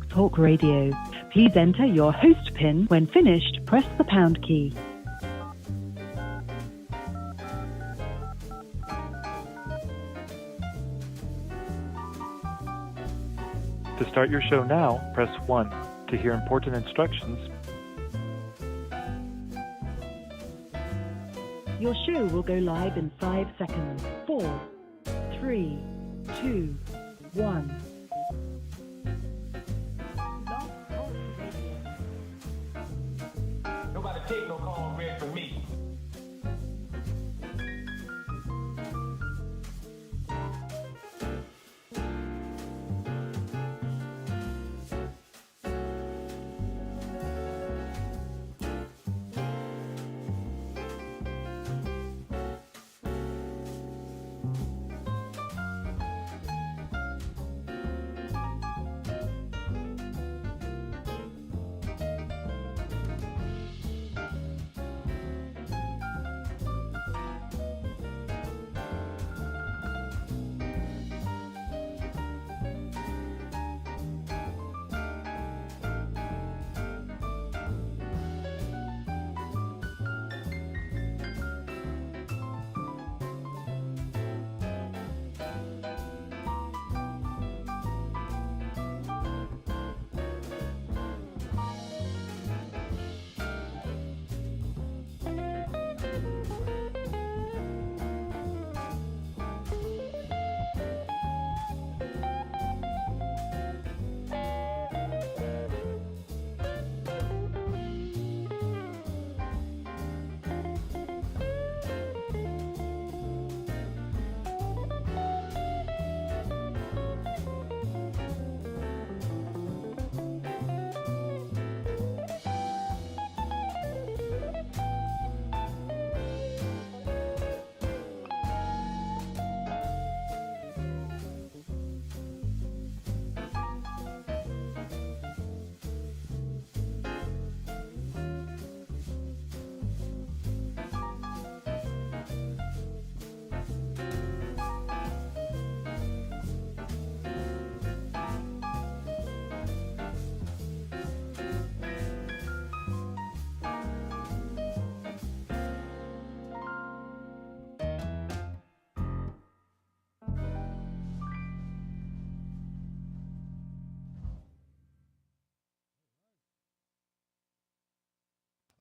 Blog Talk Radio. Please enter your host PIN. When finished, press the pound key. To start your show now, press 1. To hear important instructions, Your show will go live in 5 seconds. 4, 3, 2, 1. Nobody take no cornbread from me.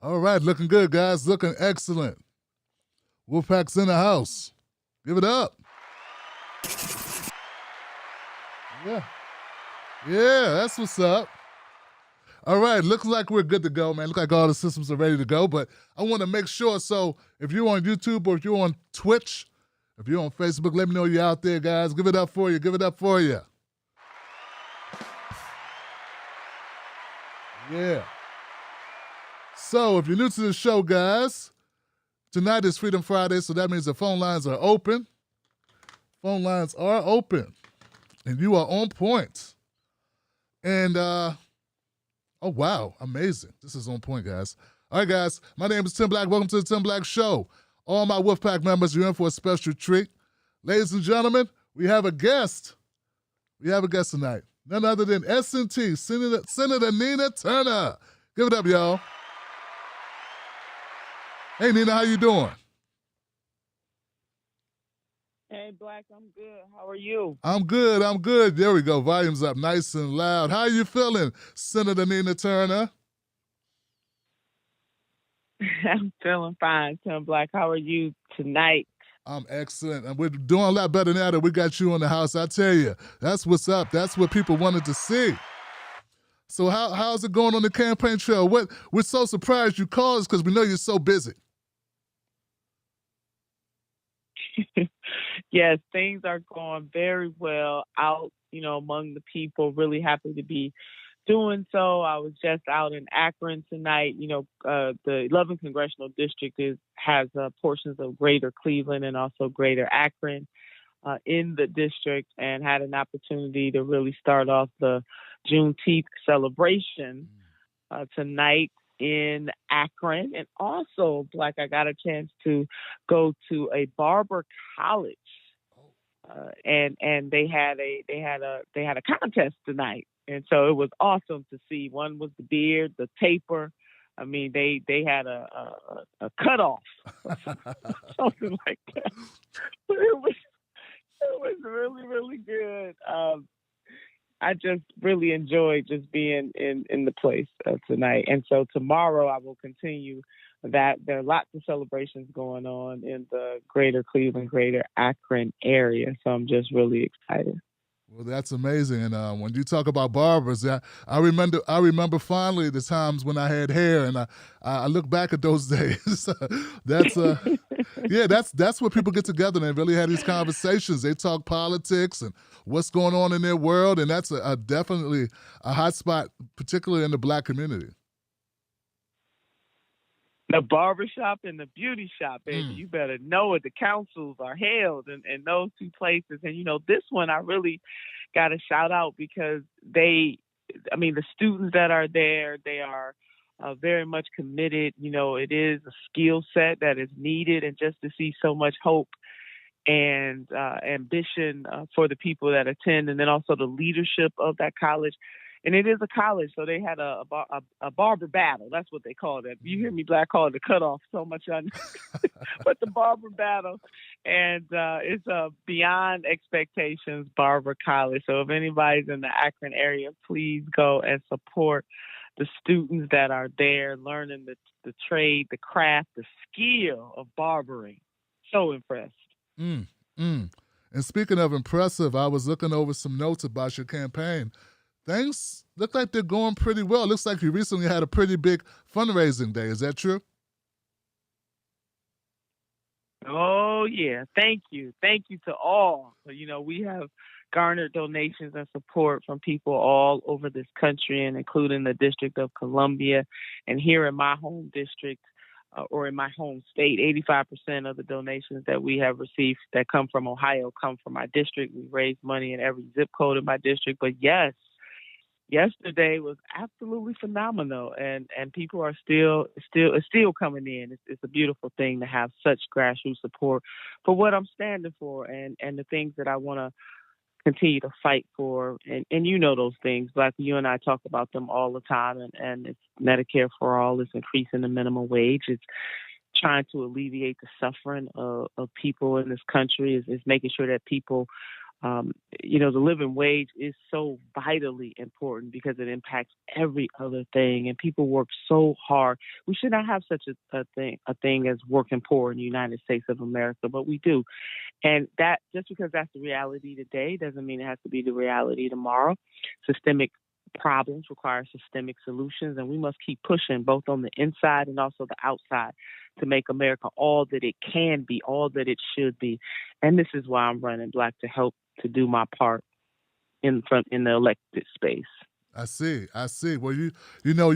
All right, looking good, guys. Looking excellent. Wolfpack's in the house. Give it up. Yeah. Yeah, that's what's up. All right, looks like we're good to go, man. Look like all the systems are ready to go, but I want to make sure, so if you're on YouTube or if you're on Twitch, if you're on Facebook, let me know you're out there, guys. Give it up for you. Give it up for you. Yeah. So if you're new to the show, guys, tonight is Freedom Friday, so that means the phone lines are open. Phone lines are open, and you are on point. And, oh, wow, amazing. This is on point, guys. All right, guys, my name is Tim Black. Welcome to the Tim Black Show. All my Wolfpack members, you're in for a special treat. Ladies and gentlemen, we have a guest. We have a guest tonight. None other than S&T, Senator Nina Turner. Give it up, y'all. Hey, Nina, how you doing? Hey, Black, I'm good. How are you? I'm good. I'm good. There we go. Volume's up nice and loud. How are you feeling, Senator Nina Turner? I'm feeling fine, Tim Black. How are you tonight? I'm excellent. And we're doing a lot better now that we got you in the house. I tell you, that's what's up. That's what people wanted to see. So how's it going on the campaign trail? We're so surprised you called us because we know you're so busy. Yes, things are going very well out, among the people. Really happy to be doing so. I was just out in Akron tonight. The 11th Congressional District has portions of Greater Cleveland and also Greater Akron in the district, and had an opportunity to really start off the Juneteenth celebration tonight in Akron. And also, Black, I got a chance to go to a barber college, and they had a contest tonight. And so it was awesome to see. One was the beard, the taper. I mean, they had a cutoff, something like that. But it was really, really good. I just really enjoyed just being in the place tonight. And so tomorrow I will continue that. There are lots of celebrations going on in the greater Cleveland, greater Akron area. So I'm just really excited. Well, that's amazing. And when you talk about barbers, I remember fondly the times when I had hair, and I look back at those days. That's yeah, that's where people get together and really have these conversations. They talk politics and what's going on in their world, and that's definitely a hot spot, particularly in the Black community. The barbershop and the beauty shop, baby. You better know it. The councils are held in those two places. And, this one I really got to shout out because the students that are there, they are very much committed. It is a skill set that is needed, and just to see so much hope and ambition for the people that attend, and then also the leadership of that college. And it is a college, so they had a barber battle. That's what they called it. You hear me, Black, call it the cutoff so much, but the barber battle. And it's beyond expectations barber college. So if anybody's in the Akron area, please go and support the students that are there learning the trade, the craft, the skill of barbering. So impressed. And speaking of impressive, I was looking over some notes about your campaign. Things look like they're going pretty well. It looks like you recently had a pretty big fundraising day. Is that true? Oh, yeah. Thank you. Thank you to all. We have garnered donations and support from people all over this country, and including the District of Columbia. And here in my home district, or in my home state, 85% of the donations that we have received that come from Ohio come from my district. We raise money in every zip code in my district. But yes, yesterday was absolutely phenomenal, and people are still coming in. It's a beautiful thing to have such grassroots support for what I'm standing for, and the things that I want to continue to fight for. And those things, Black, you and I talk about them all the time, and it's Medicare for all, it's increasing the minimum wage, it's trying to alleviate the suffering of people in this country, is making sure that people the living wage is so vitally important because it impacts every other thing, and people work so hard. We should not have such a thing as working poor in the United States of America, but we do. And that, just because that's the reality today doesn't mean it has to be the reality tomorrow. Systemic problems require systemic solutions, and we must keep pushing both on the inside and also the outside to make America all that it can be, all that it should be. And this is why I'm running, Black, to help to do my part in the elected space. I see. Well, you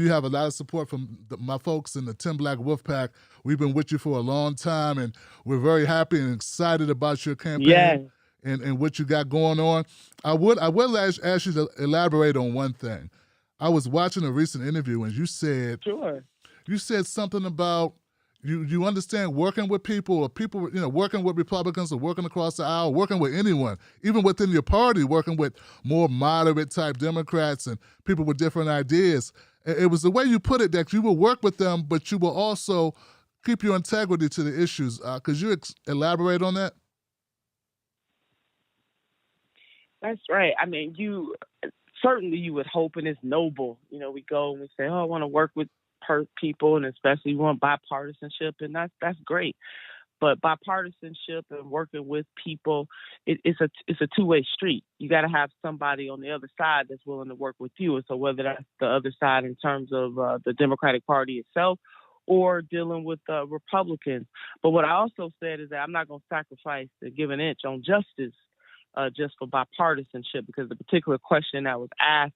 have a lot of support from my folks in the 10 Black Wolfpack. We've been with you for a long time, and we're very happy and excited about your campaign. Yes. And what you got going on. I would ask you to elaborate on one thing. I was watching a recent interview, and you said something about you understand working with people, or people, working with Republicans, or working across the aisle, working with anyone, even within your party, working with more moderate type Democrats and people with different ideas. It was the way you put it, that you will work with them, but you will also keep your integrity to the issues. Could you elaborate on that? That's right. I mean, you would hope, and it's noble. We go and we say, I want to work with people, and especially we want bipartisanship, and that's great. But bipartisanship and working with people, it's a two-way street. You got to have somebody on the other side that's willing to work with you. And so whether that's the other side in terms of the Democratic Party itself, or dealing with Republicans. But what I also said is that I'm not going to sacrifice the give an inch on justice just for bipartisanship, because the particular question that was asked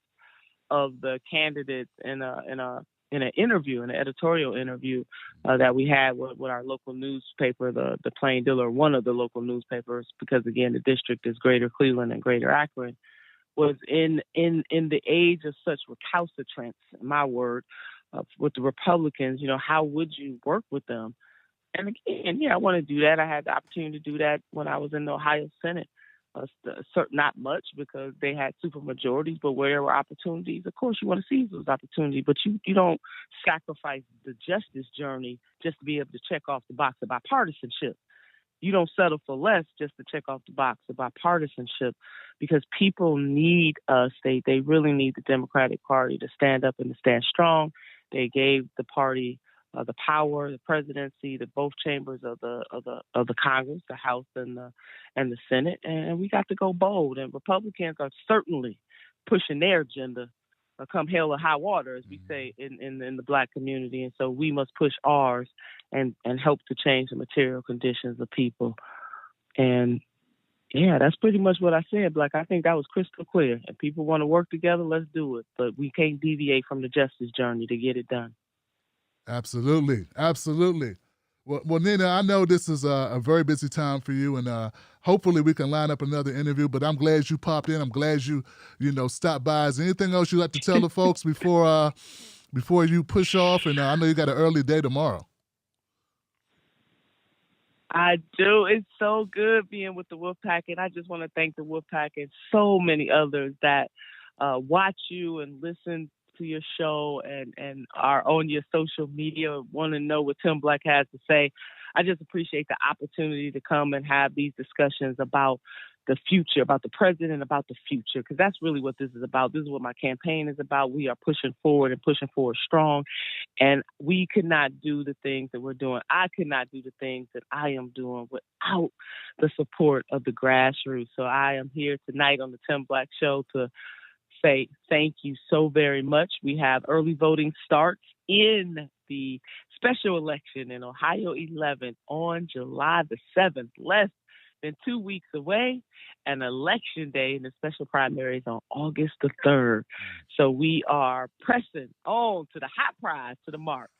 of the candidates in an editorial interview that we had with our local newspaper, the Plain Dealer, one of the local newspapers, because again the district is Greater Cleveland and Greater Akron, was in the age of such recalcitrance, my word, with the Republicans. How would you work with them? And again, I want to do that. I had the opportunity to do that when I was in the Ohio Senate. not much because they had super majorities, but where there were opportunities, of course, you want to seize those opportunities, but you don't sacrifice the justice journey just to be able to check off the box of bipartisanship. You don't settle for less just to check off the box of bipartisanship because people need us. They really need the Democratic Party to stand up and to stand strong. They gave the party the power, the presidency, the both chambers of the Congress, the House and the Senate, and we got to go bold. And Republicans are certainly pushing their agenda, come hell or high water, as we say in the Black community. And so we must push ours and help to change the material conditions of people. And yeah, that's pretty much what I said, Black. I think that was crystal clear. If people want to work together, let's do it. But we can't deviate from the justice journey to get it done. Absolutely. Absolutely. Well, Nina, I know this is a very busy time for you, and hopefully we can line up another interview, but I'm glad you popped in. I'm glad you stopped by. Is there anything else you'd like to tell the folks before you push off? And I know you got an early day tomorrow. I do. It's so good being with the Wolfpack, and I just want to thank the Wolfpack and so many others that watch you and listen to your show and are on your social media, want to know what Tim Black has to say. I just appreciate the opportunity to come and have these discussions about the future, about the president, about the future, because that's really what this is about. This is what my campaign is about. We are pushing forward and pushing forward strong, and we could not do the things that we're doing. I could not do the things that I am doing without the support of the grassroots. So I am here tonight on the Tim Black Show to say thank you so very much. We have early voting starts in the special election in Ohio 11th on July the 7th, less than 2 weeks away, and election day in the special primaries on August the 3rd. So we are pressing on to the hot prize, to the mark,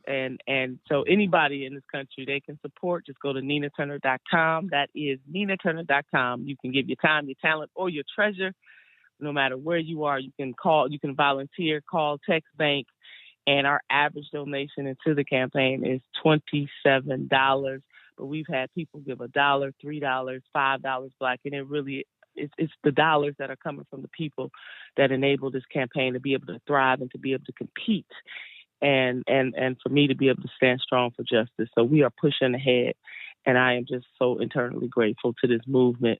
And so anybody in this country, they can support. Just go to NinaTurner.com. That is NinaTurner.com. You can give your time, your talent, or your treasure. No matter where you are, you can call, you can volunteer, call, text, bank, and our average donation into the campaign is $27. But we've had people give $1, $3, $5, Black, and it really it's the dollars that are coming from the people that enable this campaign to be able to thrive and to be able to compete, and for me to be able to stand strong for justice. So we are pushing ahead, and I am just so internally grateful to this movement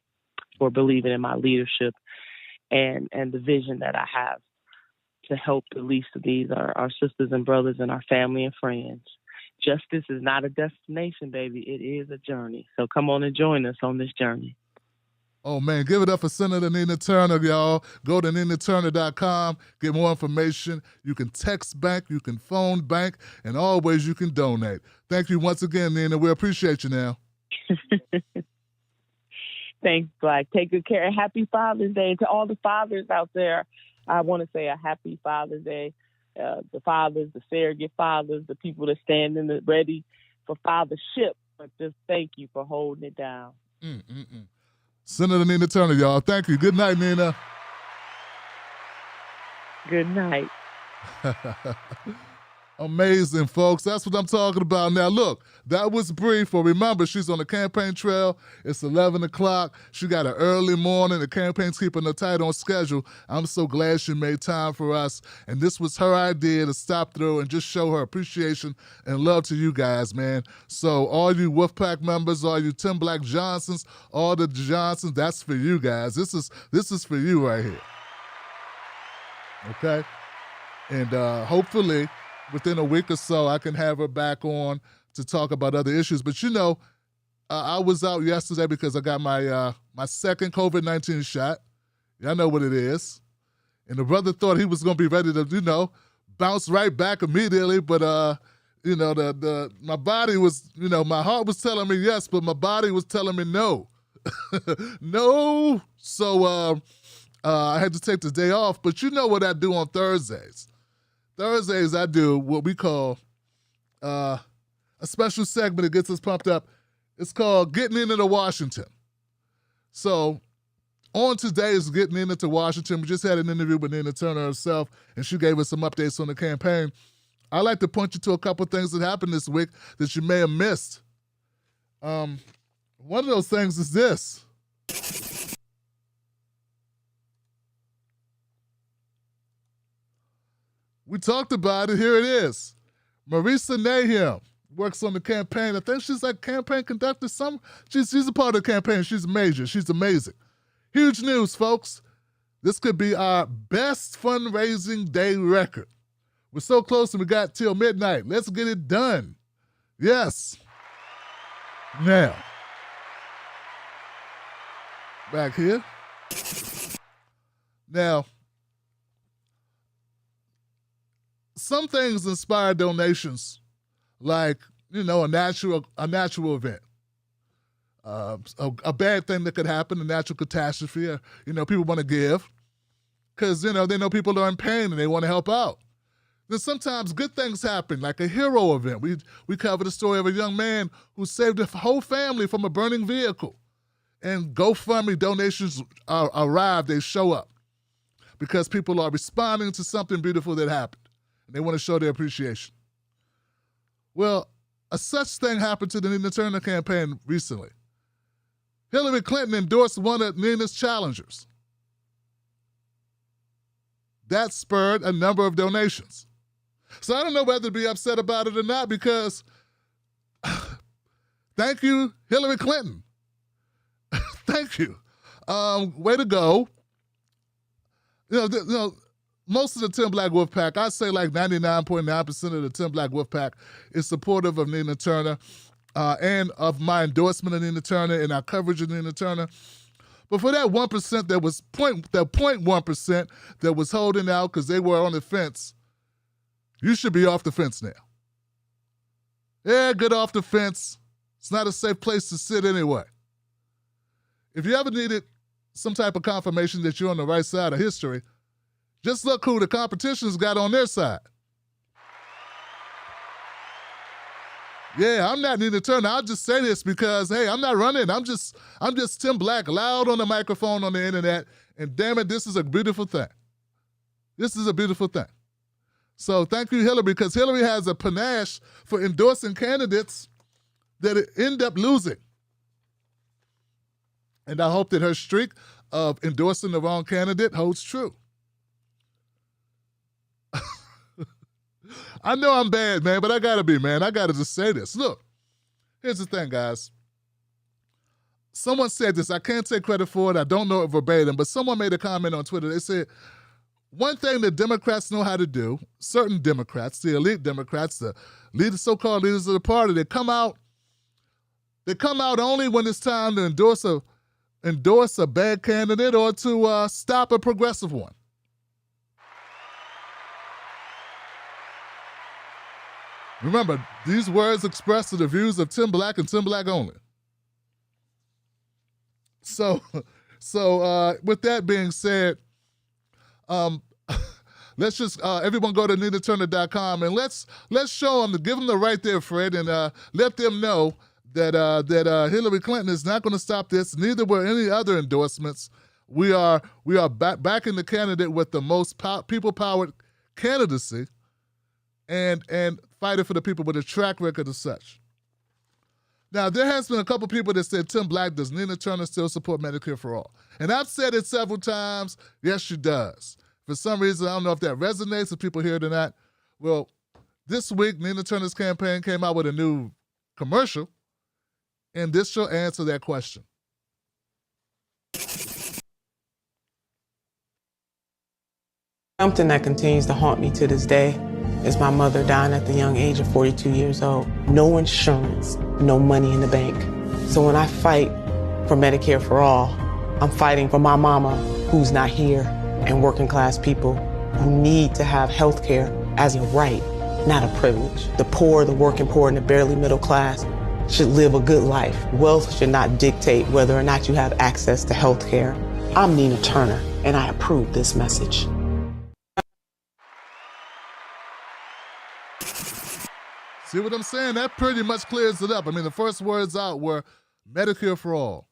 for believing in my leadership and the vision that I have to help the least of these, our sisters and brothers and our family and friends. Justice is not a destination, baby. It is a journey. So come on and join us on this journey. Oh, man, give it up for Senator Nina Turner, y'all. Go to NinaTurner.com, get more information. You can text bank, you can phone bank, and always you can donate. Thank you once again, Nina. We appreciate you now. Thanks, Black. Take good care. Happy Father's Day. To all the fathers out there, I want to say a happy Father's Day. The fathers, the surrogate fathers, the people that stand in the ready for fathership. But just thank you for holding it down. Senator Nina Turner, y'all. Thank you. Good night, Nina. Good night. Amazing, folks. That's what I'm talking about. Now, look, that was brief, but remember, she's on the campaign trail. It's 11 o'clock. She got an early morning. The campaign's keeping her tight on schedule. I'm so glad she made time for us. And this was her idea to stop through and just show her appreciation and love to you guys, man. So all you Wolfpack members, all you Tim Black Johnsons, all the Johnsons, that's for you guys. This is for you right here. Okay? And hopefully within a week or so, I can have her back on to talk about other issues. But I was out yesterday because I got my second COVID-19 shot. Y'all know what it is. And the brother thought he was going to be ready to, bounce right back immediately. But, my body was, my heart was telling me yes, but my body was telling me no. No. So I had to take the day off. But you know what I do on Thursdays. Thursdays, I do what we call a special segment that gets us pumped up. It's called Getting Into Washington. So on today's Getting Into Washington, we just had an interview with Nina Turner herself, and she gave us some updates on the campaign. I'd like to point you to a couple things that happened this week that you may have missed. One of those things is this. We talked about it. Here it is. Marisa Nahum works on the campaign. I think she's like campaign conductor. She's a part of the campaign. She's major. She's amazing. Huge news, folks. This could be our best fundraising day record. We're so close and we got till midnight. Let's get it done. Yes. Now, back here. Now, some things inspire donations, like, a natural event. A bad thing that could happen, a natural catastrophe. People want to give because, they know people are in pain and they want to help out. Then sometimes good things happen, like a hero event. We covered the story of a young man who saved a whole family from a burning vehicle. And GoFundMe donations arrive, they show up because people are responding to something beautiful that happened. And they want to show their appreciation. Well, a such thing happened to the Nina Turner campaign recently. Hillary Clinton endorsed one of Nina's challengers. That spurred a number of donations. So I don't know whether to be upset about it or not because thank you, Hillary Clinton. Thank you. Way to go. Most of the Tim Black Wolf Pack, I'd say like 99.9% of the Tim Black Wolf Pack is supportive of Nina Turner and of my endorsement of Nina Turner and our coverage of Nina Turner. But for that 1% that was 0.1% that was holding out because they were on the fence, you should be off the fence now. Yeah, get off the fence. It's not a safe place to sit anyway. If you ever needed some type of confirmation that you're on the right side of history, just look who the competition's got on their side. Yeah, I'm not Nina Turner. I'll just say this because, hey, I'm not running. I'm just Tim Black, loud on the microphone on the internet, and damn it, this is a beautiful thing. This is a beautiful thing. So thank you, Hillary, because Hillary has a panache for endorsing candidates that end up losing. And I hope that her streak of endorsing the wrong candidate holds true. I know I'm bad, man, but I gotta be, man. I gotta just say this. Look, here's the thing, guys. Someone said this. I can't take credit for it. I don't know it verbatim, but someone made a comment on Twitter. They said, one thing that Democrats know how to do, certain Democrats, the elite Democrats, the so-called leaders of the party, they come out only when it's time to endorse a bad candidate or to stop a progressive one. Remember, these words express the views of Tim Black and Tim Black only. So with that being said, let's just everyone go to NinaTurner.com and let's show them, give them the right there, Fred, and let them know that Hillary Clinton is not going to stop this. Neither were any other endorsements. We are backing the candidate with the most people-powered candidacy, and fighting for the people with a track record of such. Now, there has been a couple people that said, Tim Black, does Nina Turner still support Medicare for All? And I've said it several times, yes, she does. For some reason, I don't know if that resonates with people here or not. Well, this week, Nina Turner's campaign came out with a new commercial, and this shall answer that question. Something that continues to haunt me to this day is my mother dying at the young age of 42 years old. No insurance, no money in the bank. So when I fight for Medicare for All, I'm fighting for my mama who's not here and working class people who need to have health care as a right, not a privilege. The poor, the working poor, and the barely middle class should live a good life. Wealth should not dictate whether or not you have access to health care. I'm Nina Turner, and I approve this message. See what I'm saying? That pretty much clears it up. I mean, the first words out were Medicare for All.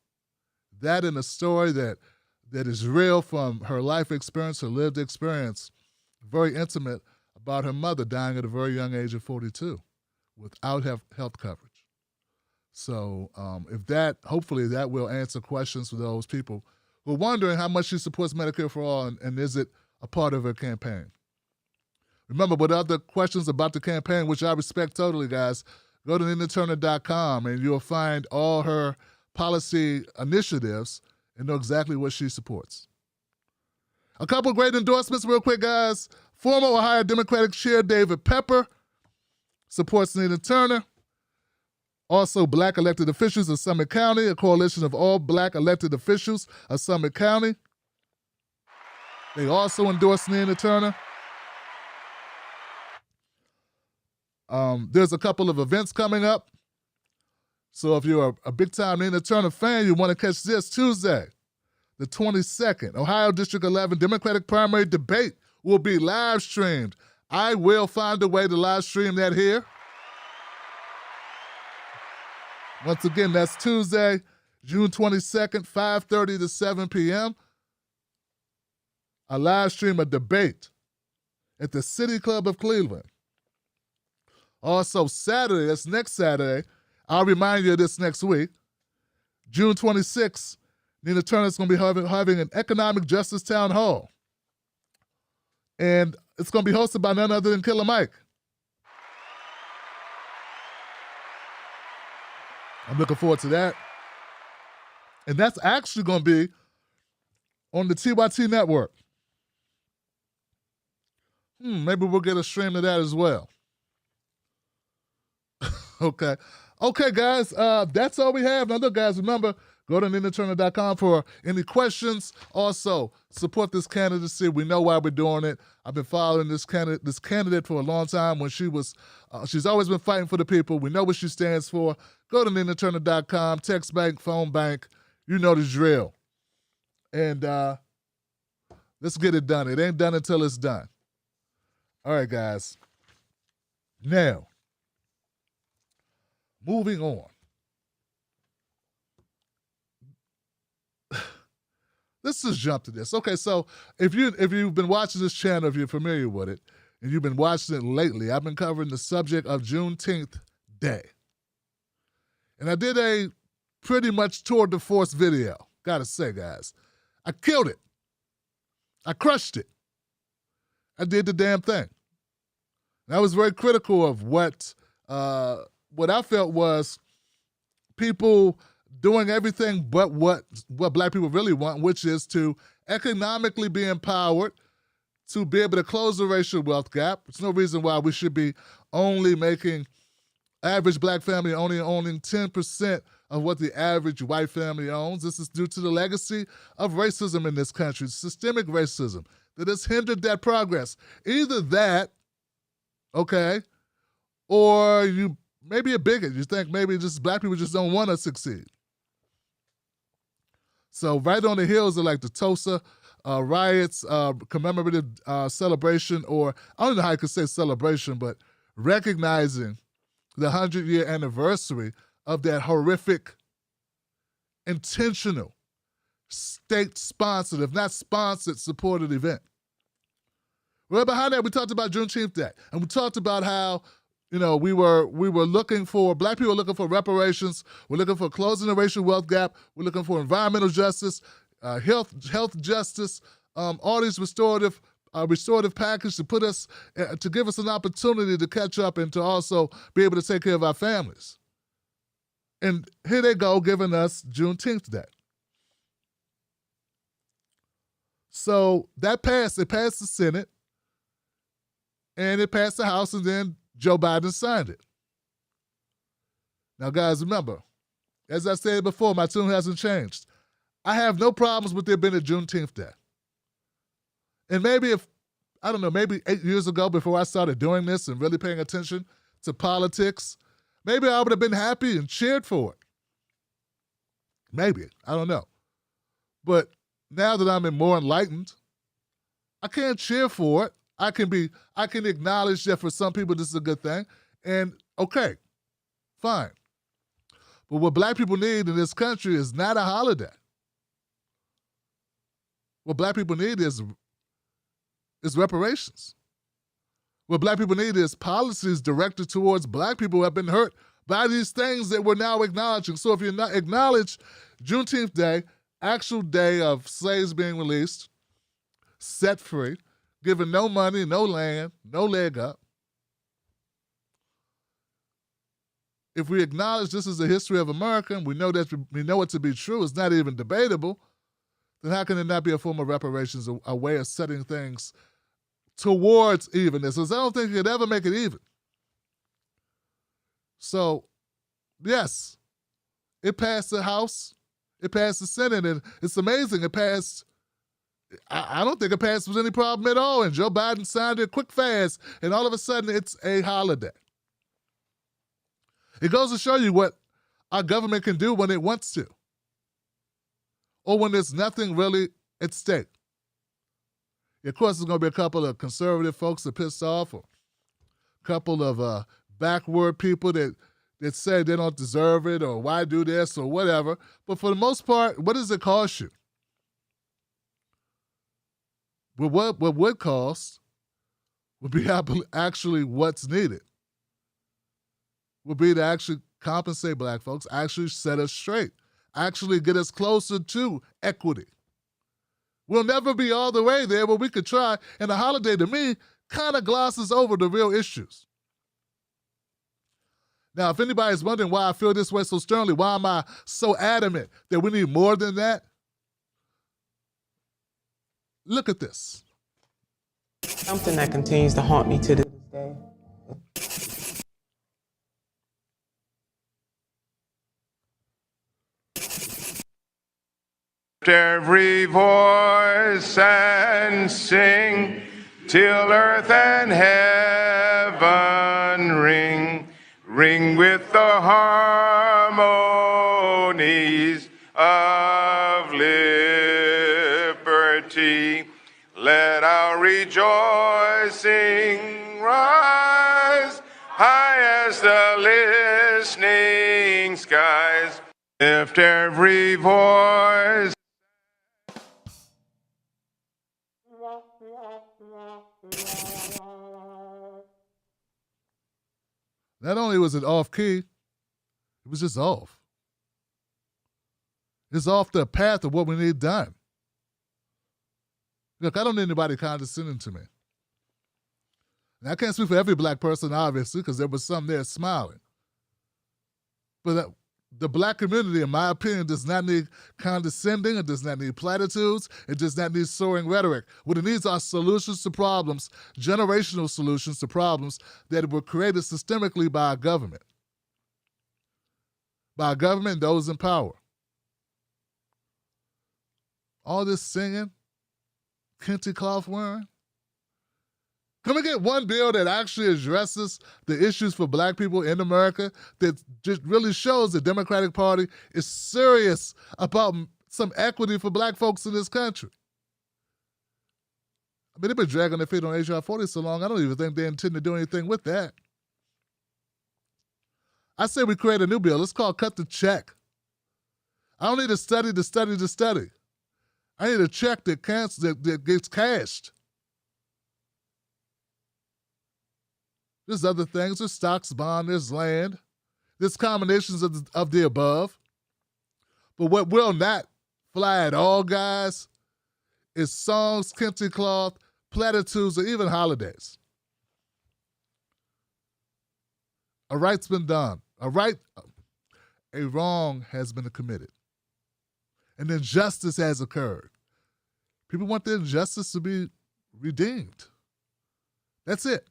That in a story that is real from her life experience, her lived experience, very intimate about her mother dying at a very young age of 42 without health coverage. So hopefully that will answer questions for those people who are wondering how much she supports Medicare for All and is it a part of her campaign. Remember, with other questions about the campaign, which I respect totally, guys, go to NinaTurner.com and you'll find all her policy initiatives and know exactly what she supports. A couple great endorsements real quick, guys. Former Ohio Democratic Chair David Pepper supports Nina Turner. Also, Black elected officials of Summit County, a coalition of all Black elected officials of Summit County. They also endorse Nina Turner. There's a couple of events coming up. So if you're a big-time Nina Turner fan, you want to catch this Tuesday, the 22nd, Ohio District 11 Democratic primary debate will be live streamed. I will find a way to live stream that here. Once again, that's Tuesday, June 22nd, 5:30 to 7 p.m. A live stream, a debate at the City Club of Cleveland. Also, Saturday, that's next Saturday, I'll remind you of this next week, June 26th, Nina Turner's going to be having an economic justice town hall. And it's going to be hosted by none other than Killer Mike. I'm looking forward to that. And that's actually going to be on the TYT network. Maybe we'll get a stream of that as well. Okay. Okay, guys, that's all we have. Now, look, guys, remember, go to NinaTurner.com for any questions. Also, support this candidacy. We know why we're doing it. I've been following this candidate for a long time. When she's always been fighting for the people. We know what she stands for. Go to NinaTurner.com, text bank, phone bank. You know the drill. And let's get it done. It ain't done until it's done. All right, guys. Now, moving on. Let's just jump to this. Okay, so if you've been watching this channel, if you're familiar with it, and you've been watching it lately, I've been covering the subject of Juneteenth Day. And I did a pretty much tour de force video. Gotta say, guys, I killed it. I crushed it. I did the damn thing. And I was very critical of what I felt was people doing everything but what Black people really want, which is to economically be empowered, to be able to close the racial wealth gap. There's no reason why we should be only making average Black family only owning 10% of what the average white family owns. This is due to the legacy of racism in this country, systemic racism, that has hindered that progress. Either that, okay, or you maybe a bigot. You think maybe just Black people just don't want to succeed. So right on the heels of like the Tulsa riots, commemorative celebration, or I don't know how I could say celebration, but recognizing the 100-year anniversary of that horrific, intentional, state-sponsored, if not sponsored, supported event. Right behind that, we talked about Juneteenth Day, and we talked about how, you know, we were looking for, Black people were looking for reparations, we're looking for closing the racial wealth gap, we're looking for environmental justice, health justice, all these restorative package to put us, to give us an opportunity to catch up and to also be able to take care of our families. And here they go, giving us Juneteenth Day. So that passed. It passed the Senate, and it passed the House, and then Joe Biden signed it. Now, guys, remember, as I said before, my tune hasn't changed. I have no problems with there being a Juneteenth Day. And maybe maybe 8 years ago, before I started doing this and really paying attention to politics, maybe I would have been happy and cheered for it. Maybe. I don't know. But now that I'm more enlightened, I can't cheer for it. I can acknowledge that for some people this is a good thing. And okay, fine. But what Black people need in this country is not a holiday. What Black people need is reparations. What Black people need is policies directed towards Black people who have been hurt by these things that we're now acknowledging. So if you not acknowledge Juneteenth Day, actual day of slaves being released, set free, given no money, no land, no leg up. If we acknowledge this is the history of America, and we know it to be true, it's not even debatable, then how can it not be a form of reparations, a way of setting things towards evenness? Because I don't think you could ever make it even. So, yes, it passed the House, it passed the Senate, and it's amazing. It passed. I don't think it passed with any problem at all. And Joe Biden signed it quick, fast, and all of a sudden it's a holiday. It goes to show you what our government can do when it wants to, or when there's nothing really at stake. Of course, there's going to be a couple of conservative folks that are pissed off, or a couple of backward people that say they don't deserve it, or why do this, or whatever. But for the most part, what does it cost you? But what would cost would be actually what's needed. Would be to actually compensate black folks, actually set us straight, actually get us closer to equity. We'll never be all the way there, but we could try. And the holiday, to me, kind of glosses over the real issues. Now, if anybody's wondering why I feel this way so sternly, why am I so adamant that we need more than that? Look at this. Something that continues to haunt me to this day. Every voice and sing till earth and heaven ring with the harmonies of liberty. Let our rejoicing rise high as the listening skies. Lift every voice. Not only was it off key, it was just off. It's off the path of what we need done. Look, I don't need anybody condescending to me. Now, I can't speak for every black person, obviously, because there was some there smiling. But the black community, in my opinion, does not need condescending. It does not need platitudes. It does not need soaring rhetoric. What it needs are solutions to problems, generational solutions to problems that were created systemically by our government. By our government and those in power. All this singing, kente cloth wearing. Can we get one bill that actually addresses the issues for black people in America, that just really shows the Democratic Party is serious about some equity for black folks in this country? I mean, they've been dragging their feet on H.R. 40 so long, I don't even think they intend to do anything with that. I say we create a new bill. It's called Cut the Check. I don't need a study to study to study. I need a check that gets cashed. There's other things. There's stocks, bonds, there's land. There's combinations of the above. But what will not fly at all, guys, is songs, kente cloth, platitudes, or even holidays. A right's been done. A wrong has been committed. An injustice has occurred. People want the injustice to be redeemed. That's it.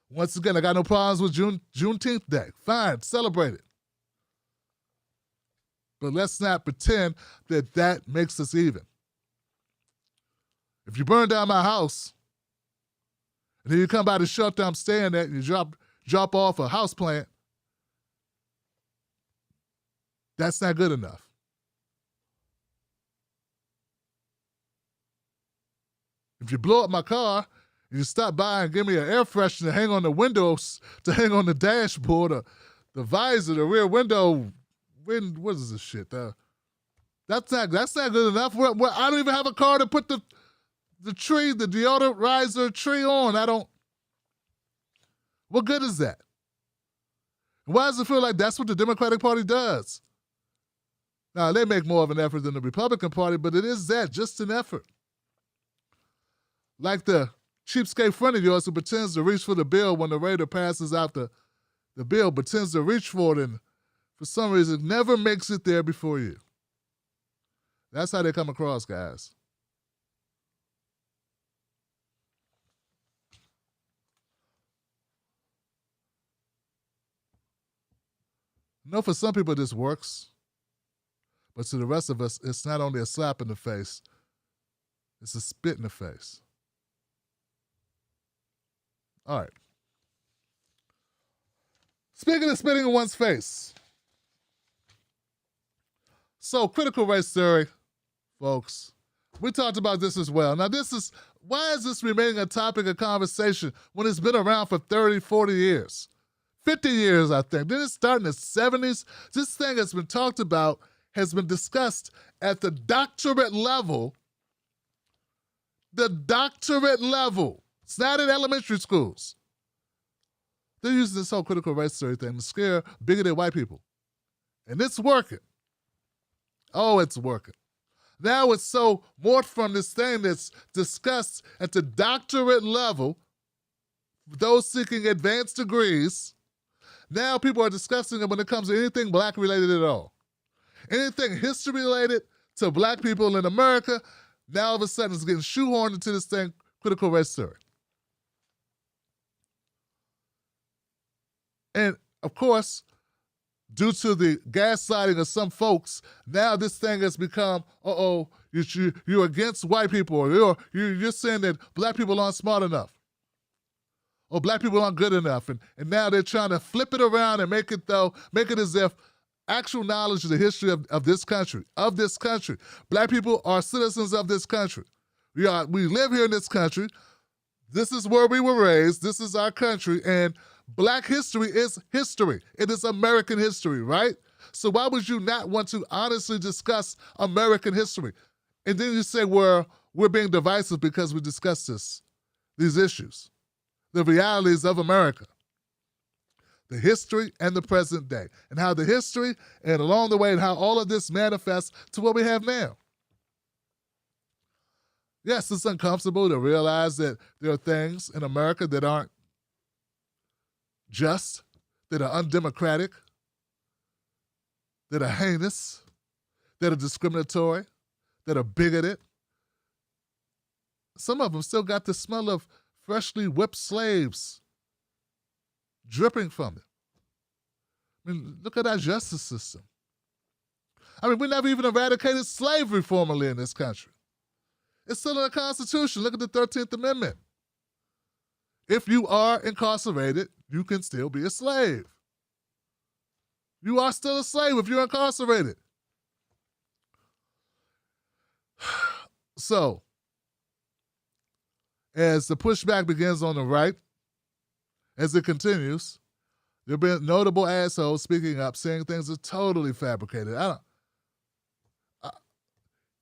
Once again, I got no problems with Juneteenth Day. Fine, celebrate it. But let's not pretend that makes us even. If you burn down my house, and then you come by the shelter I'm staying at, and you drop off a house plant, that's not good enough. If you blow up my car, you stop by and give me an air freshener to hang on the windows, to hang on the dashboard, or the visor, the rear window. What is this shit? That's not good enough. I don't even have a car to put the deodorizer tree on. What good is that? Why does it feel like that's what the Democratic Party does? Now, they make more of an effort than the Republican Party, but it is that, just an effort. Like the cheapskate friend of yours who pretends to reach for the bill when the raider passes out the bill, pretends to reach for it, and for some reason never makes it there before you. That's how they come across, guys. You know, for some people this works, but to the rest of us, it's not only a slap in the face, it's a spit in the face. All right. Speaking of spitting in one's face. So, critical race theory, folks, we talked about this as well. Now, why is this remaining a topic of conversation when it's been around for 30, 40 years? 50 years, I think. Didn't it start in the 70s? This thing has been talked about, has been discussed at the doctorate level. The doctorate level. It's not in elementary schools. They're using this whole critical race theory thing to scare bigoted white people. And it's working. Oh, it's working. Now it's so morphed from this thing that's discussed at the doctorate level, those seeking advanced degrees. Now people are discussing it when it comes to anything black related at all. Anything history related to black people in America, now all of a sudden it's getting shoehorned into this thing, critical race theory. And of course, due to the gaslighting of some folks, now this thing has become, you're against white people, or you're saying that black people aren't smart enough, or black people aren't good enough, and now they're trying to flip it around and make it as if actual knowledge of the history of this country, black people are citizens of this country. We live here in this country. This is where we were raised. This is our country, and black history is history. It is American history, right? So why would you not want to honestly discuss American history? And then you say we're being divisive because we discuss these issues, the realities of America, the history and the present day, and how the history and along the way and how all of this manifests to what we have now. Yes, it's uncomfortable to realize that there are things in America that aren't just, that are undemocratic, that are heinous, that are discriminatory, that are bigoted. Some of them still got the smell of freshly whipped slaves dripping from it. I mean, look at our justice system. I mean, we never even eradicated slavery formally in this country. It's still in the Constitution. Look at the 13th Amendment. If you are incarcerated, you can still be a slave. You are still a slave if you're incarcerated. So, as the pushback begins on the right, as it continues, there have been notable assholes speaking up, saying things are totally fabricated.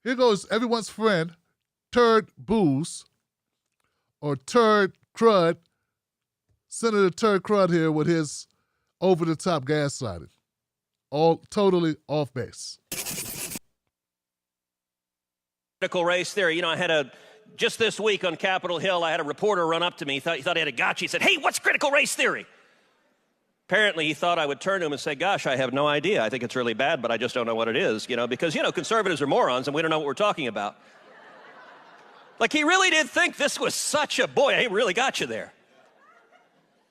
Here goes everyone's friend, Turd Booze, or Turd Crud, Senator Turd Crud here with his over-the-top gaslighting. All totally off base. Critical race theory. You know, I had just this week on Capitol Hill, I had a reporter run up to me. He thought he had a gotcha. He said, "Hey, what's critical race theory?" Apparently, he thought I would turn to him and say, "Gosh, I have no idea. I think it's really bad, but I just don't know what it is." You know, because, conservatives are morons and we don't know what we're talking about. Like, he really did think this was such a, boy, I really got you there.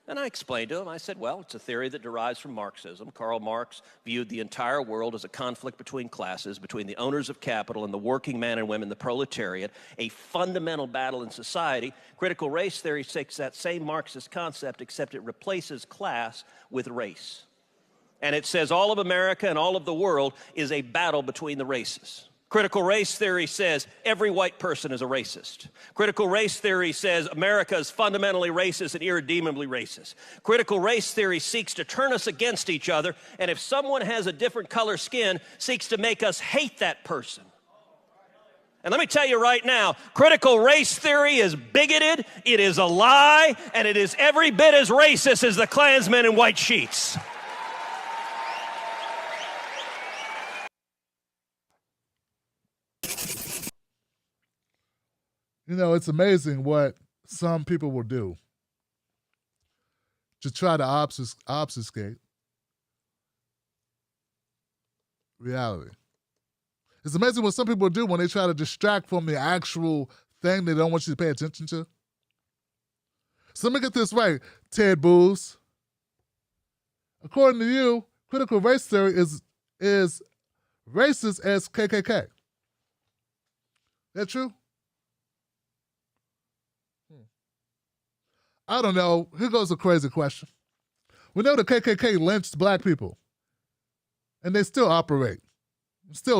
And I explained to him, I said, well, it's a theory that derives from Marxism. Karl Marx viewed the entire world as a conflict between classes, between the owners of capital and the working man and women, the proletariat, a fundamental battle in society. Critical race theory takes that same Marxist concept, except it replaces class with race. And it says all of America and all of the world is a battle between the races. Critical race theory says every white person is a racist. Critical race theory says America is fundamentally racist and irredeemably racist. Critical race theory seeks to turn us against each other, and if someone has a different color skin, seeks to make us hate that person. And let me tell you right now, critical race theory is bigoted, it is a lie, and it is every bit as racist as the Klansmen in white sheets. You know, it's amazing what some people will do to try to obfuscate reality. It's amazing what some people do when they try to distract from the actual thing they don't want you to pay attention to. So let me get this right, Ted Booz. According to you, critical race theory is racist as KKK. That true? I don't know. Here goes a crazy question. We know the KKK lynched black people, and they still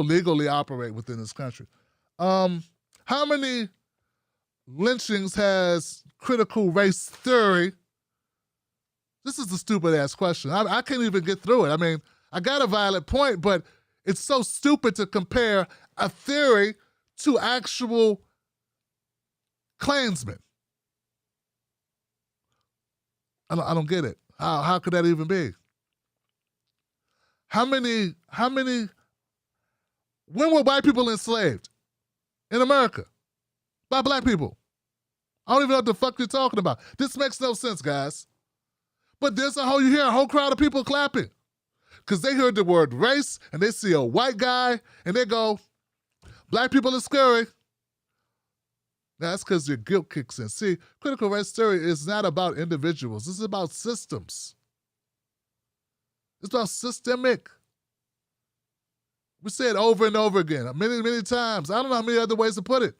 legally operate within this country. How many lynchings has critical race theory? This is a stupid-ass question. I can't even get through it. I mean, I got a valid point, but it's so stupid to compare a theory to actual Klansmen. I don't get it. How could that even be? When were white people enslaved? In America. By black people. I don't even know what the fuck you're talking about. This makes no sense, guys. But you hear a whole crowd of people clapping. Because they heard the word race, and they see a white guy, and they go, black people are scary. That's because your guilt kicks in. See, critical race theory is not about individuals. This is about systems. It's about systemic. We say it over and over again, many, many times. I don't know how many other ways to put it.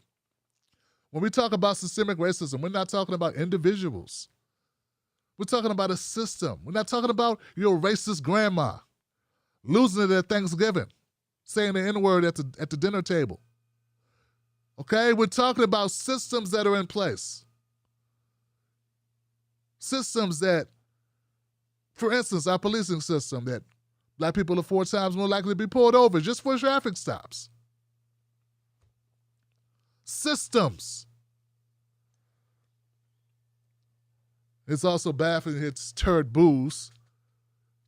When we talk about systemic racism, we're not talking about individuals. We're talking about a system. We're not talking about your racist grandma losing it at Thanksgiving, saying the N-word at the dinner table. Okay, we're talking about systems that are in place. Systems that, for instance, our policing system, that black people are 4 times more likely to be pulled over just for traffic stops. Systems. It's also baffling to hear Ted Booz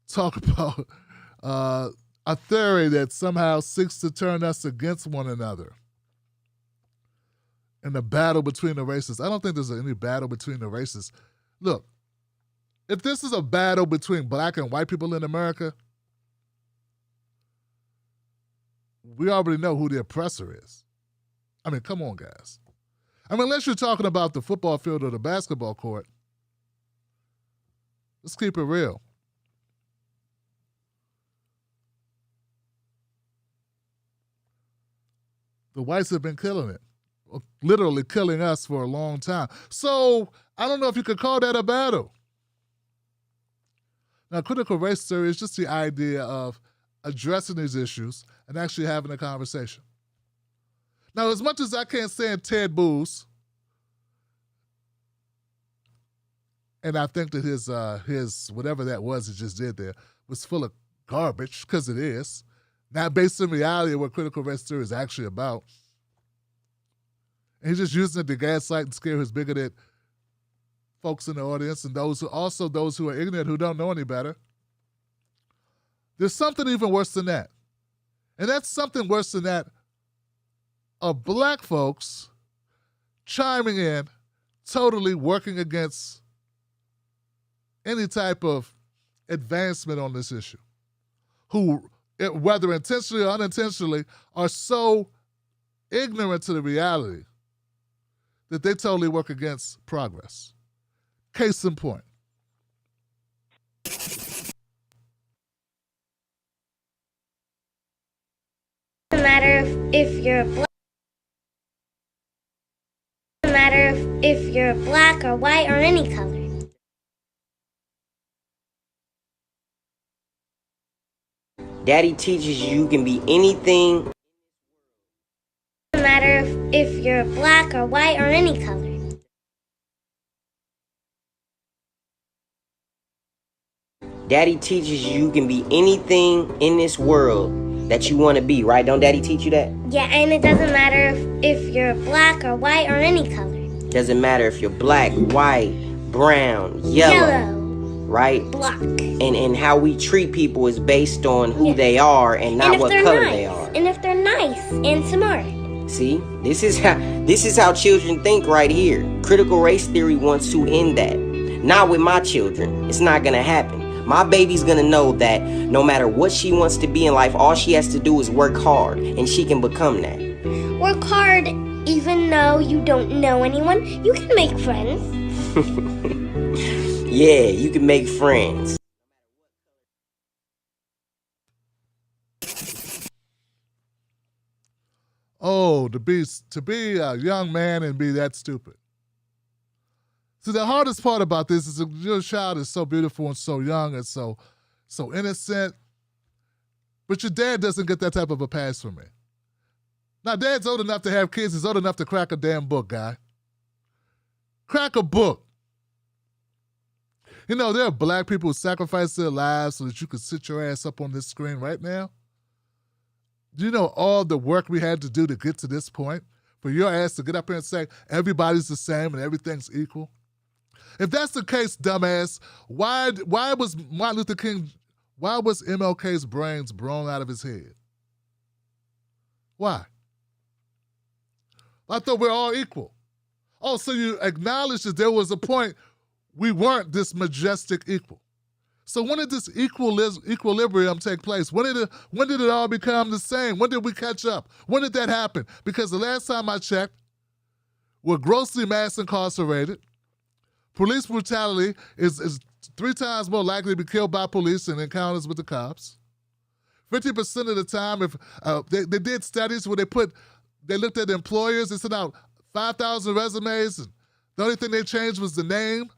talk about a theory that somehow seeks to turn us against one another. In the battle between the races. I don't think there's any battle between the races. Look, if this is a battle between black and white people in America, we already know who the oppressor is. I mean, come on, guys. I mean, unless you're talking about the football field or the basketball court, let's keep it real. The whites have been killing it. Literally killing us for a long time. So I don't know if you could call that a battle. Now, critical race theory is just the idea of addressing these issues and actually having a conversation. Now, as much as I can't stand Ted Booz, and I think that his whatever that was he just did there was full of garbage, because it is, not based in reality of what critical race theory is actually about. And he's just using it to gaslight and scare his bigoted folks in the audience and those who are ignorant, who don't know any better. There's something even worse than that. And that's something worse than that of black folks chiming in, totally working against any type of advancement on this issue, who, whether intentionally or unintentionally, are so ignorant to the reality that they totally work against progress. Case in point. Doesn't matter if you're black. Doesn't matter if you're black or white or any color. Daddy teaches you can be anything. Doesn't matter if you're black or white or any color. Daddy teaches you can be anything in this world that you want to be, right? Don't Daddy teach you that? Yeah, and it doesn't matter if you're black or white or any color. Doesn't matter if you're black, white, brown, yellow. Right? Black. And how we treat people is based on who they are and not what color they are. And if they're nice and smart. See, this is how children think right here. Critical race theory wants to end that. Not with my children. It's not gonna happen. My baby's gonna know that no matter what she wants to be in life, all she has to do is work hard, and she can become that. Work hard, even though you don't know anyone. You can make friends. Yeah, you can make friends. Oh, to be a young man and be that stupid. See, the hardest part about this is your child is so beautiful and so young and so innocent, but your dad doesn't get that type of a pass from me. Now, Dad's old enough to have kids. He's old enough to crack a damn book, guy. Crack a book. You know, there are black people who sacrifice their lives so that you could sit your ass up on this screen right now. Do you know all the work we had to do to get to this point? For your ass to get up here and say, everybody's the same and everything's equal? If that's the case, dumbass, why was Martin Luther King, why was MLK's brains blown out of his head? Why? I thought we're all equal. Oh, so you acknowledge that there was a point we weren't this majestic equal. So when did this equilibrium take place? When did it all become the same? When did we catch up? When did that happen? Because the last time I checked, we're grossly mass incarcerated. Police brutality is 3 times more likely to be killed by police in encounters with the cops. 50% of the time, if they did studies where they looked at employers, they sent out 5,000 resumes, and the only thing they changed was the name.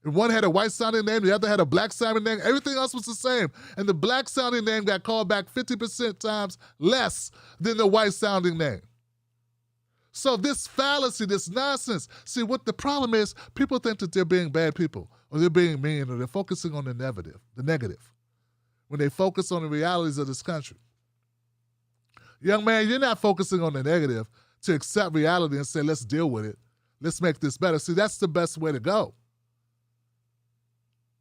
And one had a white-sounding name, the other had a black-sounding name. Everything else was the same. And the black-sounding name got called back 50% times less than the white-sounding name. So this fallacy, this nonsense, see what the problem is, people think that they're being bad people, or they're being mean, or they're focusing on the negative, when they focus on the realities of this country. Young man, you're not focusing on the negative to accept reality and say, let's deal with it. Let's make this better. See, that's the best way to go.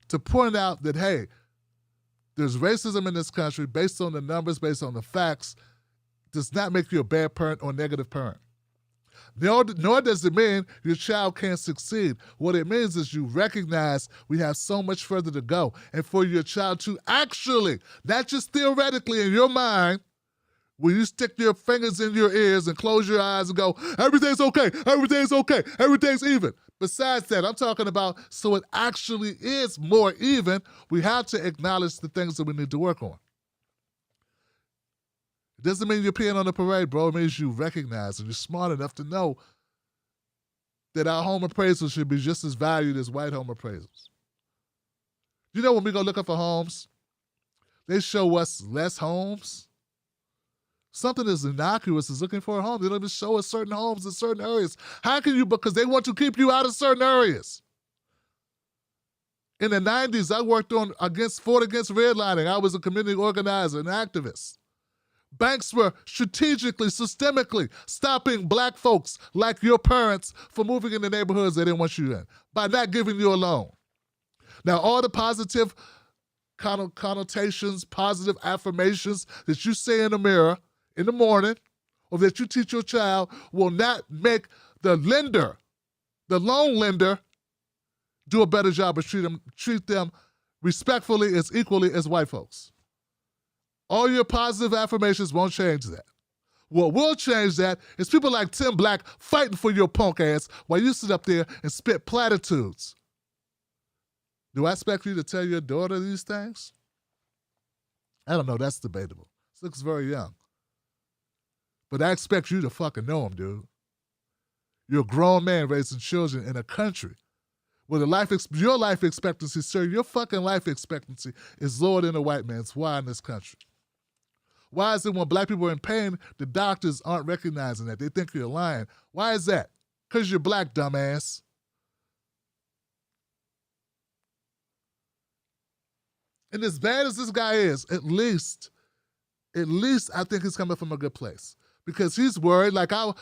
To point out that, hey, there's racism in this country based on the numbers, based on the facts, does not make you a bad parent or negative parent. Nor does it mean your child can't succeed. What it means is you recognize we have so much further to go. And for your child to actually, not just theoretically in your mind, when you stick your fingers in your ears and close your eyes and go, everything's okay, everything's okay, everything's even. Besides that, I'm talking about so it actually is more even, we have to acknowledge the things that we need to work on. It doesn't mean you're peeing on the parade, bro. It means you recognize and you're smart enough to know that our home appraisals should be just as valued as white home appraisals. You know when we go looking for homes, they show us less homes. Something as innocuous as looking for a home. They don't even show us certain homes in certain areas. How can you? Because they want to keep you out of certain areas. In the 90s, I fought against redlining. I was a community organizer and activist. Banks were strategically, systemically stopping black folks like your parents from moving in the neighborhoods they didn't want you in by not giving you a loan. Now, all the positive connotations, positive affirmations that you say in the mirror in the morning or that you teach your child will not make the loan lender, do a better job of treat them respectfully as equally as white folks. All your positive affirmations won't change that. What will change that is people like Tim Black fighting for your punk ass while you sit up there and spit platitudes. Do I expect you to tell your daughter these things? I don't know, that's debatable. She looks very young. But I expect you to fucking know them, dude. You're a grown man raising children in a country where your life expectancy, sir, your fucking life expectancy is lower than a white man's. Why in this country? Why is it when black people are in pain, the doctors aren't recognizing that? They think you're lying. Why is that? Because you're black, dumbass. And as bad as this guy is, at least I think he's coming from a good place. Because he's worried, I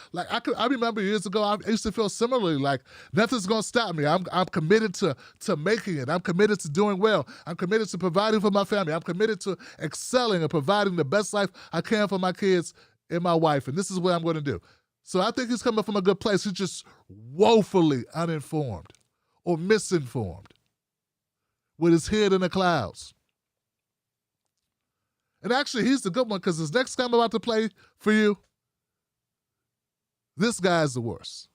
remember years ago, I used to feel similarly, like nothing's gonna stop me. I'm committed to making it. I'm committed to doing well. I'm committed to providing for my family. I'm committed to excelling and providing the best life I can for my kids and my wife, and this is what I'm going to do. So I think he's coming from a good place. He's just woefully uninformed or misinformed with his head in the clouds. And actually, he's the good one because this next guy I'm about to play for you, this guy's the worst.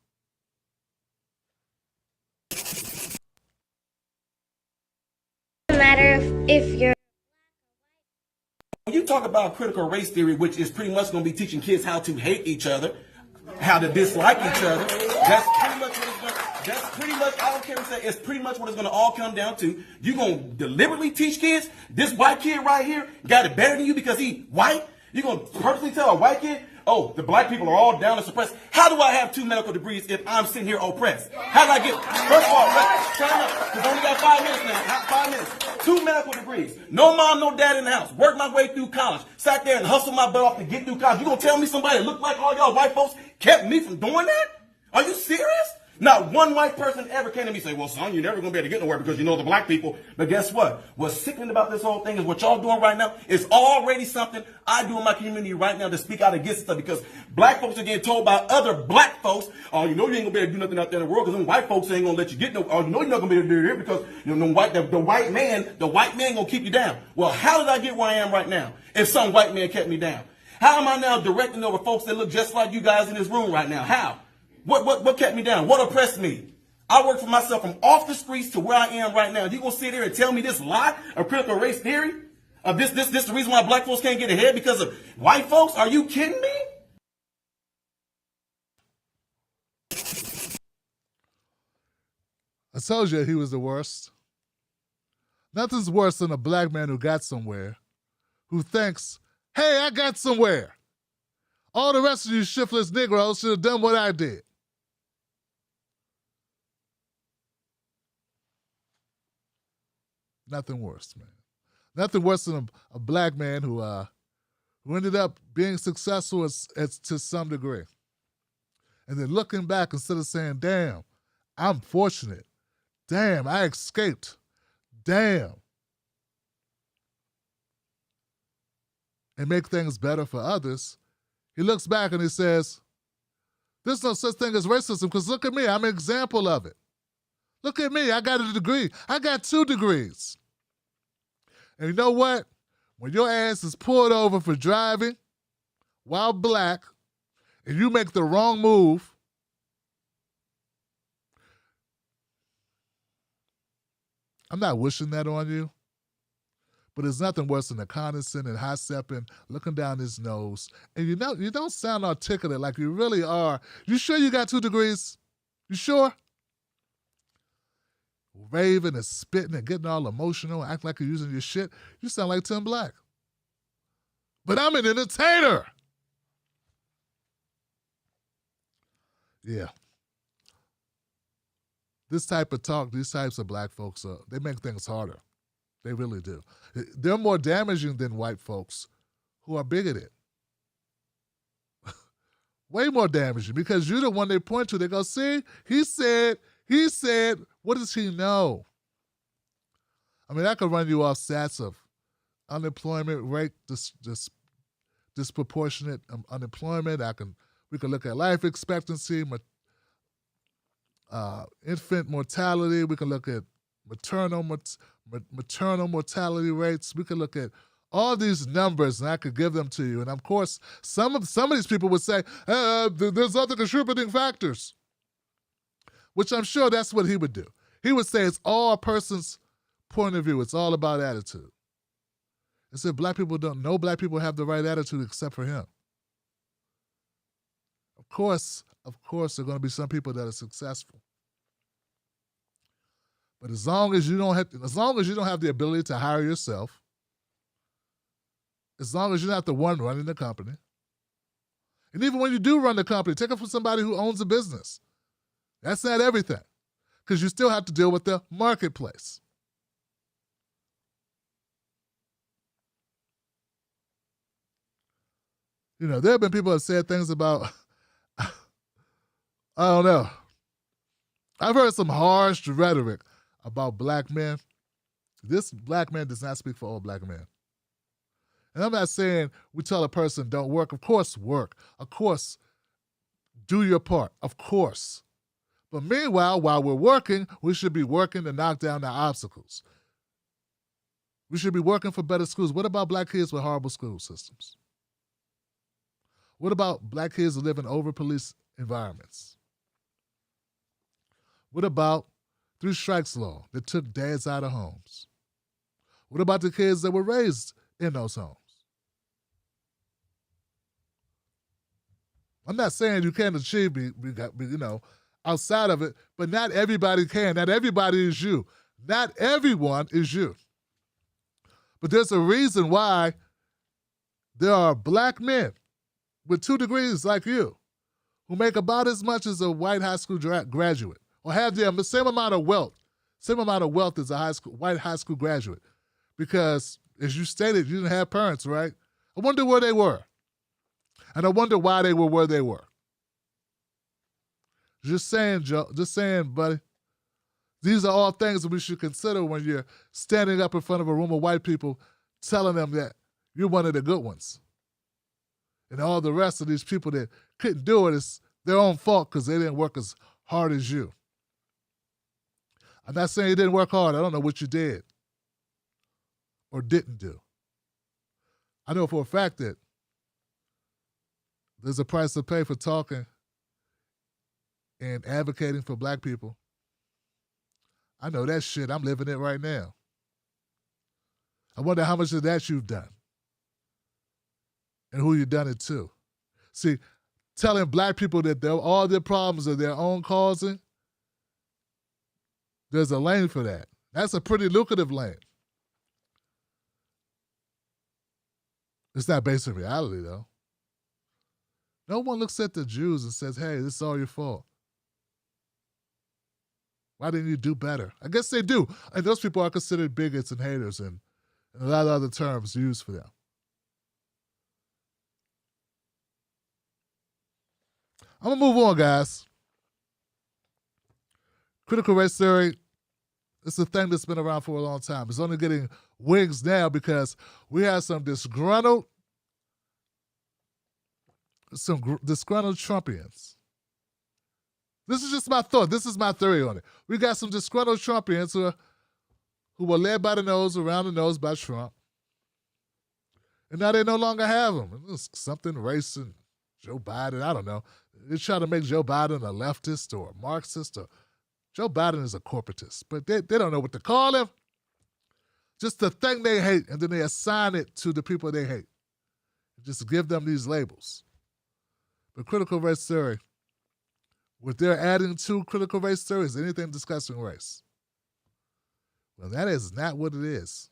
No matter if you're When you talk about critical race theory, which is pretty much going to be teaching kids how to hate each other, how to dislike each other, that's pretty much what it's going to, that's pretty much, I don't care what you say, it's pretty much what it's going to all come down to. You're going to deliberately teach kids, this white kid right here got it better than you because he white? You're going to purposely tell a white kid, oh, the black people are all down and suppressed. How do I have 2 medical degrees if I'm sitting here oppressed? How did I get, first of all, time up, because I only got 5 minutes now, 5 minutes. 2 medical degrees. No mom, no dad in the house. Worked my way through college. Sat there and hustled my butt off to get through college. You gonna tell me somebody that looked like all y'all white folks kept me from doing that? Are you serious? Not one white person ever came to me and say, well, son, you're never going to be able to get nowhere because you know the black people. But guess what? What's sickening about this whole thing is what y'all doing right now is already something I do in my community right now to speak out against stuff because black folks are getting told by other black folks, oh, you know you ain't going to be able to do nothing out there in the world because them white folks ain't going to let you get no, oh, you know you're not going to be able to do it here because you know, the white man going to keep you down. Well, how did I get where I am right now if some white man kept me down? How am I now directing over folks that look just like you guys in this room right now? How? What kept me down? What oppressed me? I worked for myself from off the streets to where I am right now. You gonna sit here and tell me this lie of critical race theory? Of this the reason why black folks can't get ahead because of white folks? Are you kidding me? I told you he was the worst. Nothing's worse than a black man who got somewhere, who thinks, hey, I got somewhere. All the rest of you shiftless Negroes should have done what I did. Nothing worse, man. Nothing worse than a black man who ended up being successful to some degree. And then looking back instead of saying, damn, I'm fortunate. Damn, I escaped. Damn. And make things better for others. He looks back and he says, there's no such thing as racism because look at me, I'm an example of it. Look at me, I got a degree. I got 2 degrees. And you know what? When your ass is pulled over for driving while black and you make the wrong move, I'm not wishing that on you, but there's nothing worse than a condescending, high-stepping, looking down his nose, and you don't sound articulate like you really are. You sure you got 2 degrees? You sure? Raving and spitting and getting all emotional, acting like you're using your shit. You sound like Tim Black. But I'm an entertainer. Yeah. This type of talk, these types of black folks, they make things harder. They really do. They're more damaging than white folks who are bigoted. Way more damaging because you're the one they point to. They go, see, he said, what does he know? I mean, I could run you off stats of unemployment rate, disproportionate unemployment. We could look at life expectancy, infant mortality. We can look at maternal mortality rates. We can look at all these numbers, and I could give them to you. And of course, some of these people would say, there's other contributing factors, which I'm sure that's what he would do. He would say it's all a person's point of view. It's all about attitude. He said black people no black people have the right attitude except for him. Of course, there are going to be some people that are successful. But as long as you don't have the ability to hire yourself, as long as you're not the one running the company, and even when you do run the company, take it from somebody who owns a business. That's not everything, because you still have to deal with the marketplace. You know, there have been people that said things about, I don't know. I've heard some harsh rhetoric about black men. This black man does not speak for all black men. And I'm not saying we tell a person don't work. Of course, work. Of course, do your part. Of course. But meanwhile, while we're working, we should be working to knock down the obstacles. We should be working for better schools. What about black kids with horrible school systems? What about black kids who live in over-policed environments? What about 3 strikes law that took dads out of homes? What about the kids that were raised in those homes? I'm not saying you can't achieve, outside of it, but not everybody can. Not everybody is you. Not everyone is you. But there's a reason why there are black men with 2 degrees like you who make about as much as a white high school graduate or have the same amount of wealth as a white high school graduate. Because, as you stated, you didn't have parents, right? I wonder where they were. And I wonder why they were where they were. Just saying, Joe. Just saying, buddy. These are all things that we should consider when you're standing up in front of a room of white people telling them that you're one of the good ones. And all the rest of these people that couldn't do it is their own fault because they didn't work as hard as you. I'm not saying you didn't work hard. I don't know what you did or didn't do. I know for a fact that there's a price to pay for talking and advocating for black people. I know that shit. I'm living it right now. I wonder how much of that you've done and who you've done it to. See, telling black people that all their problems are their own causing, there's a lane for that. That's a pretty lucrative lane. It's not based in reality, though. No one looks at the Jews and says, hey, this is all your fault. Why didn't you do better? I guess they do. And those people are considered bigots and haters and a lot of other terms used for them. I'm going to move on, guys. Critical race theory, it's a thing that's been around for a long time. It's only getting wings now because we have some disgruntled Trumpians. This is just my thought. This is my theory on it. We got some disgruntled Trumpians who were led by the nose, around the nose by Trump. And now they no longer have him. It's something racing Joe Biden. I don't know. They try to make Joe Biden a leftist or a Marxist. Joe Biden is a corporatist, but they don't know what to call him. Just the thing they hate, and then they assign it to the people they hate. Just give them these labels. But critical race theory, what they're adding to critical race theory is anything discussing race. Well, that is not what it is.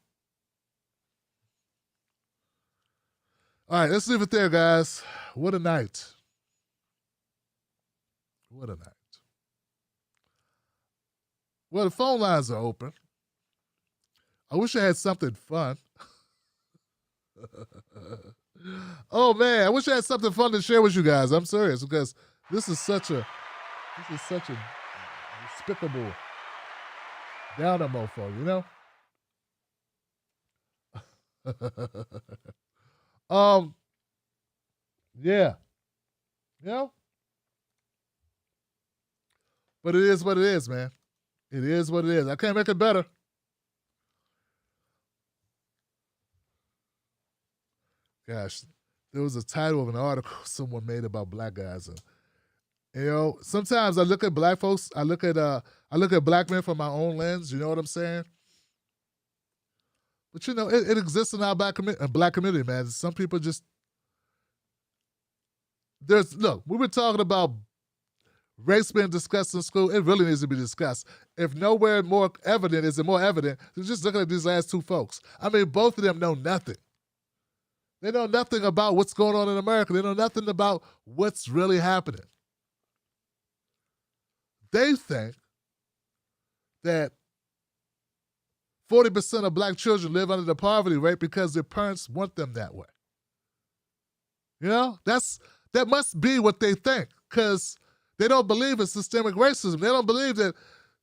All right, let's leave it there, guys. What a night. What a night. Well, the phone lines are open. I wish I had something fun. Oh, man, I wish I had something fun to share with you guys. I'm serious, because this is such a despicable downer mofo, you know? Yeah. You know? But it is what it is, man. It is what it is. I can't make it better. Gosh, there was a title of an article someone made about black guys, and sometimes I look at black folks. I look at black men from my own lens. You know what I'm saying? But it exists in our black community, man. Some people just look. We were talking about race being discussed in school. It really needs to be discussed. If nowhere more evident is it more evident, than just looking at these last two folks. I mean, both of them know nothing. They know nothing about what's going on in America. They know nothing about what's really happening. They think that 40% of black children live under the poverty rate because their parents want them that way. You know, that must be what they think, because they don't believe in systemic racism. They don't believe that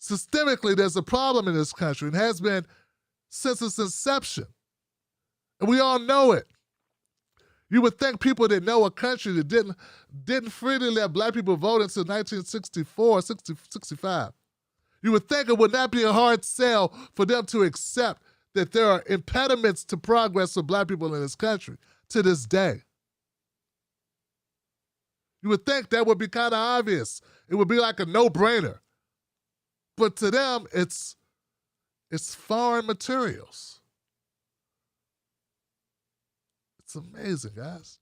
systemically there's a problem in this country and has been since its inception. And we all know it. You would think people that know a country that didn't freely let black people vote until 1964, 65. You would think it would not be a hard sell for them to accept that there are impediments to progress for black people in this country to this day. You would think that would be kind of obvious. It would be like a no-brainer. But to them, it's foreign materials. It's amazing, guys.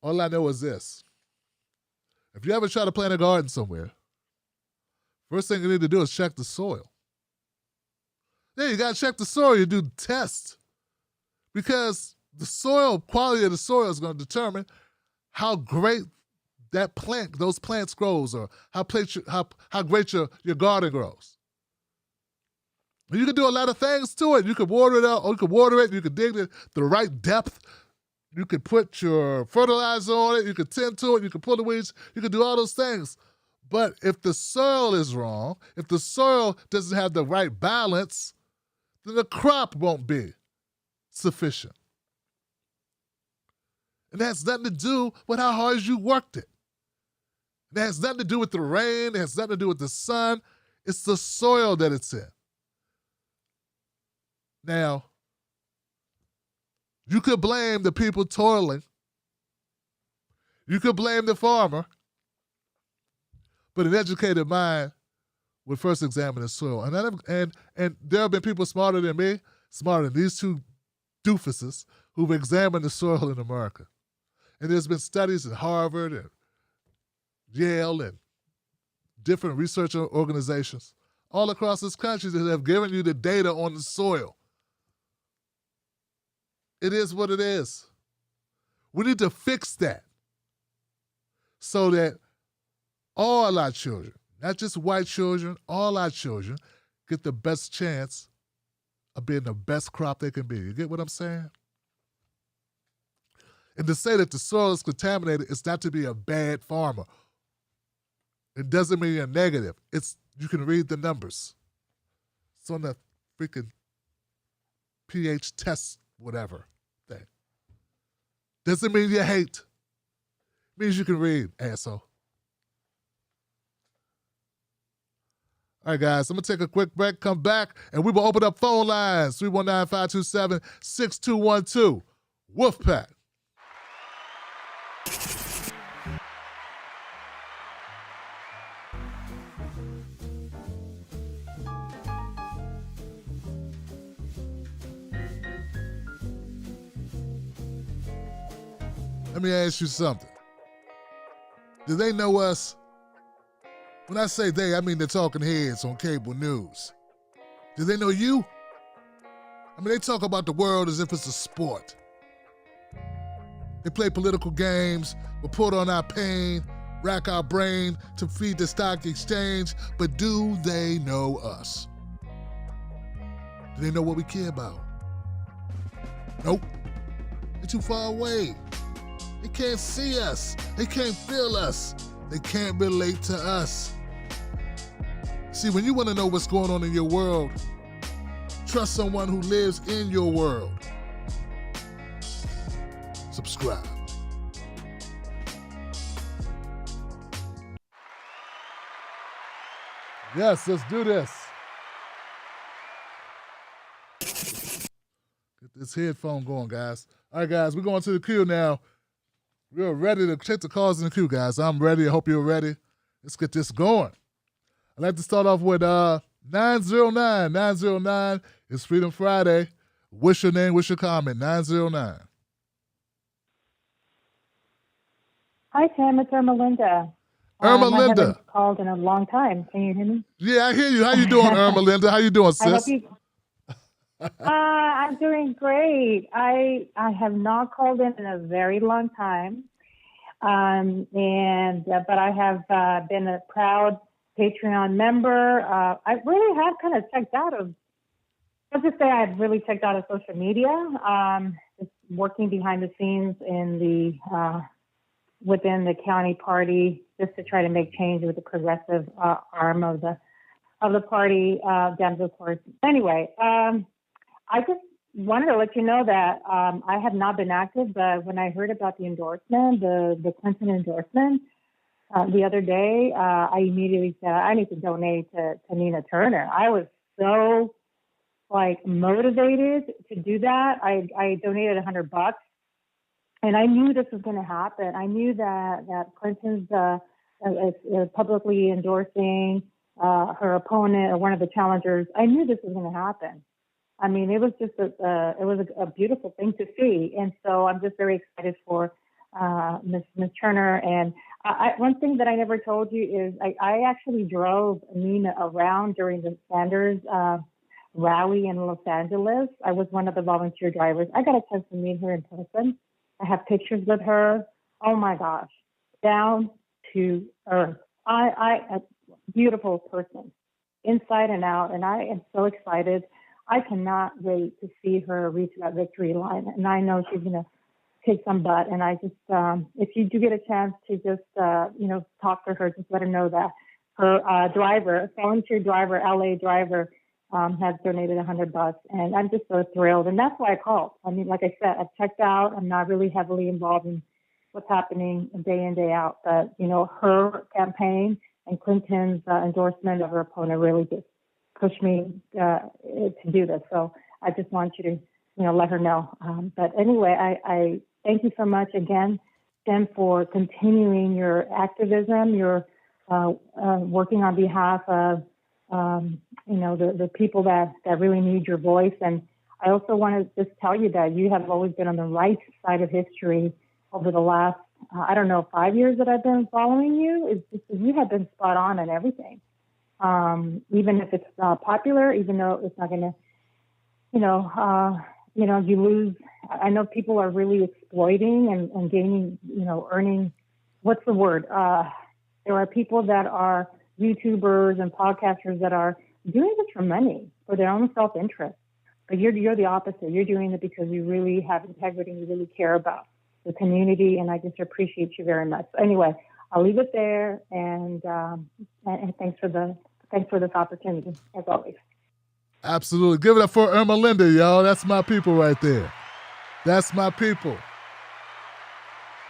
All I know is this. If you ever try to plant a garden somewhere, first thing you need to do is check the soil. Yeah, you got to check the soil. You do tests. Because the soil, quality of the soil is going to determine how great those plants grows, or how great your garden grows. You can do a lot of things to it. You can water it out, or you can water it, you can dig it the right depth. You can put your fertilizer on it, you can tend to it, you can pull the weeds, you can do all those things. But if the soil is wrong, if the soil doesn't have the right balance, then the crop won't be sufficient. And that has nothing to do with how hard you worked it. It has nothing to do with the rain, it has nothing to do with the sun. It's the soil that it's in. Now, you could blame the people toiling. You could blame the farmer. But an educated mind would first examine the soil. And there have been people smarter than me, smarter than these two doofuses, who've examined the soil in America. And there's been studies at Harvard and Yale and different research organizations all across this country that have given you the data on the soil. It is what it is. We need to fix that so that all our children, not just white children, all our children get the best chance of being the best crop they can be. You get what I'm saying? And to say that the soil is contaminated is not to be a bad farmer. It doesn't mean you're negative. You can read the numbers. It's on the freaking pH test, whatever thing. Doesn't mean you hate. It means you can read, asshole. All right, guys, I'm going to take a quick break, come back, and we will open up phone lines, 319-527-6212. Wolfpack. Let me ask you something. Do they know us? When I say they, I mean the talking heads on cable news. Do they know you? I mean, they talk about the world as if it's a sport. They play political games, report on our pain, rack our brain to feed the stock exchange, but do they know us? Do they know what we care about? Nope. They're too far away. They can't see us. They can't feel us. They can't relate to us. See, when you want to know what's going on in your world, trust someone who lives in your world. Subscribe. Yes, let's do this. Get this headphone going, guys. All right, guys, we're going to the queue now. We're ready to check the calls in the queue, guys. I'm ready. I hope you're ready. Let's get this going. I'd like to start off with 909. 909 is Freedom Friday. What's your name? What's your comment? 909. Hi, Tim. It's Irma Linda. Irma I Linda. haven't called in a long time. Can you hear me? Yeah, I hear you. How you doing, Irma Linda? How you doing, sis? I hope you... I'm doing great. I have not called in a very long time, but I have been a proud Patreon member. I really have kind of checked out of. Let's just say I've really checked out of social media. Just working behind the scenes in the within the county party, just to try to make change with the progressive arm of the party down to the course. Anyway. I just wanted to let you know that I have not been active, but when I heard about the endorsement, the Clinton endorsement, the other day, I immediately said, I need to donate to Nina Turner. I was so motivated to do that. I donated $100, and I knew this was going to happen. I knew that Clinton's publicly endorsing her opponent or one of the challengers. I knew this was going to happen. I mean, it was just a beautiful thing to see, and so I'm just very excited for Ms. Turner. And one thing that I never told you is I actually drove Nina around during the Sanders rally in Los Angeles. I was one of the volunteer drivers. I got a chance to meet her in person. I have pictures with her. Oh my gosh, down to earth. A beautiful person, inside and out, and I am so excited. I cannot wait to see her reach that victory line, and I know she's going to kick some butt. And I just, if you do get a chance to just, talk to her, just let her know that her volunteer driver, LA driver, has donated $100, and I'm just so thrilled. And that's why I called. I mean, like I said, I've checked out. I'm not really heavily involved in what's happening day in, day out, but her campaign and Clinton's endorsement of her opponent really just pushed me to do this. So I just want you to, let her know. But anyway, I thank you so much again, Tim, for continuing your activism, your working on behalf of, the people that really need your voice. And I also want to just tell you that you have always been on the right side of history over the last, 5 years that I've been following you. It's just you have been spot on everything. Even if it's popular, even though it's not going to, you lose. I know people are really exploiting and gaining, earning, what's the word? There are people that are YouTubers and podcasters that are doing this for money, for their own self-interest. But you're the opposite. You're doing it because you really have integrity and you really care about the community, and I just appreciate you very much. So anyway, I'll leave it there, and thanks for this opportunity, as always. Absolutely. Give it up for Irma Linda, y'all. That's my people right there. That's my people.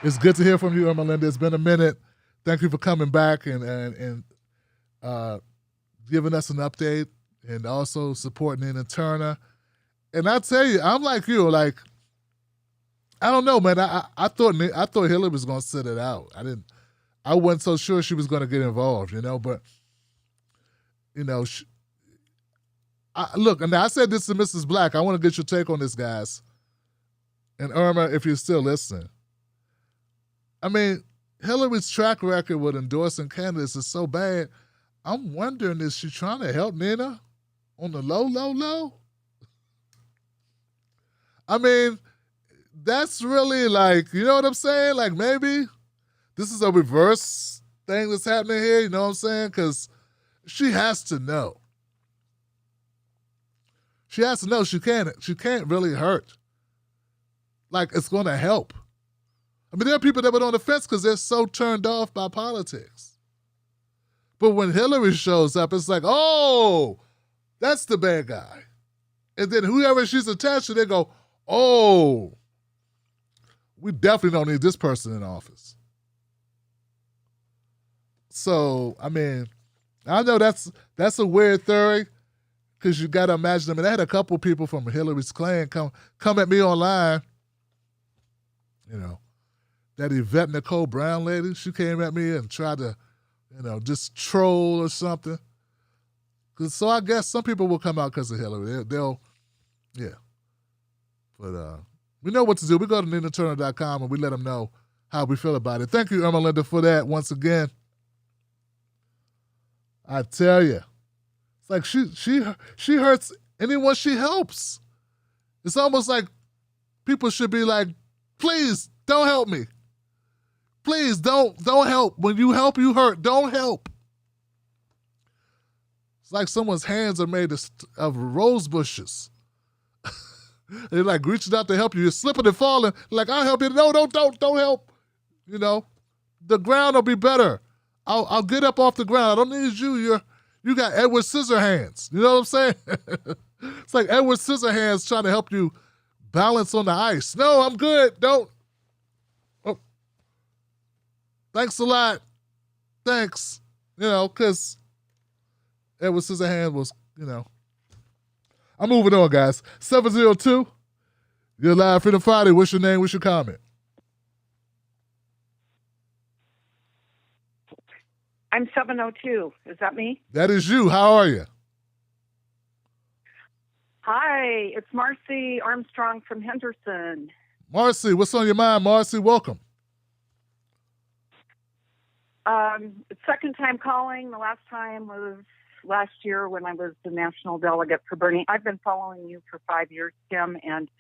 It's good to hear from you, Irma Linda. It's been a minute. Thank you for coming back and giving us an update and also supporting Nina Turner. And I tell you, I'm like you, I don't know, man. I thought Hillary was going to sit it out. I wasn't so sure she was going to get involved, but look, and I said this to Mrs. Black. I want to get your take on this, guys. And Irma, if you're still listening. I mean, Hillary's track record with endorsing candidates is so bad. I'm wondering, is she trying to help Nina on the low? I mean, that's really you know what I'm saying? Maybe this is a reverse thing that's happening here, you know what I'm saying? Because she has to know. She has to know she can't really hurt. It's going to help. I mean, there are people that were on the fence because they're so turned off by politics. But when Hillary shows up, it's oh, that's the bad guy. And then whoever she's attached to, they go, oh, we definitely don't need this person in office. So, I mean, I know that's a weird theory because you got to imagine. I mean, I had a couple people from Hillary's clan come at me online. That Yvette Nicole Brown lady, she came at me and tried to, just troll or something. So I guess some people will come out because of Hillary. Yeah. But we know what to do. We go to NinaTurner.com and we let them know how we feel about it. Thank you, Irma Linda, for that once again. I tell you, it's she hurts anyone she helps. It's almost like people should be please don't help me. Please don't help. When you help, you hurt. Don't help. It's like someone's hands are made of rose bushes. They're reaching out to help you. You're slipping and falling. I'll help you. No, don't help. The ground will be better. I'll get up off the ground. I don't need you. You got Edward Scissorhands. You know what I'm saying? It's like Edward Scissorhands trying to help you balance on the ice. No, I'm good. Don't. Oh. Thanks a lot. Thanks. Because Edward Scissorhands was, I'm moving on, guys. 702. You're live Freedom Friday. What's your name? What's your comment? I'm 702. Is that me? That is you. How are you? Hi, it's Marcy Armstrong from Henderson. Marcy, what's on your mind? Marcy, welcome. Second time calling. The last time was last year when I was the national delegate for Bernie. I've been following you for 5 years, Tim, and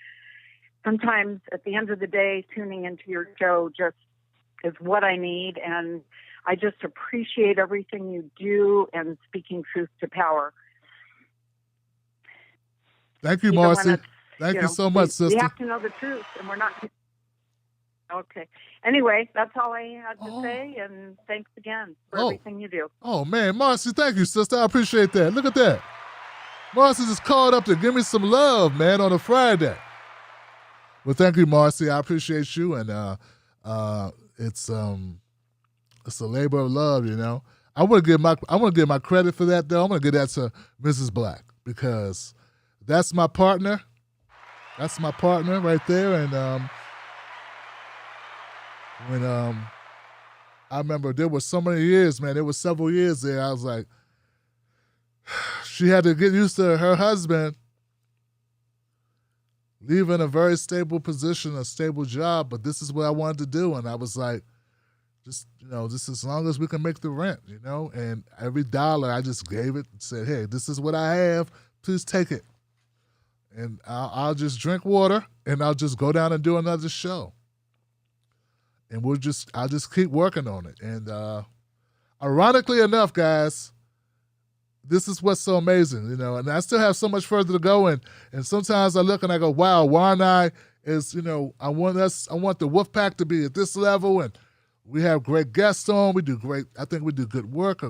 sometimes at the end of the day, tuning into your show just is what I need, and I just appreciate everything you do and speaking truth to power. Thank you, Marcy. Thank you so much, sister. We have to know the truth, and we're not. Okay. Anyway, that's all I had to say, and thanks again for everything you do. Oh, man, Marcy, thank you, sister. I appreciate that. Look at that. Marcy just called up to give me some love, man, on a Friday. Well, thank you, Marcy. I appreciate you, and it's a labor of love, I want to give my credit for that, though. I'm going to give that to Mrs. Black because that's my partner. That's my partner right there, and when I remember there was so many years, man. There was several years there. I was like, she had to get used to her husband leaving a very stable position, a stable job, but this is what I wanted to do. And I was like, just, just as long as we can make the rent, and every dollar I just gave it and said, hey, this is what I have. Please take it. And I'll just drink water and I'll just go down and do another show. And I'll just keep working on it. And ironically enough, guys, this is what's so amazing, and I still have so much further to go. And sometimes I look and I go, wow, Warnai is, I want the Wolfpack to be at this level. And we have great guests on. I think we do good work.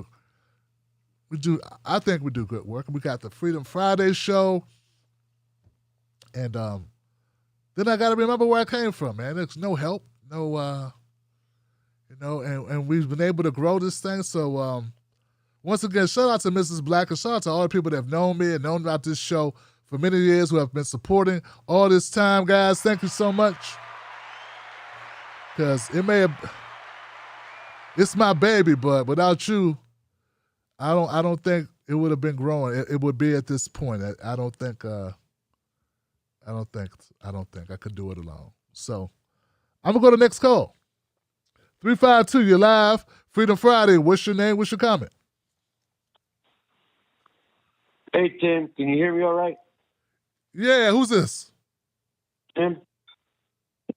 I think we do good work. We got the Freedom Friday show. And then I got to remember where I came from, man. There's no help. No, and we've been able to grow this thing. So, once again, shout out to Mrs. Black and shout out to all the people that have known me and known about this show for many years who have been supporting all this time, guys. Thank you so much. Because it's my baby, but without you, I don't think it would have been growing. It would be at this point. I don't think I could do it alone. So, I'm going to go to the next call. 352, you're live. Freedom Friday. What's your name? What's your comment? Hey, Tim. Can you hear me all right? Yeah, who's this? Tim?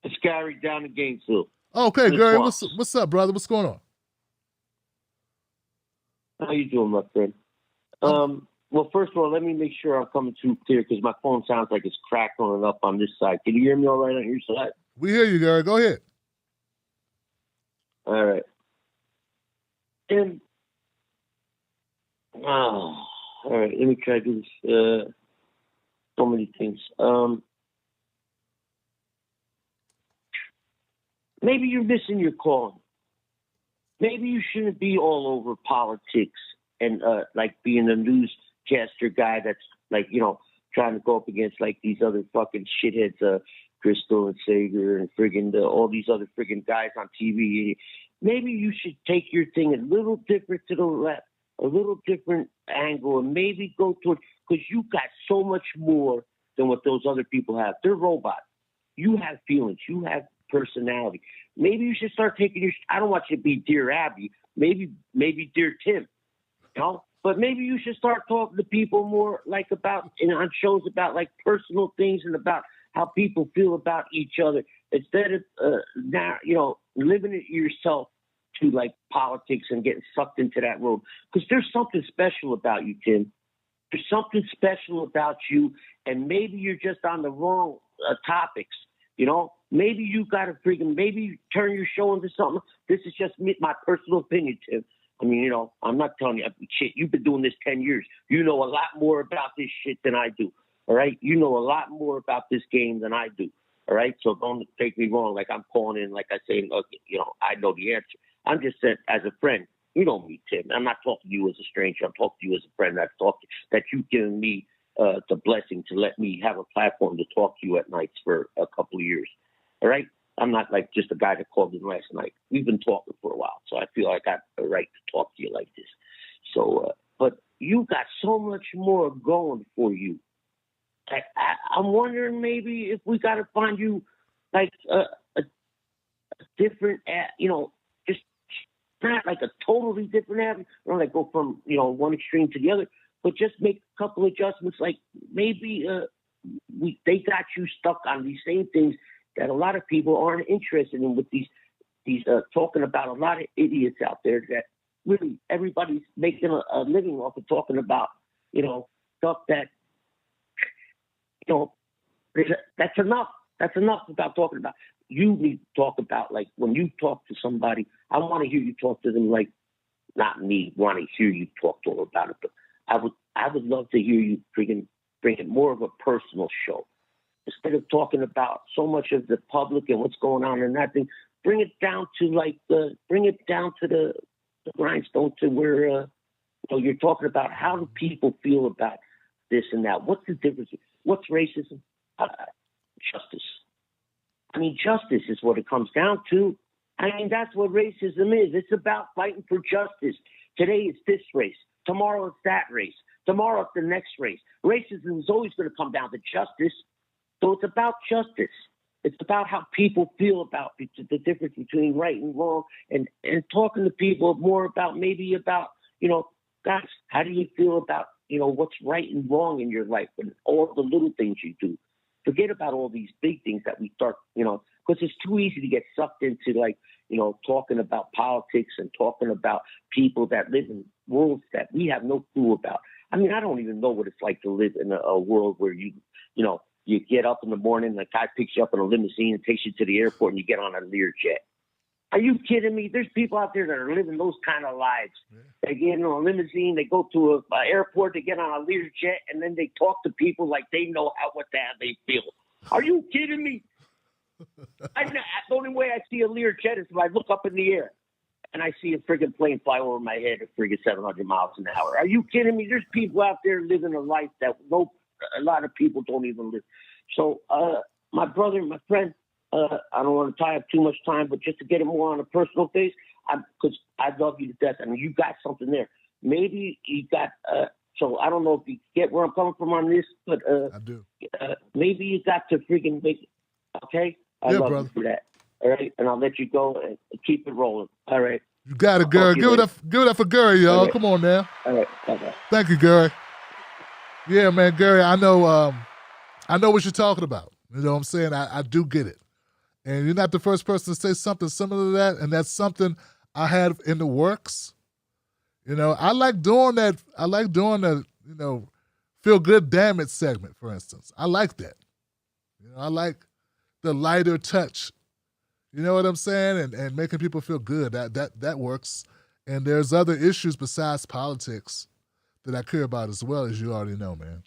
It's Gary down in Gainesville. Okay, Gary. What's up, brother? What's going on? How you doing, my friend? Well, first of all, let me make sure I'm coming through clear because my phone sounds like it's crackling up on this side. Can you hear me all right on your side? We hear you, Gary. Go ahead. All right. And all right, let me try to do this. So many things. Maybe you're missing your calling. Maybe you shouldn't be all over politics and like being a newscaster guy that's like, trying to go up against like these other fucking shitheads, Crystal and Sager and friggin' all these other friggin' guys on TV. Maybe you should take your thing a little different to the left, a little different angle, and maybe go towards, because you got so much more than what those other people have. They're robots. You have feelings. You have personality. Maybe you should start taking I don't want you to be Dear Abby. Maybe Dear Tim. But maybe you should start talking to people more like about, on shows about like personal things and about how people feel about each other instead of now, limiting yourself to like politics and getting sucked into that road. Because there's something special about you, Tim. There's something special about you, and maybe you're just on the wrong topics. Maybe you got to maybe turn your show into something. This is just my personal opinion, Tim. I mean, I'm not telling you shit. You've been doing this 10 years. You know a lot more about this shit than I do. All right, you know a lot more about this game than I do. All right, so don't take me wrong. Like I'm calling in, like I say, okay, I know the answer. I'm just saying, as a friend, you know me, Tim. I'm not talking to you as a stranger. I'm talking to you as a friend. That you've given me the blessing to let me have a platform to talk to you at nights for a couple of years. All right, I'm not like just a guy that called in last night. We've been talking for a while, so I feel like I got a right to talk to you like this. So, but you got so much more going for you. I'm wondering maybe if we got to find you like a different, just not like a totally different avenue. Like go from one extreme to the other, but just make a couple adjustments. Like maybe they got you stuck on these same things that a lot of people aren't interested in. With these talking about a lot of idiots out there that really everybody's making a living off of talking about stuff that. That's enough. That's enough about talking about. You need to talk about, like, when you talk to somebody, I want to hear you talk to them like, not me want to hear you talk to them about it, but I would love to hear you bring it more of a personal show. Instead of talking about so much of the public and what's going on and that thing, bring it down to the grindstone to where you're talking about how do people feel about this and that. What's the difference? What's racism? Justice. I mean, justice is what it comes down to. I mean, that's what racism is. It's about fighting for justice. Today it's this race. Tomorrow it's that race. Tomorrow it's the next race. Racism is always going to come down to justice. So it's about justice. It's about how people feel about the difference between right and wrong, and talking to people more about guys, how do you feel about what's right and wrong in your life and all the little things you do. Forget about all these big things that we start, because it's too easy to get sucked into talking about politics and talking about people that live in worlds that we have no clue about. I mean, I don't even know what it's like to live in a world where you get up in the morning, the guy picks you up in a limousine and takes you to the airport and you get on a Learjet. Are you kidding me? There's people out there that are living those kind of lives. Yeah. They get in a limousine, they go to an airport, they get on a Learjet, and then they talk to people like they know what the hell they feel. Are you kidding me? The only way I see a Learjet is if I look up in the air and I see a friggin' plane fly over my head at friggin' 700 miles an hour. Are you kidding me? There's people out there living a life that a lot of people don't even live. So, my brother, my friend, I don't want to tie up too much time, but just to get it more on a personal base, because I love you to death. I mean, you got something there. Maybe you got, so I don't know if you get where I'm coming from on this, but I do. Maybe you got to freaking make it, okay? I love you for that. All right? And I'll let you go and keep it rolling. All right? You got it, Gary. Give it up for Gary, y'all. Right. Come on now. All right. Bye-bye. Thank you, Gary. Yeah, man, Gary, I know what you're talking about. You know what I'm saying? I do get it. And you're not the first person to say something similar to that, and that's something I had in the works. I like doing that. I like doing the, feel good damn it segment, for instance. I like that. I like the lighter touch. You know what I'm saying? And making people feel good. That works. And there's other issues besides politics that I care about as well, as you already know, man.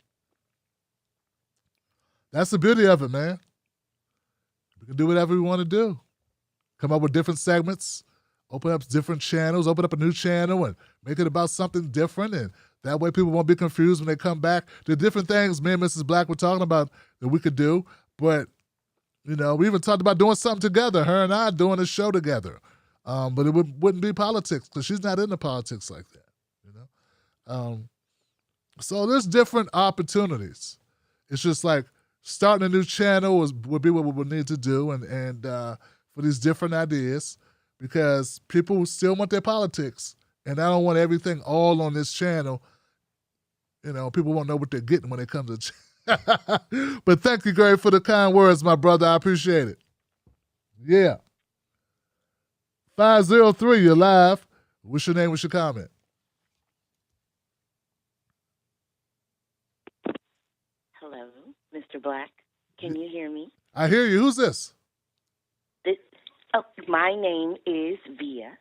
That's the beauty of it, man. We can do whatever we want to do. Come up with different segments, open up different channels, open up a new channel and make it about something different. And that way people won't be confused when they come back. There are different things me and Mrs. Black were talking about that we could do. But, we even talked about doing something together, her and I doing a show together. But it wouldn't be politics because she's not into politics like that, So there's different opportunities. It's just like, starting a new channel would be what we would need to do, and for these different ideas, because people still want their politics, and I don't want everything all on this channel. People won't know what they're getting when they come to. But thank you, Gary, for the kind words, my brother. I appreciate it. Yeah. 503, you're live. What's your name? What's your comment? Mr. Black, can you hear me? I hear you. Who's this? My name is Via,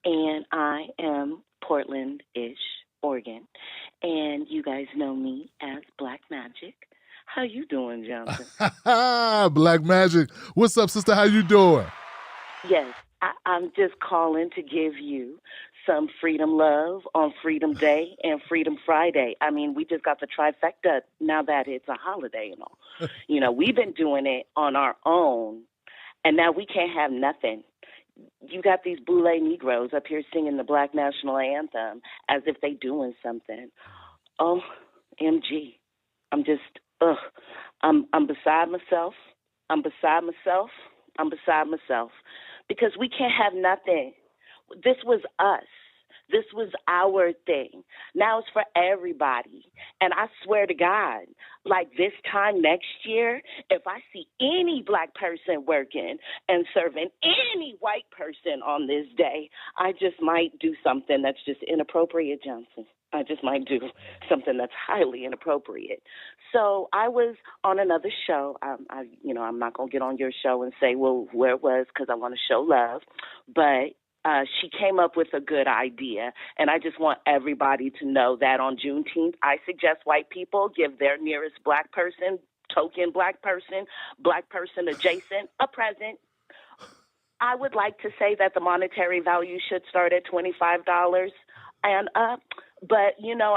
and I am Portland-ish, Oregon. And you guys know me as Black Magic. How you doing, Johnson? Black Magic. What's up, sister? How you doing? Yes, I'm just calling to give you some freedom love on Freedom Day and Freedom Friday. I mean, we just got the trifecta now that it's a holiday and all. You know, we've been doing it on our own, and now we can't have nothing. You got these Boule Negroes up here singing the Black National Anthem as if they doing something. OMG. I'm just, I'm beside myself. I'm beside myself. I'm beside myself. Because we can't have nothing. This was us. This was our thing. Now it's for everybody. And I swear to God, like this time next year, if I see any black person working and serving any white person on this day, I just might do something that's just inappropriate, Johnson. I just might do something that's highly inappropriate. So I was on another show. I'm not going to get on your show and say, well, where it was, because I want to show love. But she came up with a good idea, and I just want everybody to know that on Juneteenth, I suggest white people give their nearest black person, token black person adjacent, a present. I would like to say that the monetary value should start at $25 and up. But,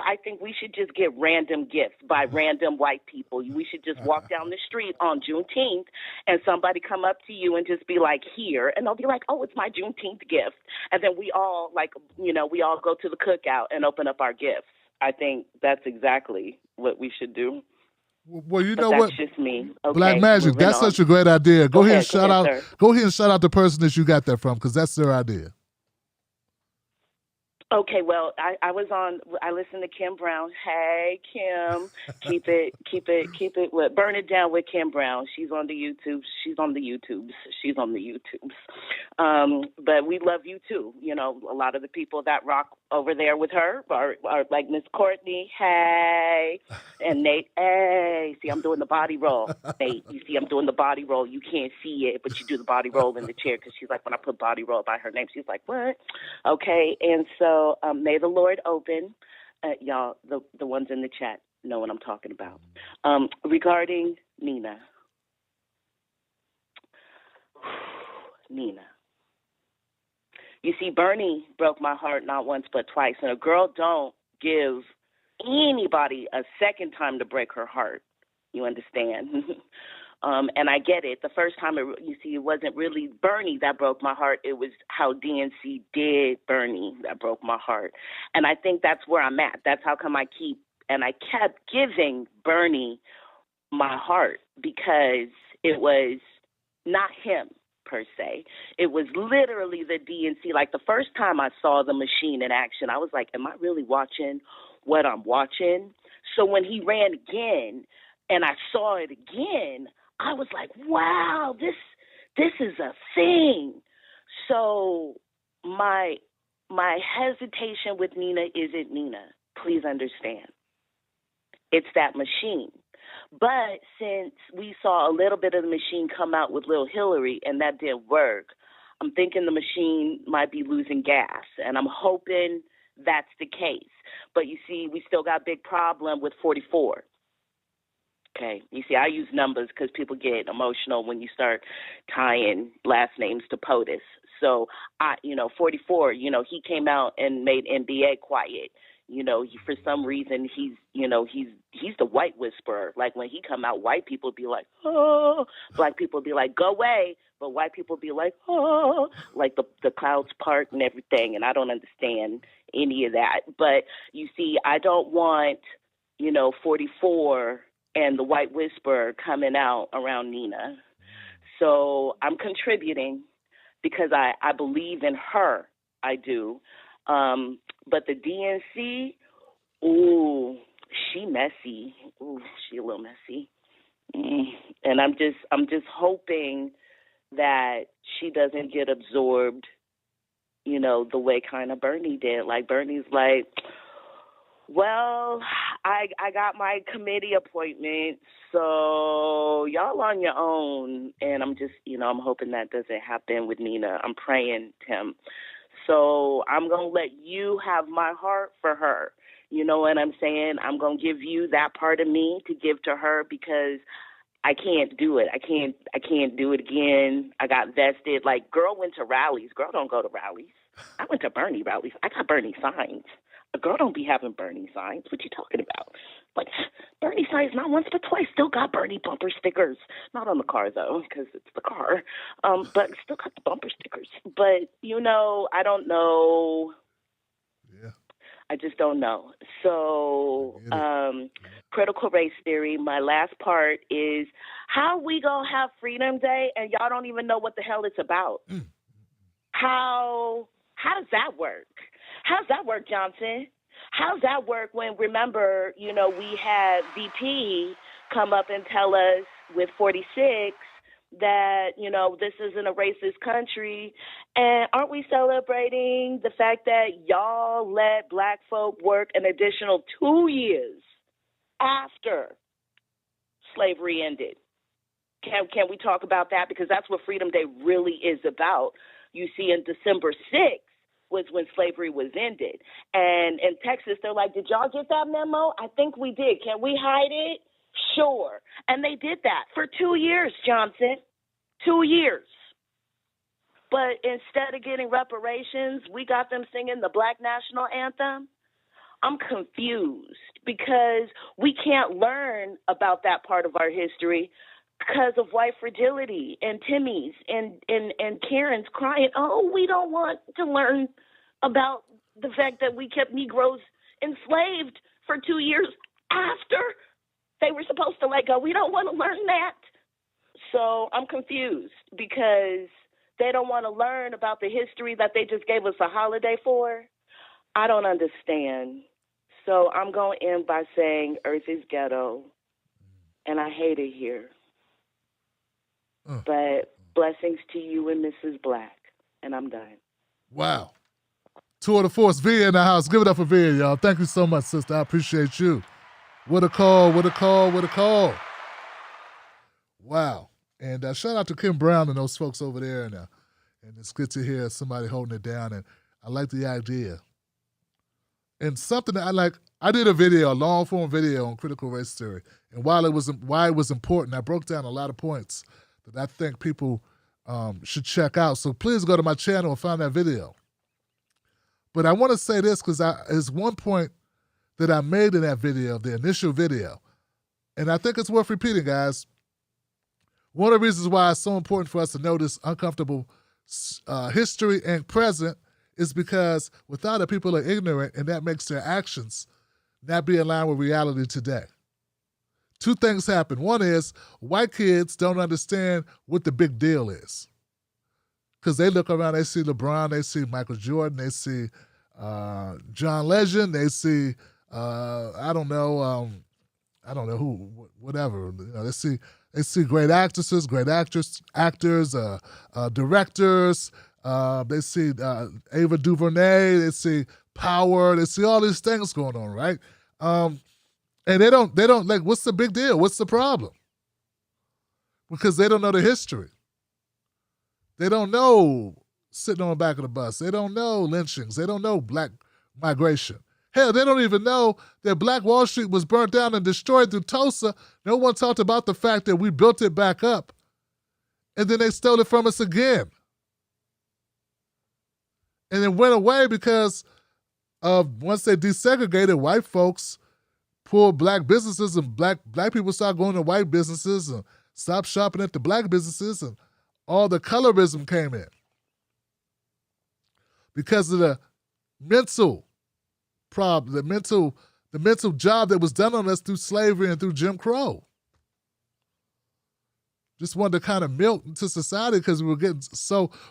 I think we should just get random gifts by random white people. We should just walk down the street on Juneteenth and somebody come up to you and just be like, here. And they'll be like, oh, it's my Juneteenth gift. And then we all we all go to the cookout and open up our gifts. I think that's exactly what we should do. Well, you but know that's what? Just me. Okay, Black Magic, that's on. such a great idea. Go ahead and shout out. Sir. Go ahead and shout out the person that you got that from, because that's their idea. Okay, well, I listened to Kim Brown. Hey, Kim, keep it. Burn it down with Kim Brown. She's on the YouTube. But we love you too. A lot of the people that rock over there with her are like Miss Courtney. Hey, and Nate. Hey, see, I'm doing the body roll. Nate, you see, I'm doing the body roll. You can't see it, but you do the body roll in the chair because she's like, when I put body roll by her name, she's like, what? Okay, and so. May the Lord open, y'all, the ones in the chat know what I'm talking about. Regarding Nina. You see, Bernie broke my heart not once but twice, and a girl don't give anybody a second time to break her heart. You understand? And I get it. The first time, it wasn't really Bernie that broke my heart. It was how DNC did Bernie that broke my heart. And I think that's where I'm at. That's how come I kept giving Bernie my heart, because it was not him per se. It was literally the DNC. Like the first time I saw the machine in action, I was like, am I really watching what I'm watching? So when he ran again and I saw it again, I was like, wow, this is a thing. So my hesitation with Nina isn't Nina. Please understand. It's that machine. But since we saw a little bit of the machine come out with Lil Hillary and that didn't work, I'm thinking the machine might be losing gas, and I'm hoping that's the case. But you see, we still got a big problem with 44. Okay, you see, I use numbers because people get emotional when you start tying last names to POTUS. So, 44, he came out and made NBA quiet. For some reason, he's the white whisperer. Like when he come out, white people be like, oh, black people be like, go away. But white people be like, oh, like the clouds part and everything. And I don't understand any of that. But you see, I don't want, 44 and the white whisperer coming out around Nina. So I'm contributing because I believe in her. I do. But the DNC, ooh, she messy. Ooh, she a little messy. And I'm just hoping that she doesn't get absorbed, the way kind of Bernie did. Like Bernie's like, well, I got my committee appointment, so y'all on your own. And I'm just, I'm hoping that doesn't happen with Nina. I'm praying, Tim. So I'm going to let you have my heart for her. You know what I'm saying? I'm going to give you that part of me to give to her because I can't do it. I can't do it again. I got vested. Like, girl went to rallies. Girl don't go to rallies. I went to Bernie rallies. I got Bernie signs. A girl don't be having Bernie signs. What you talking about? Like, Bernie signs not once but twice. Still got Bernie bumper stickers. Not on the car, though, because it's the car. But still got the bumper stickers. But, you know, I don't know. Yeah. I just don't know. So, critical race theory, my last part is how we going to have Freedom Day and y'all don't even know what the hell it's about? How does that work? How's that work, Johnson? How's that work when, remember, you know, we had VP come up and tell us with 46 that, you know, this isn't a racist country. And aren't we celebrating the fact that y'all let black folk work an additional 2 years after slavery ended? Can we talk about that? Because that's what Freedom Day really is about. You see, in December 6th was when slavery was ended. And in Texas, they're like, did y'all get that memo? I think we did. Can we hide it? Sure. And they did that for 2 years, Johnson. 2 years. But instead of getting reparations, we got them singing the Black National Anthem. I'm confused because we can't learn about that part of our history because of white fragility and Timmy's and Karen's crying, oh, we don't want to learn about the fact that we kept Negroes enslaved for 2 years after they were supposed to let go. We don't want to learn that. So I'm confused because they don't want to learn about the history that they just gave us a holiday for. I don't understand. So I'm going to end by saying Earth is ghetto, and I hate it here. But blessings to you and Mrs. Black, and I'm done. Wow. Tour de force, Via in the house. Give it up for Via, y'all. Thank you so much, sister. I appreciate you. What a call, what a call, what a call. Wow. And shout out to Kim Brown and those folks over there. And it's good to hear somebody holding it down. And I like the idea. And something that I like, I did a video, a long-form video on critical race theory. And why it was important, I broke down a lot of points that I think people should check out. So please go to my channel and find that video. But I want to say this because there's one point that I made in that video, the initial video. And I think it's worth repeating, guys. One of the reasons why it's so important for us to know this uncomfortable history and present is because without it, people are ignorant, and that makes their actions not be in line with reality today. Two things happen. One is white kids don't understand what the big deal is. Because they look around, they see LeBron, they see Michael Jordan, they see John Legend, they see, I don't know who, whatever. You know, they see great actresses, great actors, directors. They see Ava DuVernay. They see Power. They see all these things going on, right? And they don't like, what's the big deal? What's the problem? Because they don't know the history. They don't know sitting on the back of the bus. They don't know lynchings. They don't know black migration. Hell, they don't even know that Black Wall Street was burnt down and destroyed through Tulsa. No one talked about the fact that we built it back up, and then they stole it from us again. And it went away because of, once they desegregated, white folks pulled black businesses, and black people started going to white businesses and stopped shopping at the black businesses, and all the colorism came in because of the mental problem, the mental job that was done on us through slavery and through Jim Crow. Just wanted to kind of melt into society because we were getting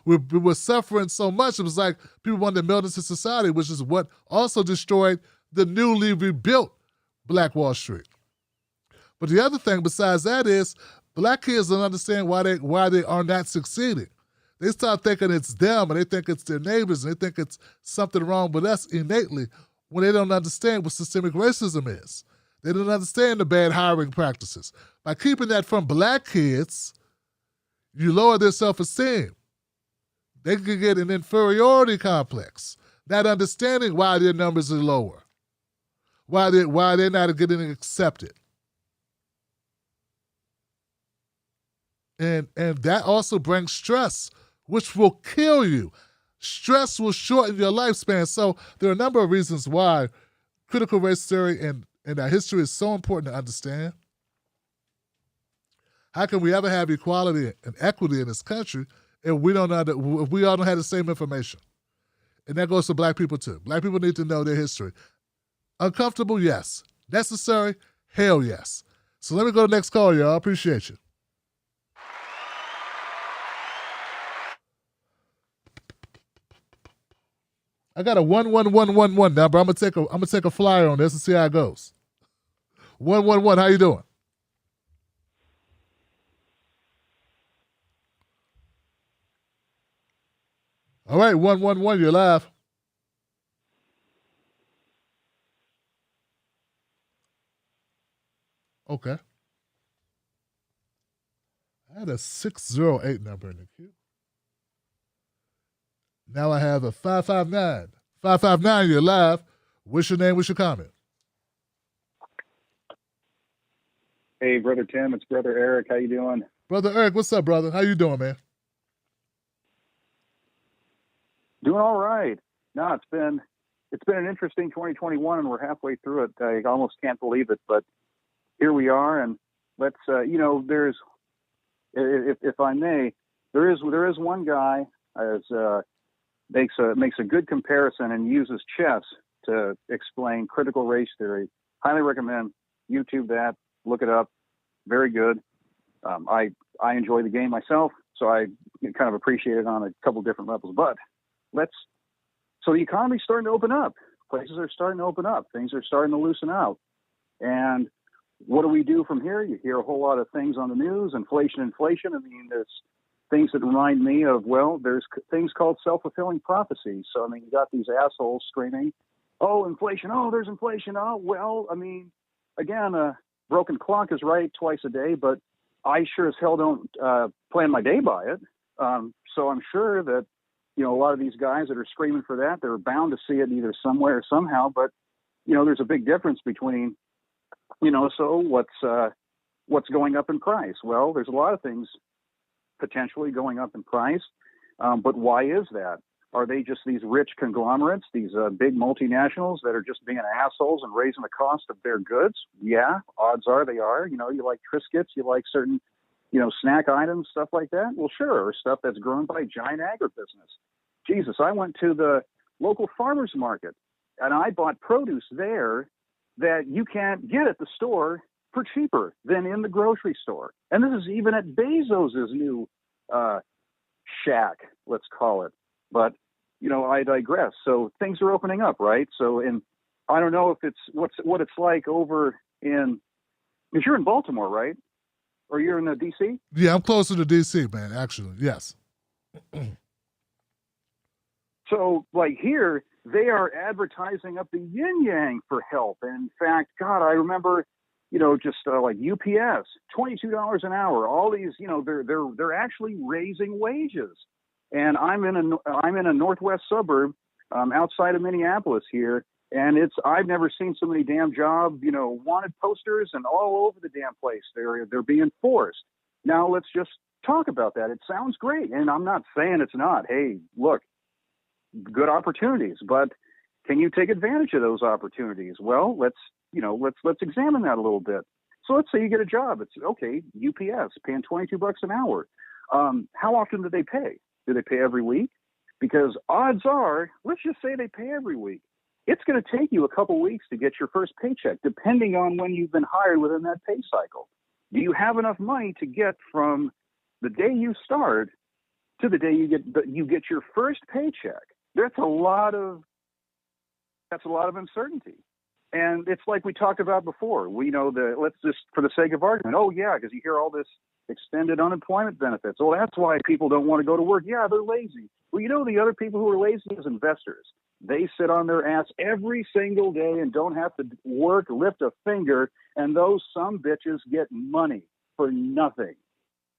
we were suffering so much. It was like people wanted to melt into society, which is what also destroyed the newly rebuilt Black Wall Street. But the other thing besides that is black kids don't understand why they are not succeeding. They start thinking it's them, and they think it's their neighbors, and they think it's something wrong with us innately when they don't understand what systemic racism is. They don't understand the bad hiring practices. By keeping that from black kids, you lower their self-esteem. They can get an inferiority complex, not understanding why their numbers are lower. Why they're not getting accepted. And that also brings stress, which will kill you. Stress will shorten your lifespan. So there are a number of reasons why critical race theory and our history is so important to understand. How can we ever have equality and equity in this country if we all don't have the same information? And that goes to black people too. Black people need to know their history. Uncomfortable, yes. Necessary, hell yes. So let me go to the next call, y'all. I appreciate you. I got a 11111 now, but I'm gonna take a flyer on this and see how it goes. 111, how you doing? All right, 111, you're live. Okay. I had a 608 number in the queue. Now I have a 559. 559, you're live. What's your name? What's your comment? Hey, Brother Tim, it's Brother Eric. How you doing? Brother Eric, what's up, brother? How you doing, man? Doing all right. No, it's been an interesting 2021, and we're halfway through it. I almost can't believe it, but here we are. And let's, there's, if I may, there is one guy as makes a good comparison and uses chess to explain critical race theory. Highly recommend YouTube that. Look it up. Very good. I enjoy the game myself, so I kind of appreciate it on a couple different levels. But so the economy's starting to open up. Places are starting to open up. Things are starting to loosen out. And what do we do from here? You hear a whole lot of things on the news, inflation. I mean, there's things that remind me of, well, there's things called self-fulfilling prophecies. So, I mean, you got these assholes screaming, oh, inflation, oh, there's inflation, oh, well, I mean, again, a broken clock is right twice a day, but I sure as hell don't plan my day by it. So I'm sure that, a lot of these guys that are screaming for that, they're bound to see it either somewhere or somehow, but, there's a big difference between, so what's going up in price? Well, there's a lot of things potentially going up in price, but why is that? Are they just these rich conglomerates, these big multinationals that are just being assholes and raising the cost of their goods? Yeah, odds are they are. You like Triscuits, you like certain, snack items, stuff like that? Well, sure, or stuff that's grown by giant agribusiness. Jesus, I went to the local farmer's market, and I bought produce there that you can't get at the store for cheaper than in the grocery store. And this is even at Bezos's new shack, let's call it. But, I digress. So things are opening up, right? So, I don't know if it's what it's like over in, because you're in Baltimore, right? Or you're in the D.C.? Yeah, I'm closer to D.C., man, actually, yes. So, like here, they are advertising up the yin-yang for help. And in fact, God, I remember, just like UPS, $22 an hour. All these, they're actually raising wages. And I'm in a northwest suburb outside of Minneapolis here, and I've never seen so many damn job, wanted posters and all over the damn place. They're being forced. Now let's just talk about that. It sounds great, and I'm not saying it's not. Hey, look, good opportunities, but can you take advantage of those opportunities? Well, let's examine that a little bit. So let's say you get a job. It's okay, UPS paying $22 an hour. How often do they pay? Do they pay every week? Because odds are, let's just say they pay every week. It's going to take you a couple weeks to get your first paycheck, depending on when you've been hired within that pay cycle. Do you have enough money to get from the day you start to the day you get your first paycheck? That's a lot of uncertainty. And it's like we talked about before. We know let's just, for the sake of argument, oh yeah, because you hear all this extended unemployment benefits. Oh, that's why people don't want to go to work. Yeah, they're lazy. Well, the other people who are lazy is investors. They sit on their ass every single day and don't have to work, lift a finger, and those some bitches get money for nothing.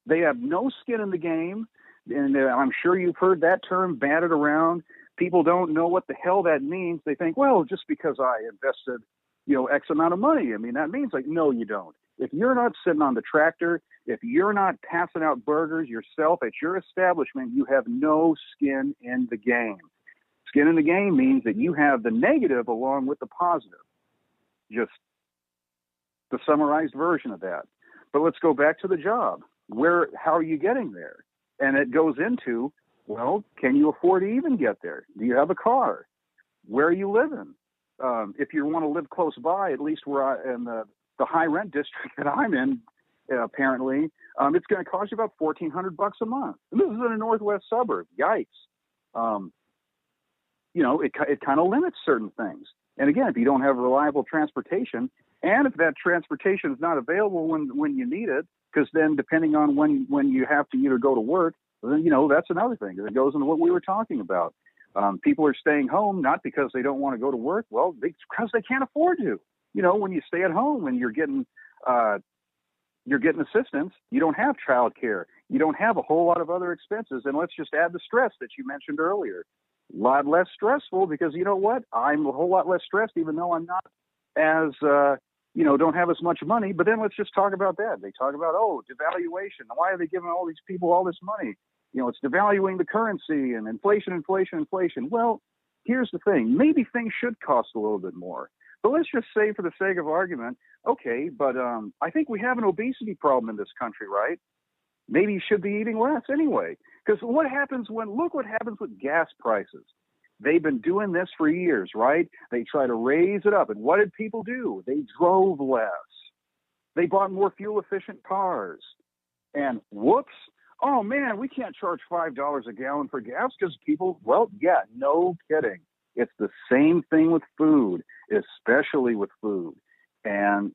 They have no skin in the game, and I'm sure you've heard that term batted around. People don't know what the hell that means. They think, well, just because I invested X amount of money. I mean, that means like, no, you don't. If you're not sitting on the tractor, if you're not passing out burgers yourself at your establishment, you have no skin in the game. Skin in the game means that you have the negative along with the positive. Just the summarized version of that. But let's go back to the job. How are you getting there? And it goes into, well, can you afford to even get there? Do you have a car? Where are you living? If you want to live close by, at least where in the high rent district that I'm in, apparently, it's going to cost you about $1,400 a month. And this is in a northwest suburb. Yikes. It kind of limits certain things. And again, if you don't have reliable transportation, and if that transportation is not available when you need it, because then depending on when you have to either go to work, then, that's another thing. It goes into what we were talking about. People are staying home not because they don't want to go to work. Well, because they can't afford to. When you stay at home and you're getting assistance, you don't have child care. You don't have a whole lot of other expenses. And let's just add the stress that you mentioned earlier. A lot less stressful because you know what? I'm a whole lot less stressed, even though I'm not as, don't have as much money. But then let's just talk about that. They talk about, devaluation. Why are they giving all these people all this money? It's devaluing the currency and inflation. Well, here's the thing. Maybe things should cost a little bit more. But let's just say for the sake of argument, okay, but I think we have an obesity problem in this country, right? Maybe you should be eating less anyway. Because look what happens with gas prices. They've been doing this for years, right? They try to raise it up. And what did people do? They drove less. They bought more fuel-efficient cars. And whoops, oh, man, we can't charge $5 a gallon for gas because people, well, yeah, no kidding. It's the same thing with food, especially with food. And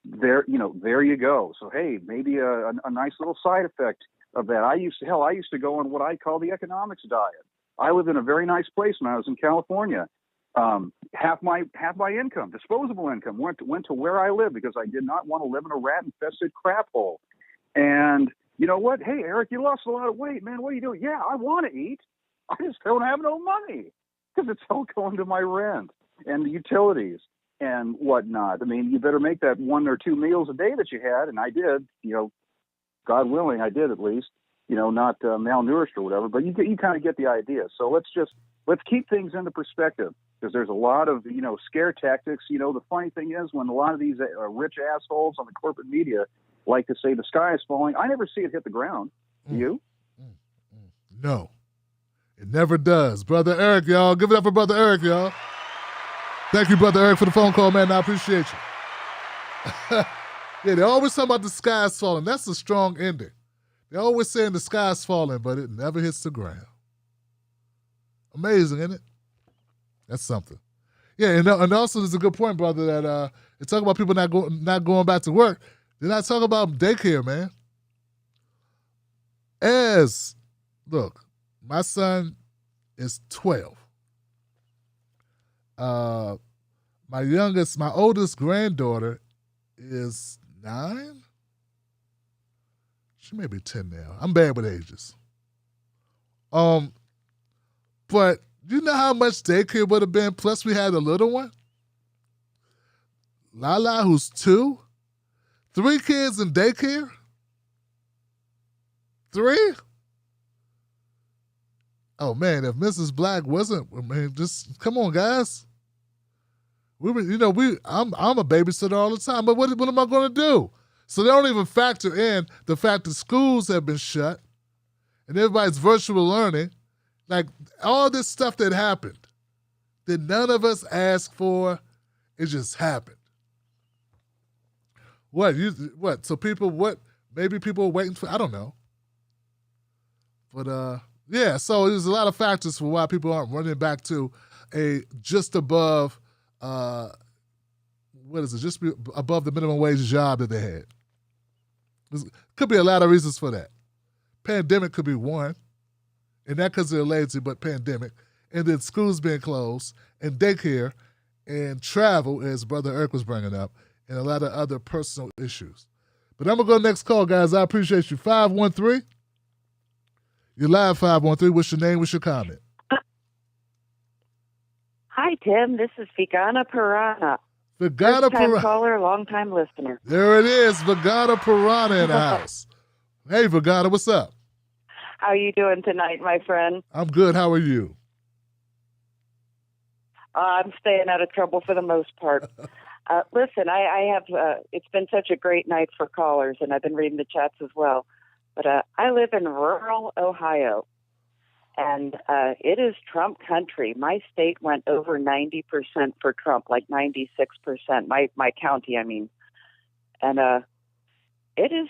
there you go. So, hey, maybe a nice little side effect of that. I used to go on what I call the economics diet. I lived in a very nice place when I was in California. Half my income, disposable income, went to where I live because I did not want to live in a rat-infested crap hole. And you know what? Hey, Eric, you lost a lot of weight, man. What are you doing? Yeah, I want to eat. I just don't have no money because it's all going to my rent and the utilities and whatnot. I mean, you better make that 1 or 2 meals a day that you had, and I did. God willing, I did at least. Not malnourished or whatever, but you kind of get the idea. So let's keep things into perspective because there's a lot of scare tactics. The funny thing is when a lot of these rich assholes on the corporate media like to say the sky is falling, I never see it hit the ground. Do you? No, it never does. Brother Eric, y'all. Give it up for Brother Eric, y'all. Thank you, Brother Eric, for the phone call, man. I appreciate you. Yeah, they always talk about the sky is falling. That's a strong ending. They're always saying the sky's falling, but it never hits the ground. Amazing, isn't it? That's something. Yeah, and also there's a good point, brother, that they talk about people not going back to work. They're not talking about daycare, man. Look, my son is 12. My oldest granddaughter is 9. She may be 10 now. I'm bad with ages. But you know how much daycare would have been? Plus we had a little one. Lala, who's 2. 3 kids in daycare? 3? Oh man, if Mrs. Black wasn't, just come on, guys. I'm a babysitter all the time, but what am I going to do? So they don't even factor in the fact that schools have been shut and everybody's virtual learning. Like all this stuff that happened that none of us asked for, it just happened. What? So maybe people are waiting for, I don't know. But yeah, so there's a lot of factors for why people aren't running back to a just above, just above the minimum wage job that they had. Could be a lot of reasons for that. Pandemic could be one, and not because they're lazy, but pandemic. And then schools being closed, and daycare, and travel, as Brother Eric was bringing up, and a lot of other personal issues. But I'm going to go next call, guys. I appreciate you. 513. You're live, 513. What's your name? What's your comment? Hi, Tim. This is Figana Pirana. Vagata First-time Piranha. caller, long-time listener. There it is, Vagata Piranha in the house. Hey, Vagata, what's up? How are you doing tonight, my friend? I'm good. How are you? I'm staying out of trouble for the most part. Listen, I have, it's been such a great night for callers, and I've been reading the chats as well. But I live in rural Ohio, and it is Trump country. My state went over 90% for Trump, like 96%. My county, I mean. And it is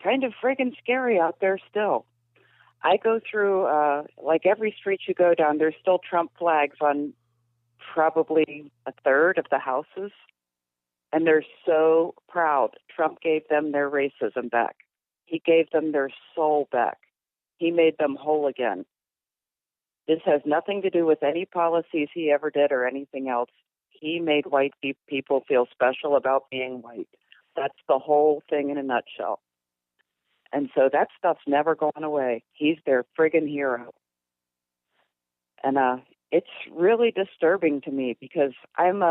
kind of friggin' scary out there still. I go through, like every street you go down, there's still Trump flags on probably a third of the houses. And they're so proud. Trump gave them their racism back. He gave them their soul back. He made them whole again. This has nothing to do with any policies he ever did or anything else. He made white people feel special about being white. That's the whole thing in a nutshell. And so that stuff's never going away. He's their friggin' hero. And it's really disturbing to me because I'm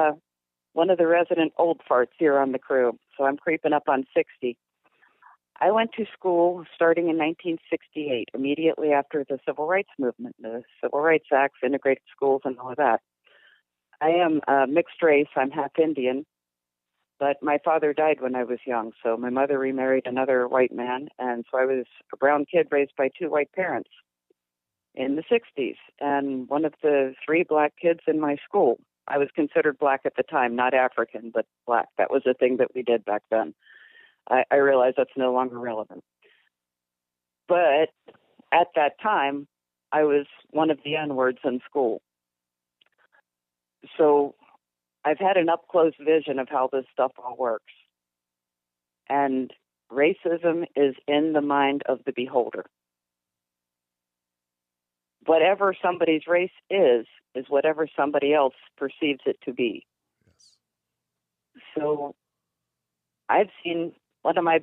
one of the resident old farts here on the crew, so I'm creeping up on 60. I went to school starting in 1968, immediately after the Civil Rights Movement, the Civil Rights Acts, integrated schools, and all of that. I am mixed race. I'm half Indian, but my father died when I was young, so my mother remarried another white man, and so I was a brown kid raised by two white parents in the 60s, and one of the three black kids in my school. I was considered black at the time, not African, but black. That was a thing that we did back then. I realize that's no longer relevant. But at that time, I was one of the N-words in school. So I've had an up-close vision of how this stuff all works. And racism is in the mind of the beholder. Whatever somebody's race is whatever somebody else perceives it to be. So I've seen one of my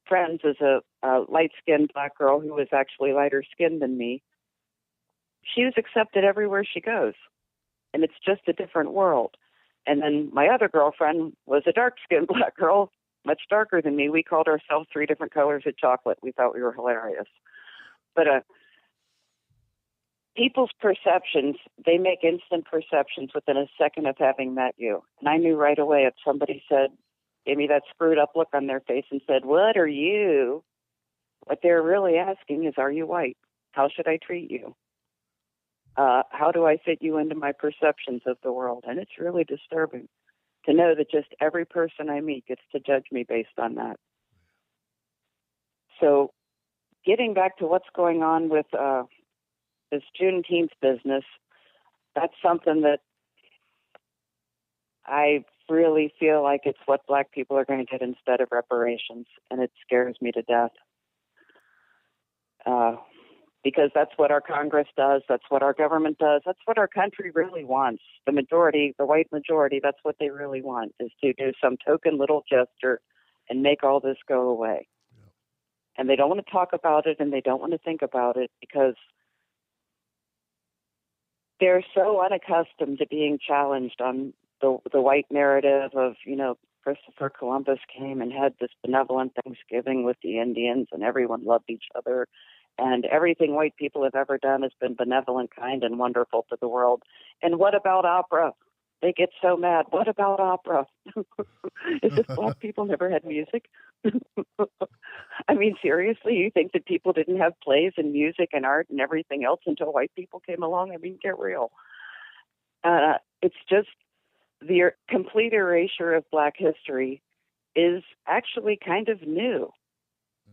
friends is a light-skinned black girl who was actually lighter skinned than me. She was accepted everywhere she goes, and it's just a different world. And then my other girlfriend was a dark-skinned black girl, much darker than me. We called ourselves three different colors of chocolate. We thought we were hilarious. But people's perceptions, they make instant perceptions within a second of having met you. And I knew right away if somebody gave me that screwed up look on their face and said, "What are you?" What they're really asking is, "Are you white? How should I treat you? How do I fit you into my perceptions of the world?" And it's really disturbing to know that just every person I meet gets to judge me based on that. So getting back to what's going on with this Juneteenth business, that's something that I really feel like it's what black people are going to get instead of reparations, and it scares me to death. Because that's what our Congress does, that's what our government does, that's what our country really wants. The majority, the white majority, that's what they really want, is to do some token little gesture and make all this go away. And they don't want to talk about it, and they don't want to think about it because they're so unaccustomed to being challenged on the white narrative of, Christopher Columbus came and had this benevolent Thanksgiving with the Indians and everyone loved each other. And everything white people have ever done has been benevolent, kind, and wonderful to the world. And what about opera? They get so mad. What about opera? Is it black people never had music? I mean, seriously, you think that people didn't have plays and music and art and everything else until white people came along? I mean, get real. It's just the complete erasure of black history is actually kind of new.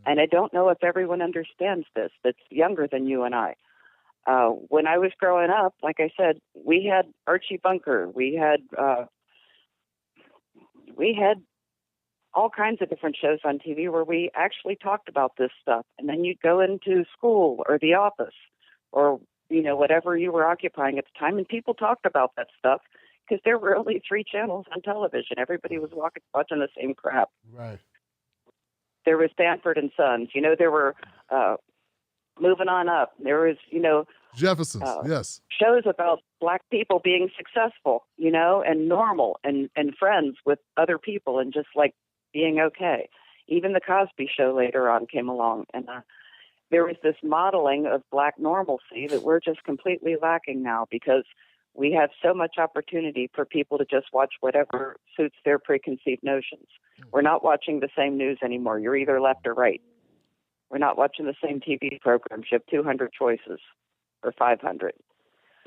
And I don't know if everyone understands this that's younger than you and I. When I was growing up, like I said, we had Archie Bunker. We had all kinds of different shows on TV where we actually talked about this stuff. And then you'd go into school or the office or, whatever you were occupying at the time, and people talked about that stuff because there were only 3 channels on television. Everybody was watching the same crap. Right. There was Sanford and Sons. There were Moving On Up. There was, Jeffersons, yes. shows about Black people being successful, you know, and normal and friends with other people and just like being okay. Even the Cosby Show later on came along, and there was this modeling of Black normalcy that we're just completely lacking now, because we have so much opportunity for people to just watch whatever suits their preconceived notions. We're not watching the same news anymore. You're either left or right. We're not watching the same TV programs. You have 200 choices or 500.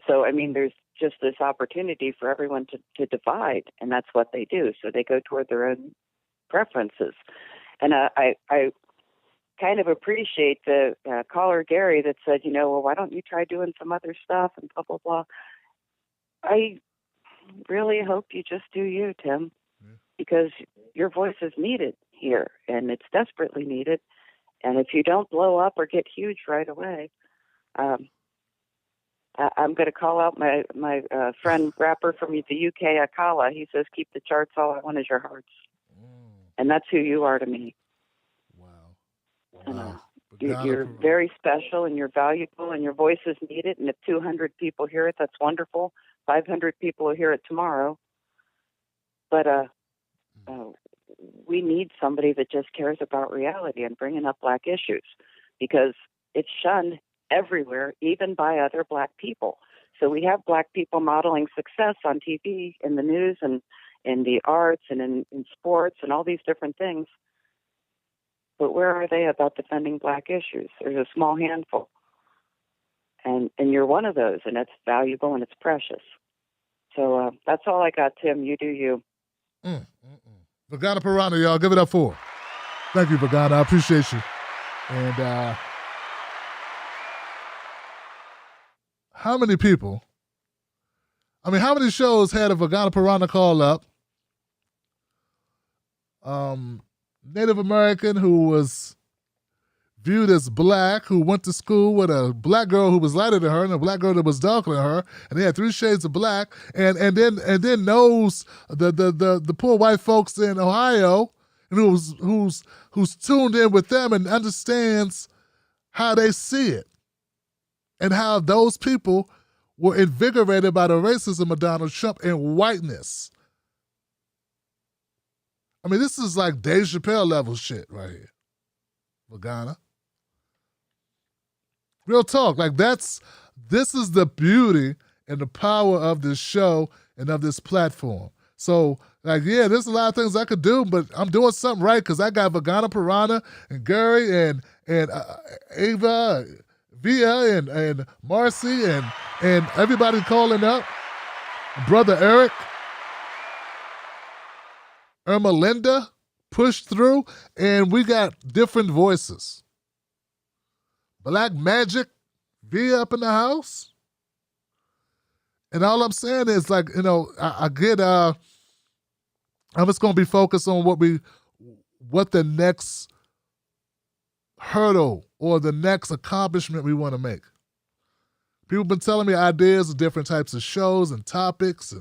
So, I mean, there's just this opportunity for everyone to divide, and that's what they do. So they go toward their own preferences. And I kind of appreciate the caller, Gary, that said, you know, well, why don't you try doing some other stuff and blah, blah, blah. I really hope you just do you, Tim, because your voice is needed here, and it's desperately needed. And if you don't blow up or get huge right away, I'm going to call out my friend rapper from the UK, Akala. He says, keep the charts, all I want is your hearts. And that's who you are to me. Wow. You're very special, and you're valuable, and your voice is needed. And if 200 people hear it, that's wonderful. 500 people will hear it tomorrow. But we need somebody that just cares about reality and bringing up Black issues, because it's shunned everywhere, even by other Black people. So we have Black people modeling success on TV, in the news, and in the arts, and in sports, and all these different things. But where are they about defending Black issues? There's a small handful. And you're one of those, and it's valuable and it's precious. So that's all I got, Tim. You do you. Vagana Piranha, y'all. Give it up for her. Thank you, Vagana. I appreciate you. And how many people, how many shows had a Vagana Piranha call up? Native American who was viewed as Black, who went to school with a Black girl who was lighter than her and a Black girl that was darker than her, and they had 3 shades of Black, and then knows the poor white folks in Ohio, and who's tuned in with them and understands how they see it, and how those people were invigorated by the racism of Donald Trump and whiteness. This is like Dave Chappelle level shit right here. Vagana. Real talk. This is the beauty and the power of this show and of this platform. So, there's a lot of things I could do, but I'm doing something right because I got Vagana Piranha and Gary and Ava, Via and Marcy and everybody calling up. Brother Eric. Irma Linda pushed through, and we got different voices. Black Magic, Via up in the house. And all I'm saying is, I get, I'm just going to be focused on what the next hurdle or the next accomplishment we want to make. People have been telling me ideas of different types of shows and topics,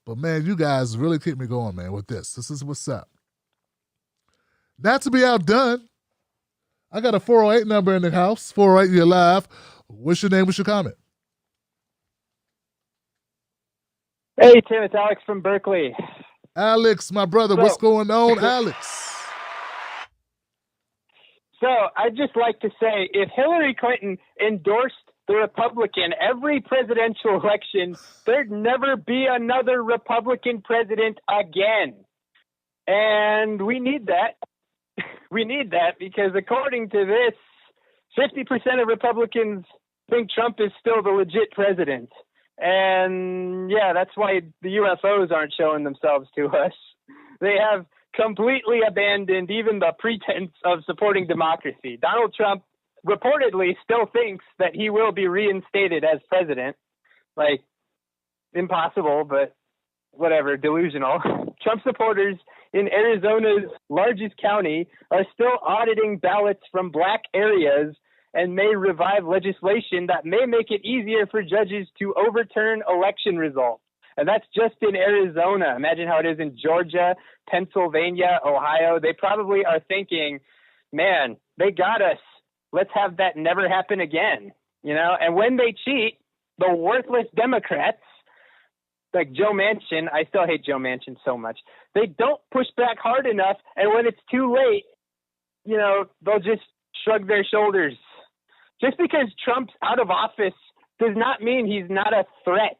but man, you guys really keep me going, man, with this. This is what's up. Not to be outdone, I got a 408 number in the house. 408, you're live. What's your name? What's your comment? Hey, Tim, it's Alex from Berkeley. Alex, my brother, what's going on, Alex? So I'd just like to say, if Hillary Clinton endorsed the Republican every presidential election, there'd never be another Republican president again. And we need that. We need that because according to this, 50% of Republicans think Trump is still the legit president. And yeah, that's why the UFOs aren't showing themselves to us. They have completely abandoned even the pretense of supporting democracy. Donald Trump reportedly still thinks that he will be reinstated as president. Like, impossible, but whatever, delusional. Trump supporters in Arizona's largest county are still auditing ballots from Black areas and may revive legislation that may make it easier for judges to overturn election results. And that's just in Arizona. Imagine how it is in Georgia, Pennsylvania, Ohio. They probably are thinking, man, they got us. Let's have that never happen again. And when they cheat, the worthless Democrats, like Joe Manchin, I still hate Joe Manchin so much, they don't push back hard enough, and when it's too late, they'll just shrug their shoulders. Just because Trump's out of office does not mean he's not a threat.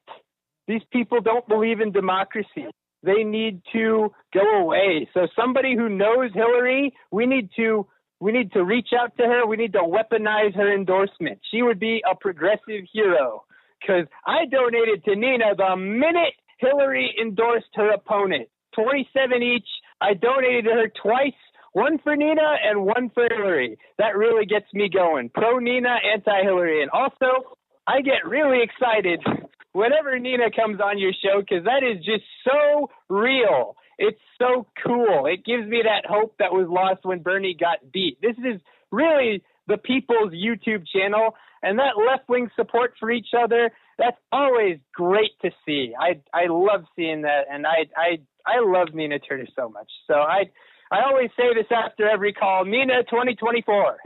These people don't believe in democracy. They need to go away. So somebody who knows Hillary, we need to reach out to her. We need to weaponize her endorsement. She would be a progressive hero, because I donated to Nina the minute Hillary endorsed her opponent. 27 each. I donated to her twice, one for Nina and one for Hillary. That really gets me going. Pro Nina, anti-Hillary. And also, I get really excited whenever Nina comes on your show, because that is just so real. It's so cool. It gives me that hope that was lost when Bernie got beat. This is really the people's YouTube channel, and that left-wing support for each other, that's always great to see. I love seeing that, and I love Nina Turner so much. So I always say this after every call, Nina 2024.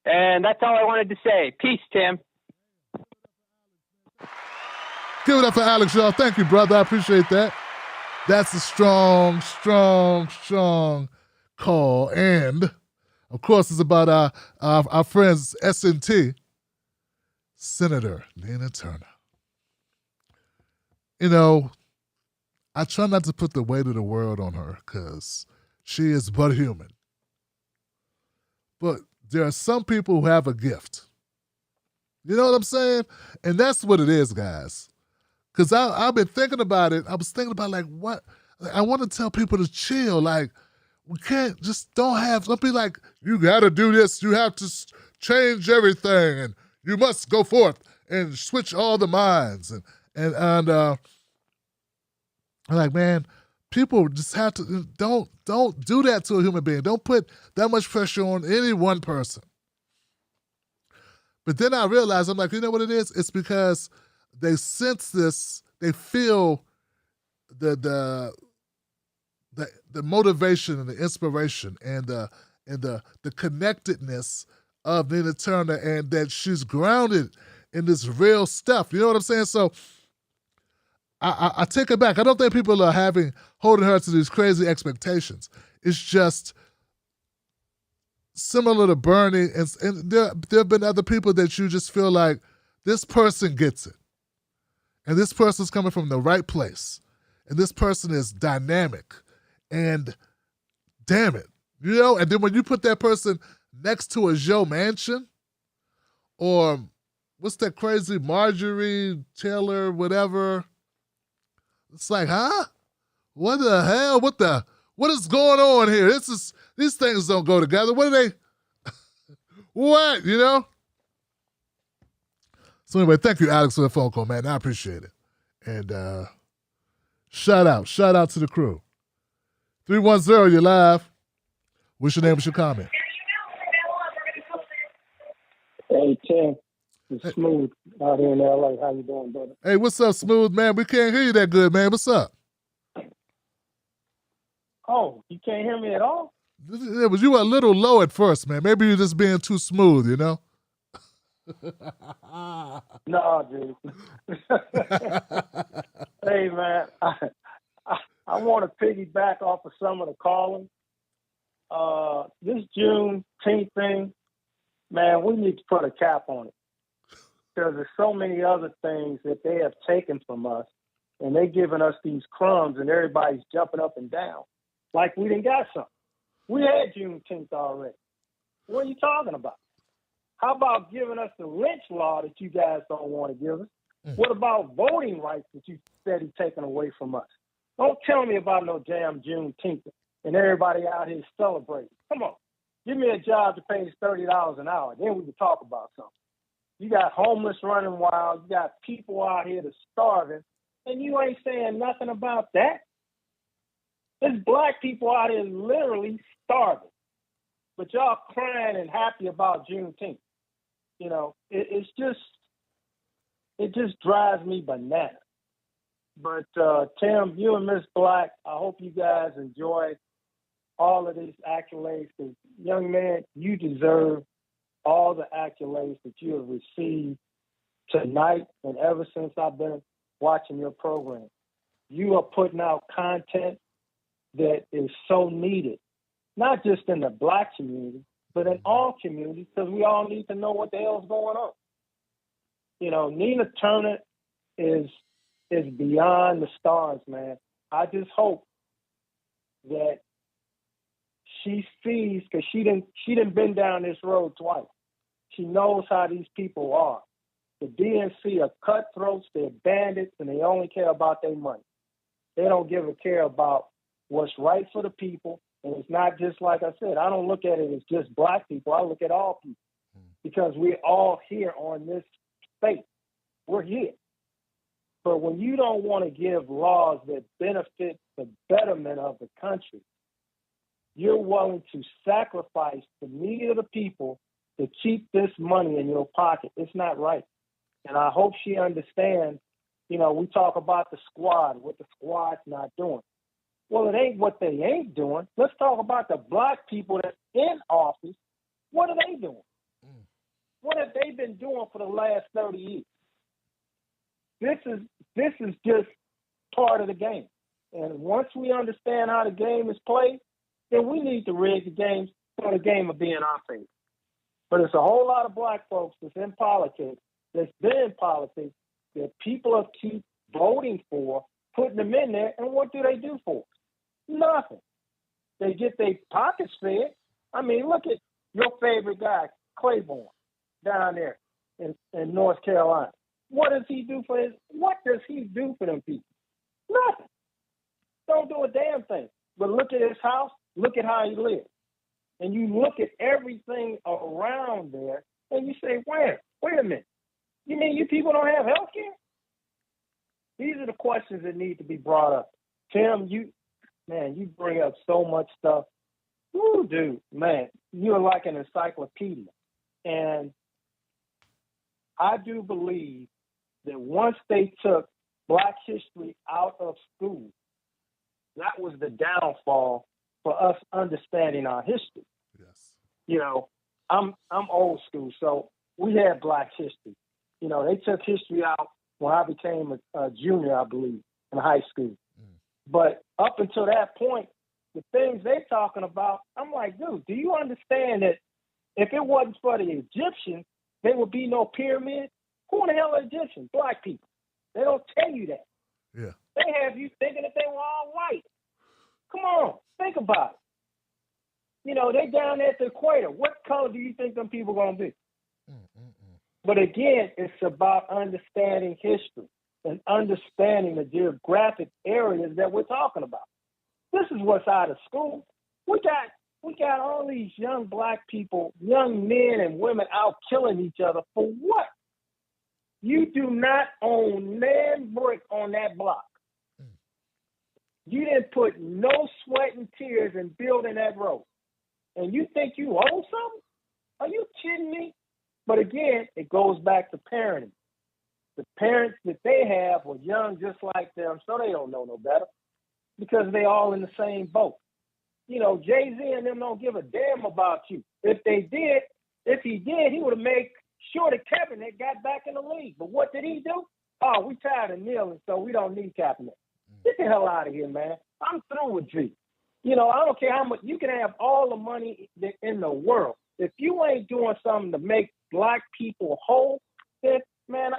And that's all I wanted to say. Peace, Tim. Give it up for Alex, y'all. Thank you, brother. I appreciate that. That's a strong, strong, strong call. And, of course, it's about our friends, S&T, Senator Nina Turner. I try not to put the weight of the world on her because she is but human. But there are some people who have a gift. You know what I'm saying? And that's what it is, guys. Because I've been thinking about it. I was thinking about, what? I want to tell people to chill. We can't don't be like, you got to do this. You have to change everything. And you must go forth and switch all the minds. And I'm like, man, people just have to, don't do that to a human being. Don't put that much pressure on any one person. But then I realized, I'm like, you know what it is? It's because they sense this, they feel the motivation and the inspiration and the connectedness of Nina Turner, and that she's grounded in this real stuff. You know what I'm saying? So I take it back. I don't think people are holding her to these crazy expectations. It's just similar to Bernie, and there have been other people that you just feel like this person gets it. And this person's coming from the right place. And this person is dynamic. And damn it. And then when you put that person next to a Joe Manchin, or what's that crazy Marjorie Taylor, whatever, it's like, huh? What the hell? What is going on here? These things don't go together. What are they? What? So anyway, thank you, Alex, for the phone call, man. I appreciate it. And shout out to the crew. 310, you're live. What's your name? What's your comment? Hey, Tim. It's Smooth out here in L.A. How you doing, brother? Hey, what's up, Smooth, man? We can't hear you that good, man. What's up? Oh, you can't hear me at all? You were a little low at first, man. Maybe you're just being too smooth, No, dude. Hey, man, I want to piggyback off of some of the calling. This Juneteenth thing, man, we need to put a cap on it. Because there's so many other things that they have taken from us, and they're giving us these crumbs, and everybody's jumping up and down like we didn't got something. We had Juneteenth already. What are you talking about? How about giving us the lynch law that you guys don't want to give us? What about voting rights that you said he's taken away from us? Don't tell me about no damn Juneteenth and everybody out here celebrating. Come on. Give me a job that pays $30 an hour. Then we can talk about something. You got homeless running wild. You got people out here that's starving. And you ain't saying nothing about that. There's black people out here literally starving. But y'all crying and happy about Juneteenth. It just drives me bananas. But Tim, you and Miss Black, I hope you guys enjoy all of these accolades. Because, young man, you deserve all the accolades that you have received tonight and ever since I've been watching your program. You are putting out content that is so needed, not just in the Black community, but in all communities, because we all need to know what the hell's going on. You know, Nina Turner is beyond the stars, man. I just hope that she sees, because she didn't been down this road twice. She knows how these people are. The DNC are cutthroats, they're bandits, and they only care about their money. They don't give a care about what's right for the people. And it's not just, like I said, I don't look at it as just Black people. I look at all people because we're all here on this space. We're here. But when you don't want to give laws that benefit the betterment of the country, you're willing to sacrifice the need of the people to keep this money in your pocket. It's not right. And I hope she understands, you know, we talk about the squad, what the squad's not doing. Well, it ain't what they ain't doing. Let's talk about the Black people that's in office. What are they doing? What have they been doing for the last 30 years? This is just part of the game. And once we understand how the game is played, then we need to rig the game for the game to be in our favor. But it's a whole lot of Black folks that's in politics, that's been in politics, that people have keep voting for, putting them in there, and what do they do for us? Nothing. They get their pockets fed. I mean, look at your favorite guy, Claiborne, down there in North Carolina. What does he do for them people? Nothing. Don't do a damn thing. But look at his house, look at how he lives. And you look at everything around there, and you say, wait a minute. You mean you people don't have health care? These are the questions that need to be brought up. Tim, you bring up so much stuff. Ooh, dude, man, you're like an encyclopedia. And I do believe that once they took Black history out of school, that was the downfall for us understanding our history. Yes. You know, I'm old school, so we had Black history. You know, they took history out when I became a junior, I believe, in high school. But up until that point, the things they're talking about, I'm like, dude, do you understand that if it wasn't for the Egyptians, there would be no pyramids? Who in the hell are Egyptians? Black people. They don't tell you that. Yeah. They have you thinking that they were all white. Come on, think about it. You know, they down at the equator. What color do you think them people going to be? But again, it's about understanding history and understanding the geographic areas that we're talking about. This is what's out of school. We got all these young Black people, young men and women out killing each other for what? You do not own man brick on that block. You didn't put no sweat and tears in building that road. And you think you own something? Are you kidding me? But again, it goes back to parenting. The parents that they have were young just like them, so they don't know no better because they all in the same boat. You know, Jay-Z and them don't give a damn about you. If he did, he would have made sure that Kaepernick got back in the league. But what did he do? Oh, we tired of kneeling, so we don't need Kaepernick. Get the hell out of here, man. I'm through with G. You know, I don't care how much. You can have all the money in the world. If you ain't doing something to make Black people whole, then, man,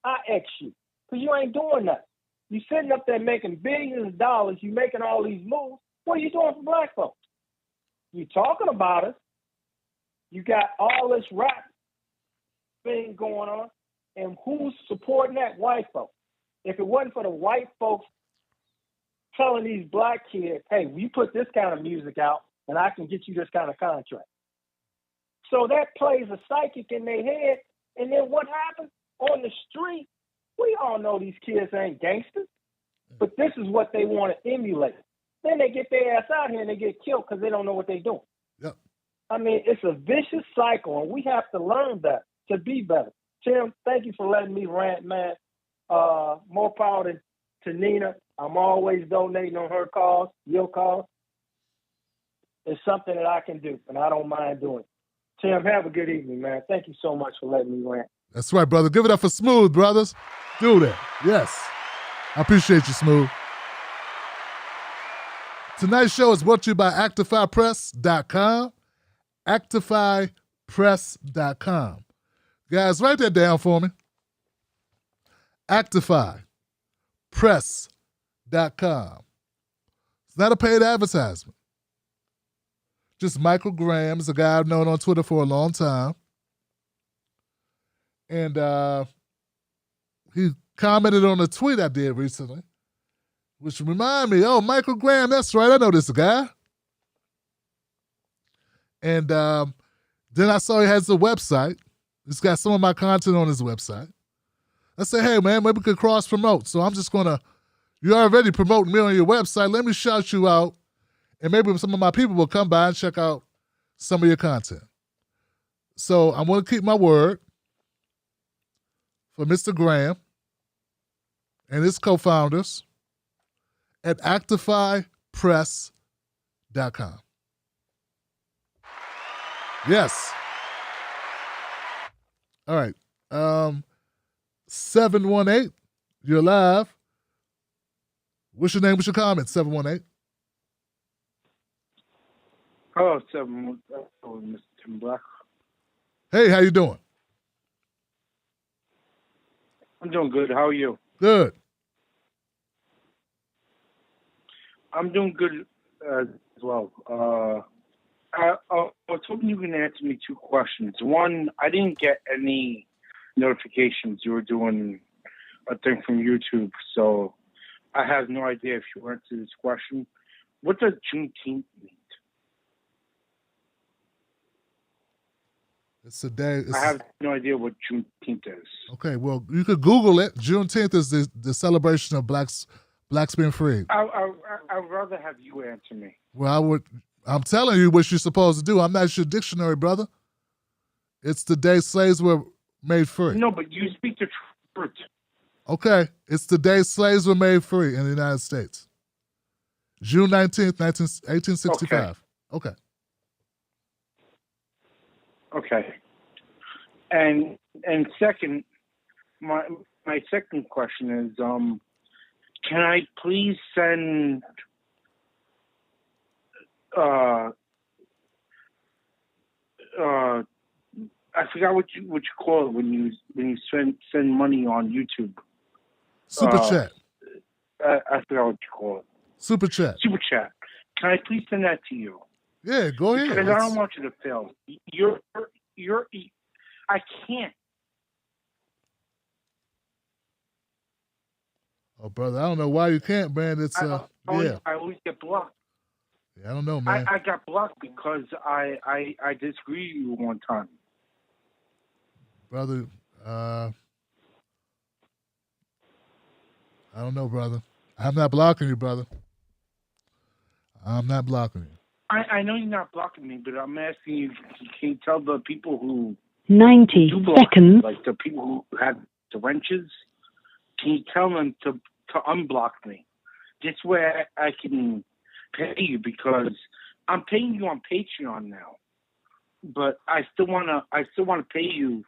I X you. Because you ain't doing nothing. You sitting up there making billions of dollars. You making all these moves. What are you doing for Black folks? You talking about us. You got all this rap thing going on. And who's supporting that? White folks. If it wasn't for the white folks telling these Black kids, hey, you put this kind of music out and I can get you this kind of contract. So that plays a psychic in their head. And then what happens on the street? We all know these kids ain't gangsters, but this is what they want to emulate. Then they get their ass out here and they get killed because they don't know what they're doing. Yep. I mean, it's a vicious cycle, and we have to learn better to be better. Tim, thank you for letting me rant, man. More power to Nina. I'm always donating on her cause, your cause. It's something that I can do, and I don't mind doing it. Tim, have a good evening, man. Thank you so much for letting me rant. That's right, brother. Give it up for Smooth, brothers. Do that. Yes. I appreciate you, Smooth. Tonight's show is brought to you by ActifyPress.com. ActifyPress.com. Guys, write that down for me. ActifyPress.com. It's not a paid advertisement. Just Michael Graham is a guy I've known on Twitter for a long time. And he commented on a tweet I did recently, which reminded me, oh, Michael Graham, that's right, I know this guy. And then I saw he has a website. He's got some of my content on his website. I said, hey, man, maybe we could cross-promote. So I'm just going to, you're already promoting me on your website. Let me shout you out. And maybe some of my people will come by and check out some of your content. So I'm going to keep my word for Mr. Graham and his co-founders at ActifyPress.com. Yes. All right. 718, you're live. What's your name? What's your comment? 718. Hello, 718. Mr. Tim Black. Hey, how you doing? I'm doing good. How are you? Good. I'm doing good as well. I was hoping you can answer me two questions. One, I didn't get any notifications you were doing a thing from YouTube, so I have no idea if you answered this question. What does Juneteenth mean? It's a day. I have no idea what Juneteenth is. Okay, well, you could Google it. Juneteenth is the celebration of blacks being free. I'd rather have you answer me. Well, I'm telling you what you're supposed to do. I'm not your dictionary, brother. It's the day slaves were made free. No, but you speak the truth. Okay, it's the day slaves were made free in the United States. June 19th, 1865. Okay. Okay. And second, my second question is, can I please send I forgot what you call it when you send money on YouTube. Super chat. I forgot what you call it. Super chat. Super chat. Can I please send that to you? Yeah, go ahead. Because I don't want you to fail. I can't. Oh, brother, I don't know why you can't, man. It's I always get blocked. Yeah, I don't know, man. I got blocked because I disagreed with you one time. Brother, I don't know, brother. I'm not blocking you, brother. I'm not blocking you. I know you're not blocking me, but I'm asking you, can you tell the people who 90 do block, seconds. like the people who have the wrenches, can you tell them to unblock me? This way I can pay you, because I'm paying you on Patreon now, but I still wanna pay you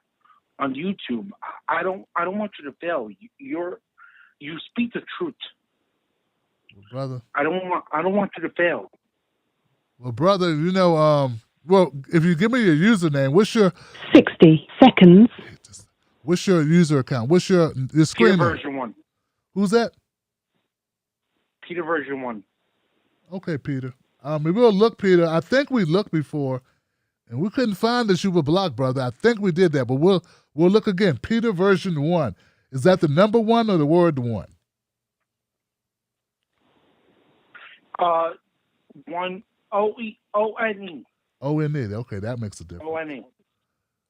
on YouTube. I don't want you to fail. You speak the truth. Well, brother, I don't want you to fail. Well, brother, well, if you give me your username, what's your 60 seconds. What's your user account? What's your screen Peter name? version 1. Who's that? Peter version 1. Okay, Peter. We'll look, Peter. I think we looked before, and we couldn't find that you were blocked, brother. I think we did that, but we'll look again. Peter version 1. Is that the number 1 or the word 1? 1 O-E-O-N-E. O-N-E. Okay, that makes a difference. O-N-E.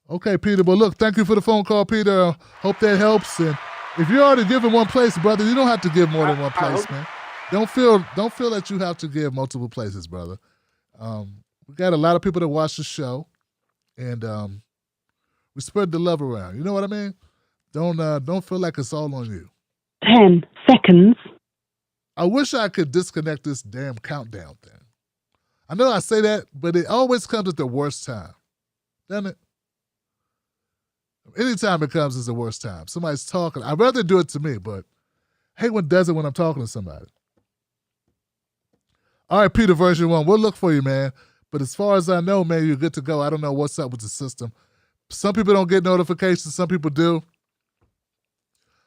Okay, Peter. But look, thank you for the phone call, Peter. Hope that helps. And if you're already giving one place, brother, you don't have to give more than one place, man. Don't feel that you have to give multiple places, brother. We got a lot of people that watch the show, and we spread the love around. You know what I mean? Don't feel like it's all on you. 10 seconds. I wish I could disconnect this damn countdown thing. I know I say that, but it always comes at the worst time. doesn't it? Anytime it comes is the worst time. Somebody's talking. I'd rather do it to me, but I hate when it does it when I'm talking to somebody. All right, Peter, version 1. We'll look for you, man. But as far as I know, man, you're good to go. I don't know what's up with the system. Some people don't get notifications. Some people do.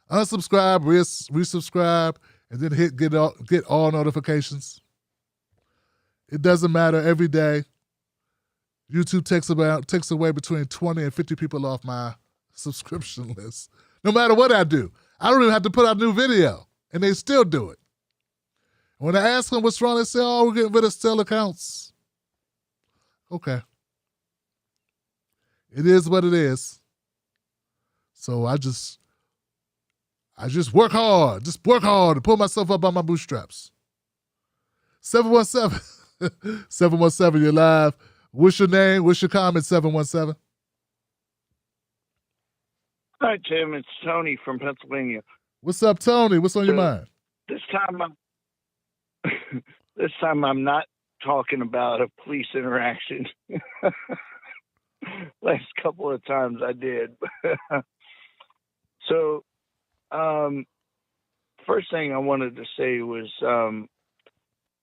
Unsubscribe, resubscribe, and then hit get all notifications. It doesn't matter. Every day, YouTube takes away between 20 and 50 people off my subscription list. No matter what I do. I don't even have to put out a new video, and they still do it. When I ask them what's wrong, they say, oh, we're getting rid of stale accounts. Okay. It is what it is. So I just work hard. Just work hard to pull myself up by my bootstraps. 717. 717, you're live. What's your name? What's your comment, 717? Hi, Tim. It's Tony from Pennsylvania. What's up, Tony? What's on your mind? This time I'm not talking about a police interaction. Last couple of times I did. So, first thing I wanted to say was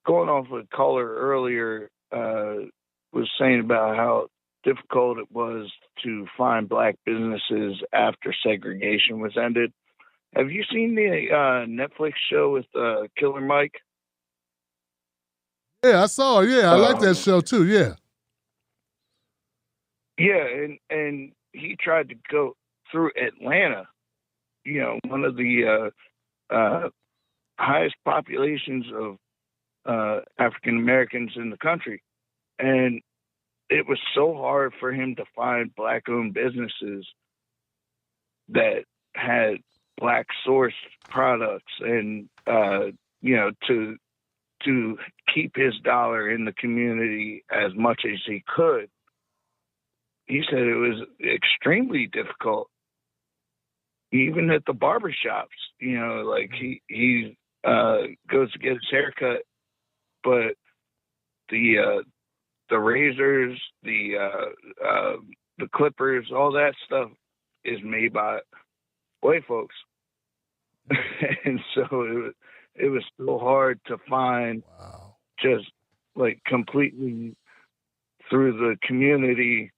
going off a caller earlier was saying about how difficult it was to find black businesses after segregation was ended. Have you seen the Netflix show with Killer Mike? Yeah, I saw it. Yeah, I like that show too. Yeah. Yeah, and he tried to go through Atlanta, one of the highest populations of African Americans in the country. And it was so hard for him to find black-owned businesses that had black-sourced products and, to keep his dollar in the community as much as he could. He said it was extremely difficult, even at the barbershops. He goes to get his haircut, but the razors, the clippers, all that stuff is made by white folks, and so it was so hard to find. Just like completely through the community.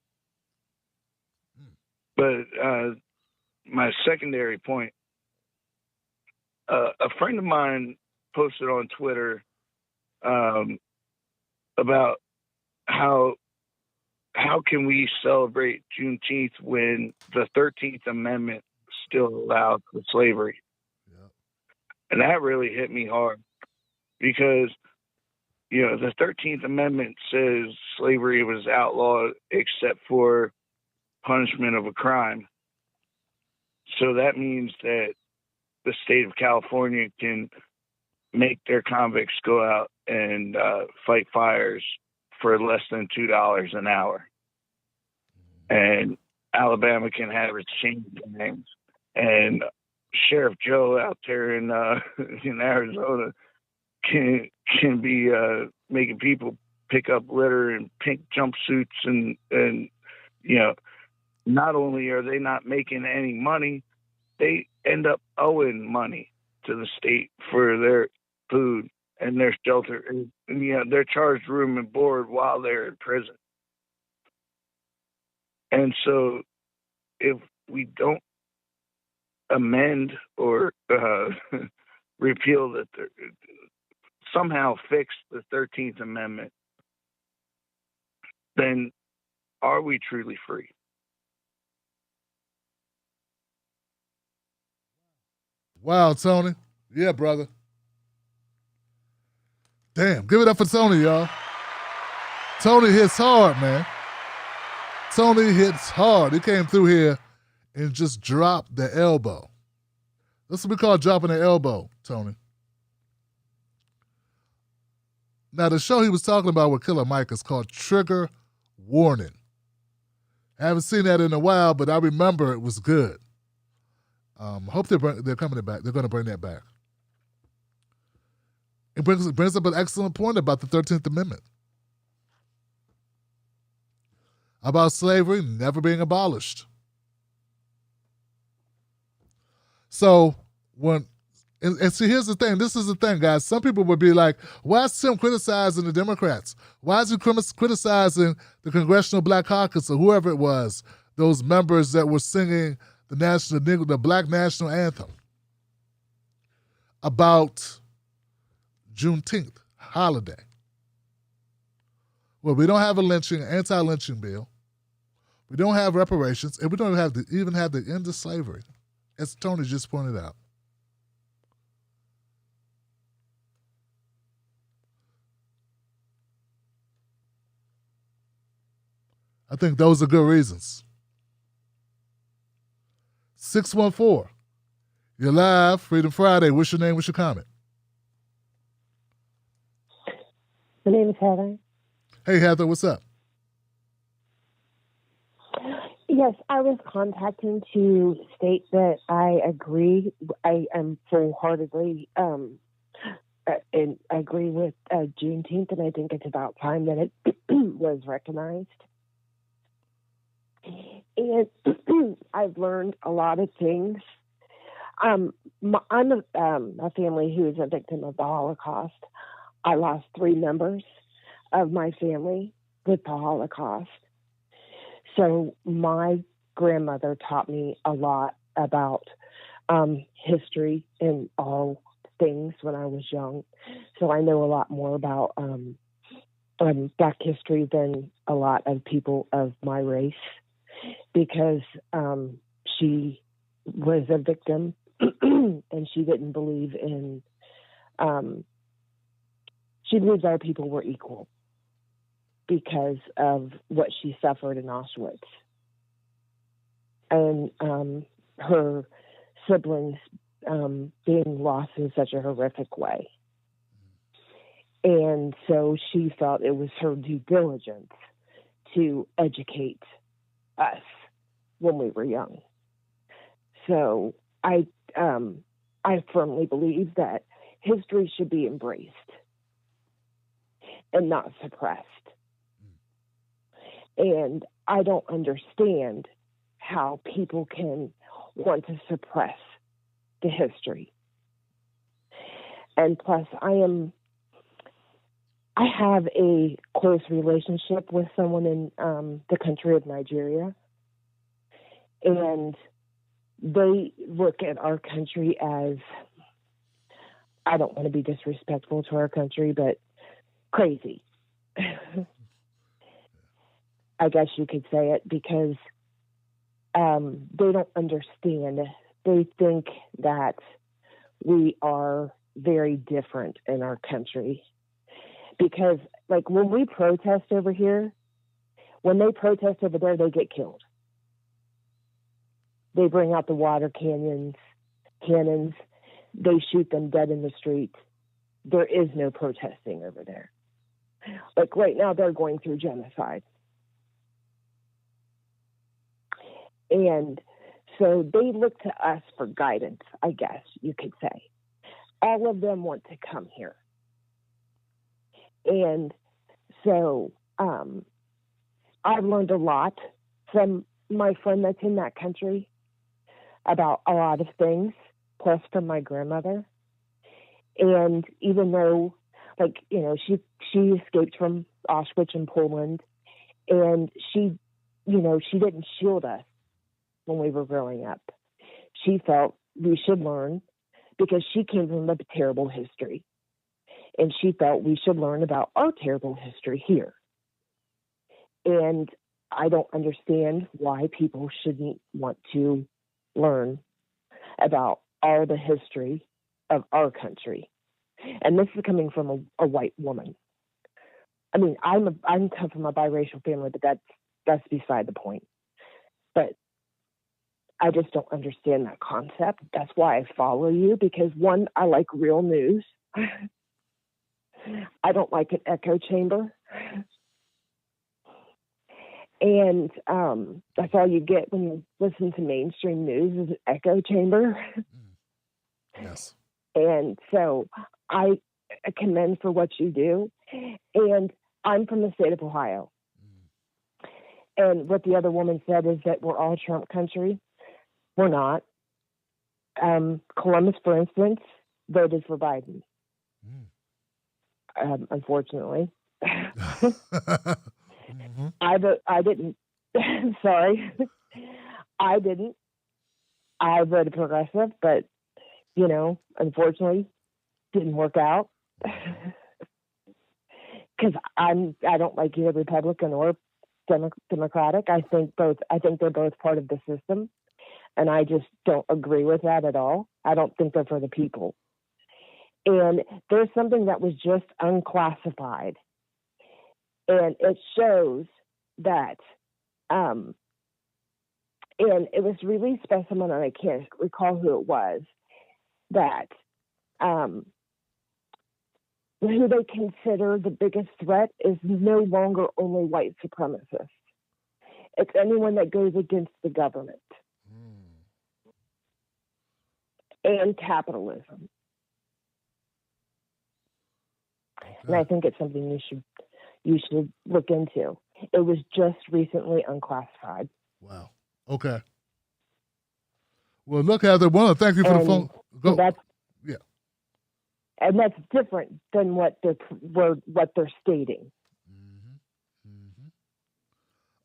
But my secondary point, a friend of mine posted on Twitter about how can we celebrate Juneteenth when the 13th Amendment still allowed for slavery? Yeah. And that really hit me hard because, the 13th Amendment says slavery was outlawed except for punishment of a crime. So that means that the state of California can make their convicts go out and fight fires for less than $2 an hour. And Alabama can have its chain gangs. And Sheriff Joe out there in Arizona can be making people pick up litter in pink jumpsuits and not only are they not making any money, they end up owing money to the state for their food and their shelter, and they're charged room and board while they're in prison. And so if we don't amend or repeal somehow fix the 13th Amendment, then are we truly free? Wow, Tony. Yeah, brother. Damn, give it up for Tony, y'all. Tony hits hard, man. Tony hits hard. He came through here and just dropped the elbow. That's what we call dropping the elbow, Tony. Now, the show he was talking about with Killer Mike is called Trigger Warning. I haven't seen that in a while, but I remember it was good. I hope they're coming back. They're going to bring that back. It brings up an excellent point about the 13th Amendment. about slavery never being abolished. So and see, here's the thing. This is the thing, guys. Some people would be like, why is Tim criticizing the Democrats? Why is he criticizing the Congressional Black Caucus or whoever it was, those members that were singing the Black National Anthem about Juneteenth holiday? Well, we don't have a anti-lynching bill. We don't have reparations, and we don't even have the end of slavery, as Tony just pointed out. I think those are good reasons. 614. You're live, Freedom Friday. What's your name? What's your comment? My name is Heather. Hey, Heather, what's up? Yes, I was contacting to state that I agree. I am full-heartedly and I agree with Juneteenth, and I think it's about time that it was recognized. And I've learned a lot of things. I'm a family who is a victim of the Holocaust. I lost 3 members of my family with the Holocaust. So my grandmother taught me a lot about history and all things when I was young. So I know a lot more about Black history than a lot of people of my race, because she was a victim and she didn't believe in, she believed all people were equal because of what she suffered in Auschwitz. And her siblings being lost in such a horrific way. And so she felt it was her due diligence to educate us when we were young. So I firmly believe that history should be embraced and not suppressed. And I don't understand how people can want to suppress the history. And plus, I have a close relationship with someone in the country of Nigeria, and they look at our country as, I don't want to be disrespectful to our country, but crazy. I guess you could say it, because they don't understand. They think that we are very different in our country. Because, like, when we protest over here, when they protest over there, they get killed. They bring out the water cannons. They shoot them dead in the street. There is no protesting over there. Like, right now, they're going through genocide. And so they look to us for guidance, I guess you could say. All of them want to come here. And so I've learned a lot from my friend that's in that country about a lot of things, plus from my grandmother. And even though, like, you know, she escaped from Auschwitz in Poland, and she didn't shield us when we were growing up. She felt we should learn because she came from a terrible history. And she felt we should learn about our terrible history here. And I don't understand why people shouldn't want to learn about all the history of our country. And this is coming from a white woman. I mean, I come from a biracial family, but that's beside the point. But I just don't understand that concept. That's why I follow you, because one, I like real news. I don't like an echo chamber. And that's all you get when you listen to mainstream news is an echo chamber. Yes. And so I commend for what you do. And I'm from the state of Ohio. And what the other woman said is that we're all Trump country. We're not. Columbus, for instance, voted for Biden. Unfortunately. I didn't. Sorry. I didn't. I voted progressive, but, unfortunately, didn't work out. Because I don't like either Republican or Democratic. I think they're both part of the system, and I just don't agree with that at all. I don't think they're for the people. And there's something that was just unclassified, and it shows that, and it was released by someone, and I can't recall who it was, that who they consider the biggest threat is no longer only white supremacists. It's anyone that goes against the government and capitalism. And I think it's something you should look into. It was just recently unclassified. Wow. Okay. Well, look, Heather, thank you for the phone. Go. So yeah. And that's different than what they're stating.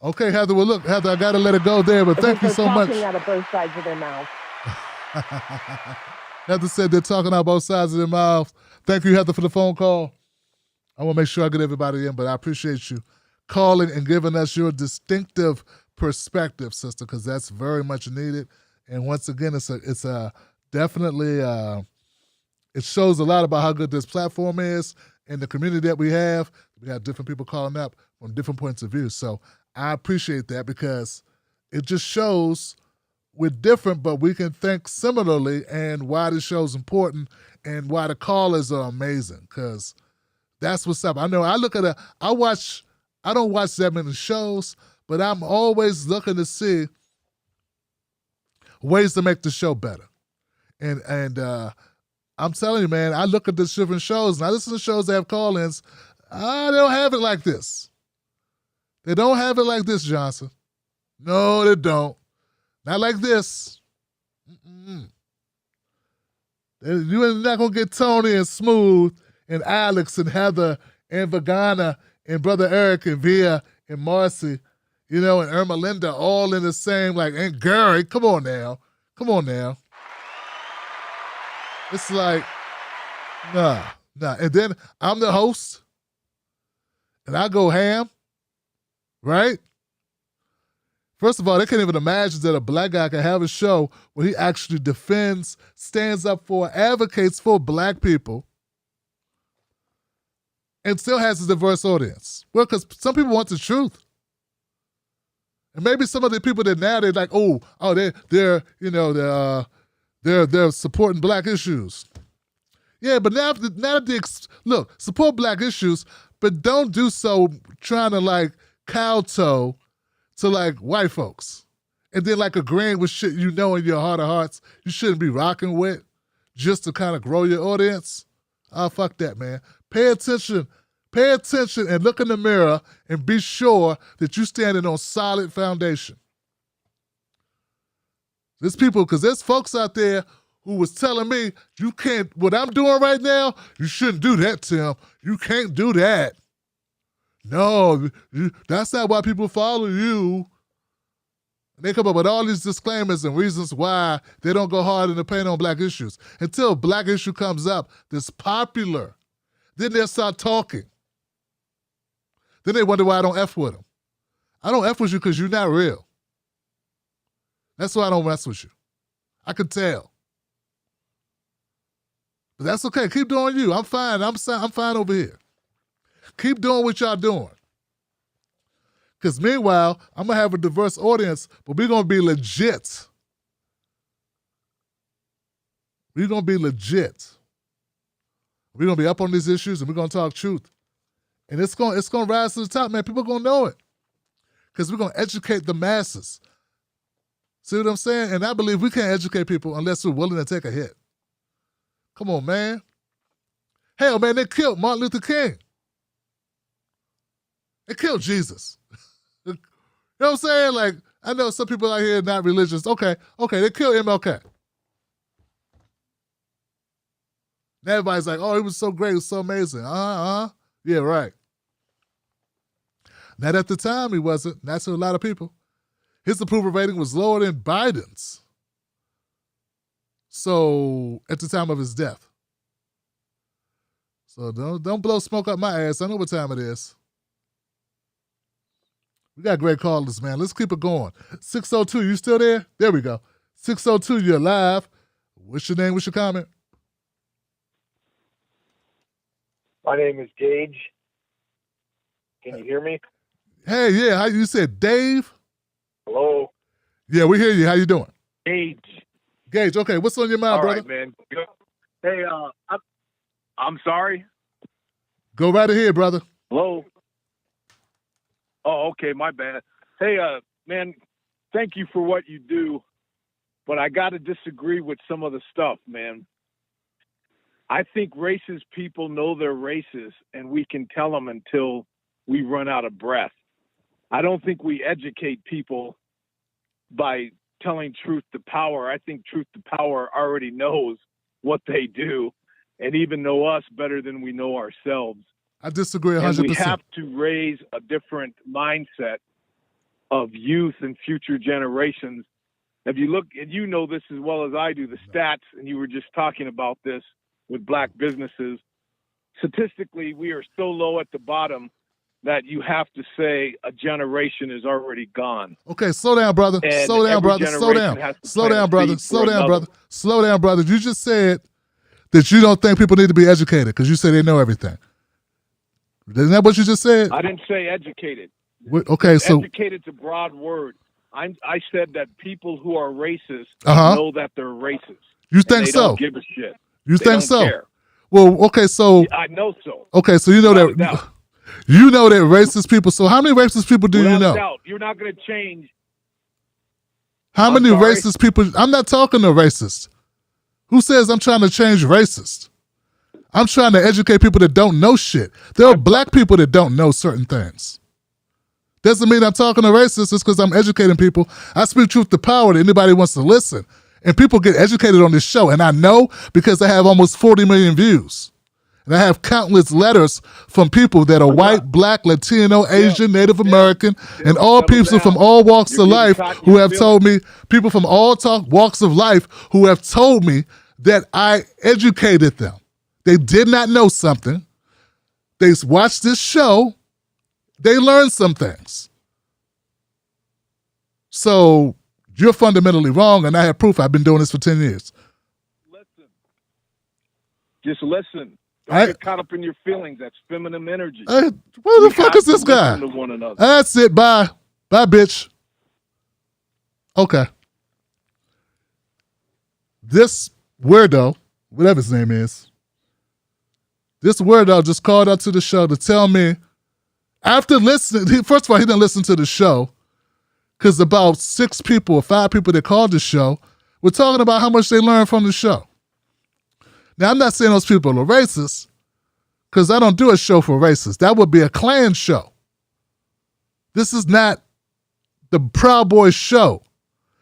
Okay, Heather. Well, look, Heather, I got to let it go there, but thank you so much. They're talking out of both sides of their mouth. Heather said they're talking out both sides of their mouths. Thank you, Heather, for the phone call. I want to make sure I get everybody in, but I appreciate you calling and giving us your distinctive perspective, sister, because that's very much needed. And once again, it's definitely it shows a lot about how good this platform is and the community that we have. We have different people calling up from different points of view. So I appreciate that because it just shows we're different, but we can think similarly, and why this show is important and why the callers are amazing, because that's what's up. I know I don't watch that many shows, but I'm always looking to see ways to make the show better. And I'm telling you, man, I look at the different shows, and I listen to shows that have call-ins. They don't have it like this. They don't have it like this, Johnson. No, they don't. Not like this. You're not going to get Tony and Smooth and Alex and Heather and Vagana and Brother Eric and Via and Marcy, and Irma Linda all in the same, and Gary. Come on now. It's like, nah. And then I'm the host, and I go ham, right? First of all, they can't even imagine that a black guy can have a show where he actually defends, stands up for, advocates for black people, and still has a diverse audience. Well, because some people want the truth. And maybe some of the people that now they're like, they're supporting black issues. Yeah, but now look, support black issues, but don't do so trying to kowtow to white folks. And then agreeing with shit in your heart of hearts you shouldn't be rocking with just to kind of grow your audience. Fuck that, man. Pay attention and look in the mirror and be sure that you're standing on solid foundation. There's folks out there who was telling me, you can't, what I'm doing right now, you shouldn't do that, Tim. You can't do that. No, that's not why people follow you. And they come up with all these disclaimers and reasons why they don't go hard in the paint on black issues. Until a black issue comes up that's popular, then they'll start talking. Then they wonder why I don't F with them. I don't F with you because you're not real. That's why I don't mess with you. I can tell. But that's okay. Keep doing you. I'm fine. I'm fine over here. Keep doing what y'all doing. Because meanwhile, I'm going to have a diverse audience, but we're going to be legit. We're going to be legit. We're going to be up on these issues, and we're going to talk truth. And it's going to rise to the top, man. People are going to know it. Because we're going to educate the masses. See what I'm saying? And I believe we can't educate people unless we're willing to take a hit. Come on, man. Hell, man, they killed Martin Luther King. They killed Jesus. know what I'm saying? Like, I know some people out here not religious. Okay, they killed MLK. And everybody's like, oh, he was so great, he was so amazing. Yeah, right. Not at the time he wasn't. Not to a lot of people. His approval rating was lower than Biden's. So, at the time of his death. So don't blow smoke up my ass. I know what time it is. We got great callers, man. Let's keep it going. 602, you still there? There we go. 602, you're live. What's your name? What's your comment? My name is Gage. Can you hear me? Hey, yeah. How you said Dave? Hello? Yeah, we hear you. How you doing? Gage. Okay. What's on your mind, All brother? right, man. Hey, I'm sorry. Go right ahead, brother. Hello? Oh, okay. My bad. Hey, man, thank you for what you do, but I got to disagree with some of the stuff, man. I think racist people know they're racist, and we can tell them until we run out of breath. I don't think we educate people by telling truth to power. I think truth to power already knows what they do and even know us better than we know ourselves. I disagree 100%. And we have to raise a different mindset of youth and future generations. If you look, and you know this as well as I do, the stats, and you were just talking about this with black businesses, statistically, we are so low at the bottom that you have to say a generation is already gone. Okay, slow down, brother. And Slow down, every brother. Slow generation down. has to Slow plant down, a brother. seed Slow for down, another. brother. Slow down, brother. You just said that you don't think people need to be educated because you say they know everything. Isn't that what you just said? I didn't say educated. Okay, so Educated's a broad word. I said that people who are racist Uh-huh. know that they're racist. You and think they so? Don't give a shit. You They think don't so? care. Well, okay, so I know so. Okay, so you know Without a that doubt. you know that racist people. So how many racist people do Without you a know? doubt, you're not going to change. How I'm many sorry? racist people? I'm not talking to racists. Who says I'm trying to change racist? I'm trying to educate people that don't know shit. There are black people that don't know certain things. Doesn't mean I'm talking to racists. It's because I'm educating people. I speak truth to power to anybody who wants to listen. And people get educated on this show. And I know because I have almost 40 million views. And I have countless letters from people that are white, black, Latino, Asian, Native American, and all people from all walks of life who have told me, people from all walks of life who have told me that I educated them. They did not know something. They watched this show. They learned some things. So you're fundamentally wrong, and I have proof. I've been doing this for 10 years. Just listen. Don't get caught up in your feelings. That's feminine energy. Hey, where the fuck is this guy? To one another. That's it. Bye. Bye, bitch. Okay. This weirdo, whatever his name is, this weirdo just called up to the show to tell me, after listening, first of all, he didn't listen to the show because about 6 people or 5 people that called the show were talking about how much they learned from the show. Now, I'm not saying those people are racist because I don't do a show for racists. That would be a Klan show. This is not the Proud Boys show.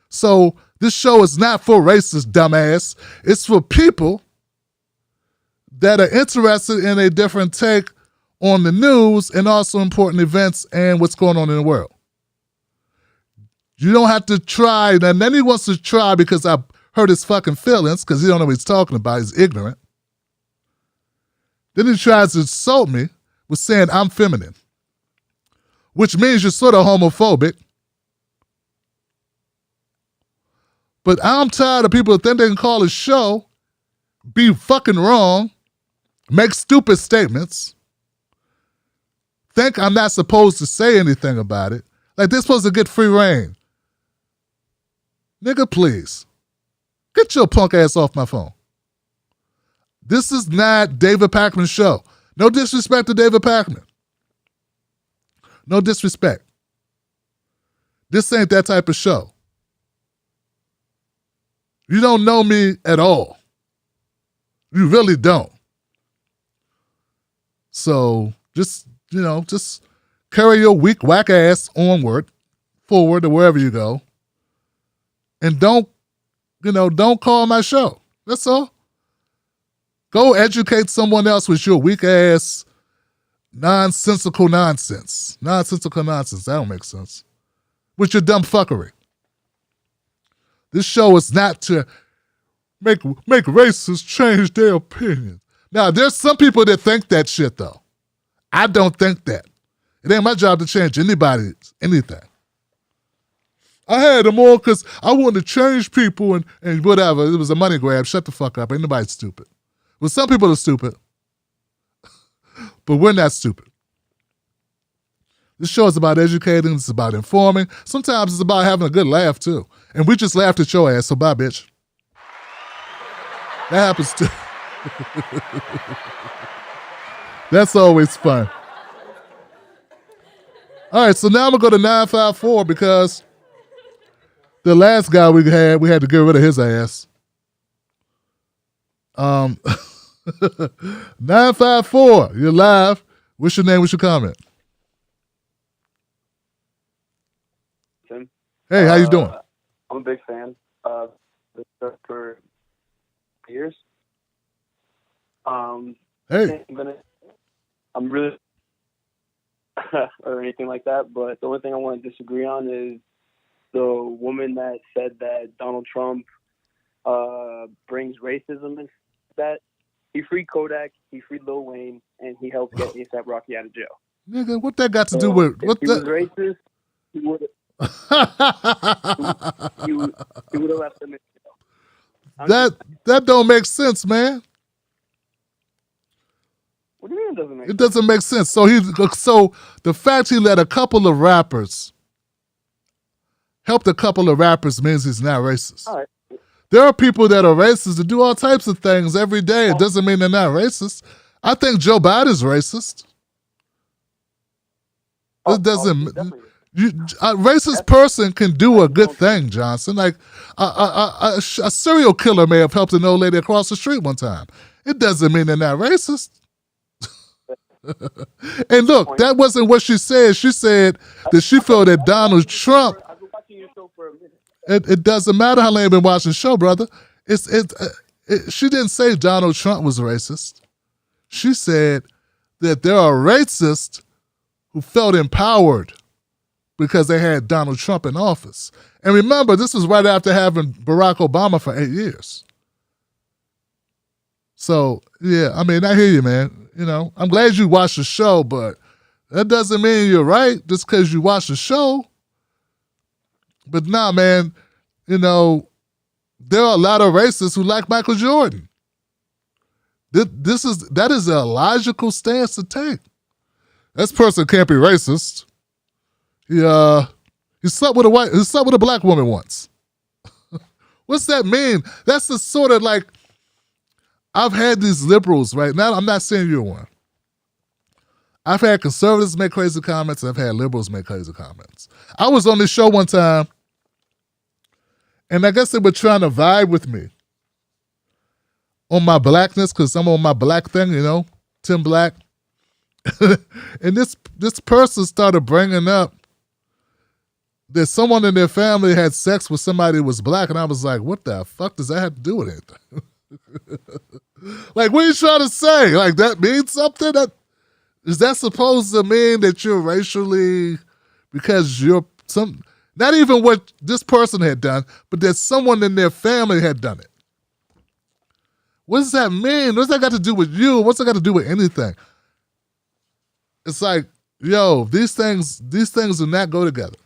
So this show is not for racists, dumbass. It's for people that are interested in a different take on the news and also important events and what's going on in the world. You don't have to try. And then he wants to try because I hurt his fucking feelings because he don't know what he's talking about. He's ignorant. Then he tries to insult me with saying I'm feminine, which means you're sort of homophobic. But I'm tired of people that think they can call a show, be fucking wrong, make stupid statements, think I'm not supposed to say anything about it. Like they're supposed to get free reign. Nigga, please. Get your punk ass off my phone. This is not David Pakman's show. No disrespect to David Pakman. No disrespect. This ain't that type of show. You don't know me at all. You really don't. So just carry your weak, whack ass onward. forward or wherever you go, and don't call my show. That's all. Go educate someone else with your weak ass nonsensical nonsense. Nonsensical nonsense. That don't make sense. With your dumb fuckery. This show is not to make racists change their opinion. Now, there's some people that think that shit, though. I don't think that. It ain't my job to change anybody's anything. I had them all because I wanted to change people and whatever. It was a money grab. Shut the fuck up. Ain't nobody stupid. Well, some people are stupid. But we're not stupid. This show is about educating. It's about informing. Sometimes it's about having a good laugh, too. And we just laughed at your ass, so bye, bitch. That happens, too. That's always fun. All right, so now I'm going to go to 954 because the last guy we had to get rid of his ass. 954, you're live. What's your name? What's your comment? Tim. Hey, how you doing? I'm a big fan of this stuff for years. Hey. I'm really or anything like that, but the only thing I want to disagree on is the woman that said that Donald Trump brings racism and that. He freed Kodak, he freed Lil Wayne, and he helped get A$AP Rocky out of jail. Nigga, what that got to do with if he was racist, he would have left them in jail. That don't make sense, man. What do you mean it doesn't make sense? It doesn't make sense. So the fact he let a couple of rappers helped a couple of rappers means he's not racist. All right. There are people that are racist that do all types of things every day. It doesn't mean they're not racist. I think Joe Biden's racist. It doesn't. A racist person can do a good thing, Johnson. Like a serial killer may have helped an old lady across the street one time. It doesn't mean they're not racist. And look, that wasn't what she said. She said that she felt that Donald Trump. I've been watching your show for a minute. It doesn't matter how long you've been watching the show, brother. She didn't say Donald Trump was racist. She said that there are racists who felt empowered because they had Donald Trump in office. And remember, this was right after having Barack Obama for 8 years. So, yeah, I mean, I hear you, man. You know, I'm glad you watched the show, but that doesn't mean you're right just because you watched the show. But nah, man, you know, there are a lot of racists who like Michael Jordan. That is a logical stance to take. This person can't be racist. He slept with a black woman once. What's that mean? That's the sort of like, I've had these liberals, right? Now, I'm not saying you're one. I've had conservatives make crazy comments, and I've had liberals make crazy comments. I was on this show one time, and I guess they were trying to vibe with me on my blackness, because I'm on my black thing, you know, Tim Black. And this person started bringing up that someone in their family had sex with somebody who was black, and I was like, what the fuck does that have to do with anything? Like, what are you trying to say? Like, that means something? Is that supposed to mean that you're racially, because you're not even what this person had done, but that someone in their family had done it? What does that mean? What's that got to do with you? What's that got to do with anything? It's like, yo, these things do not go together.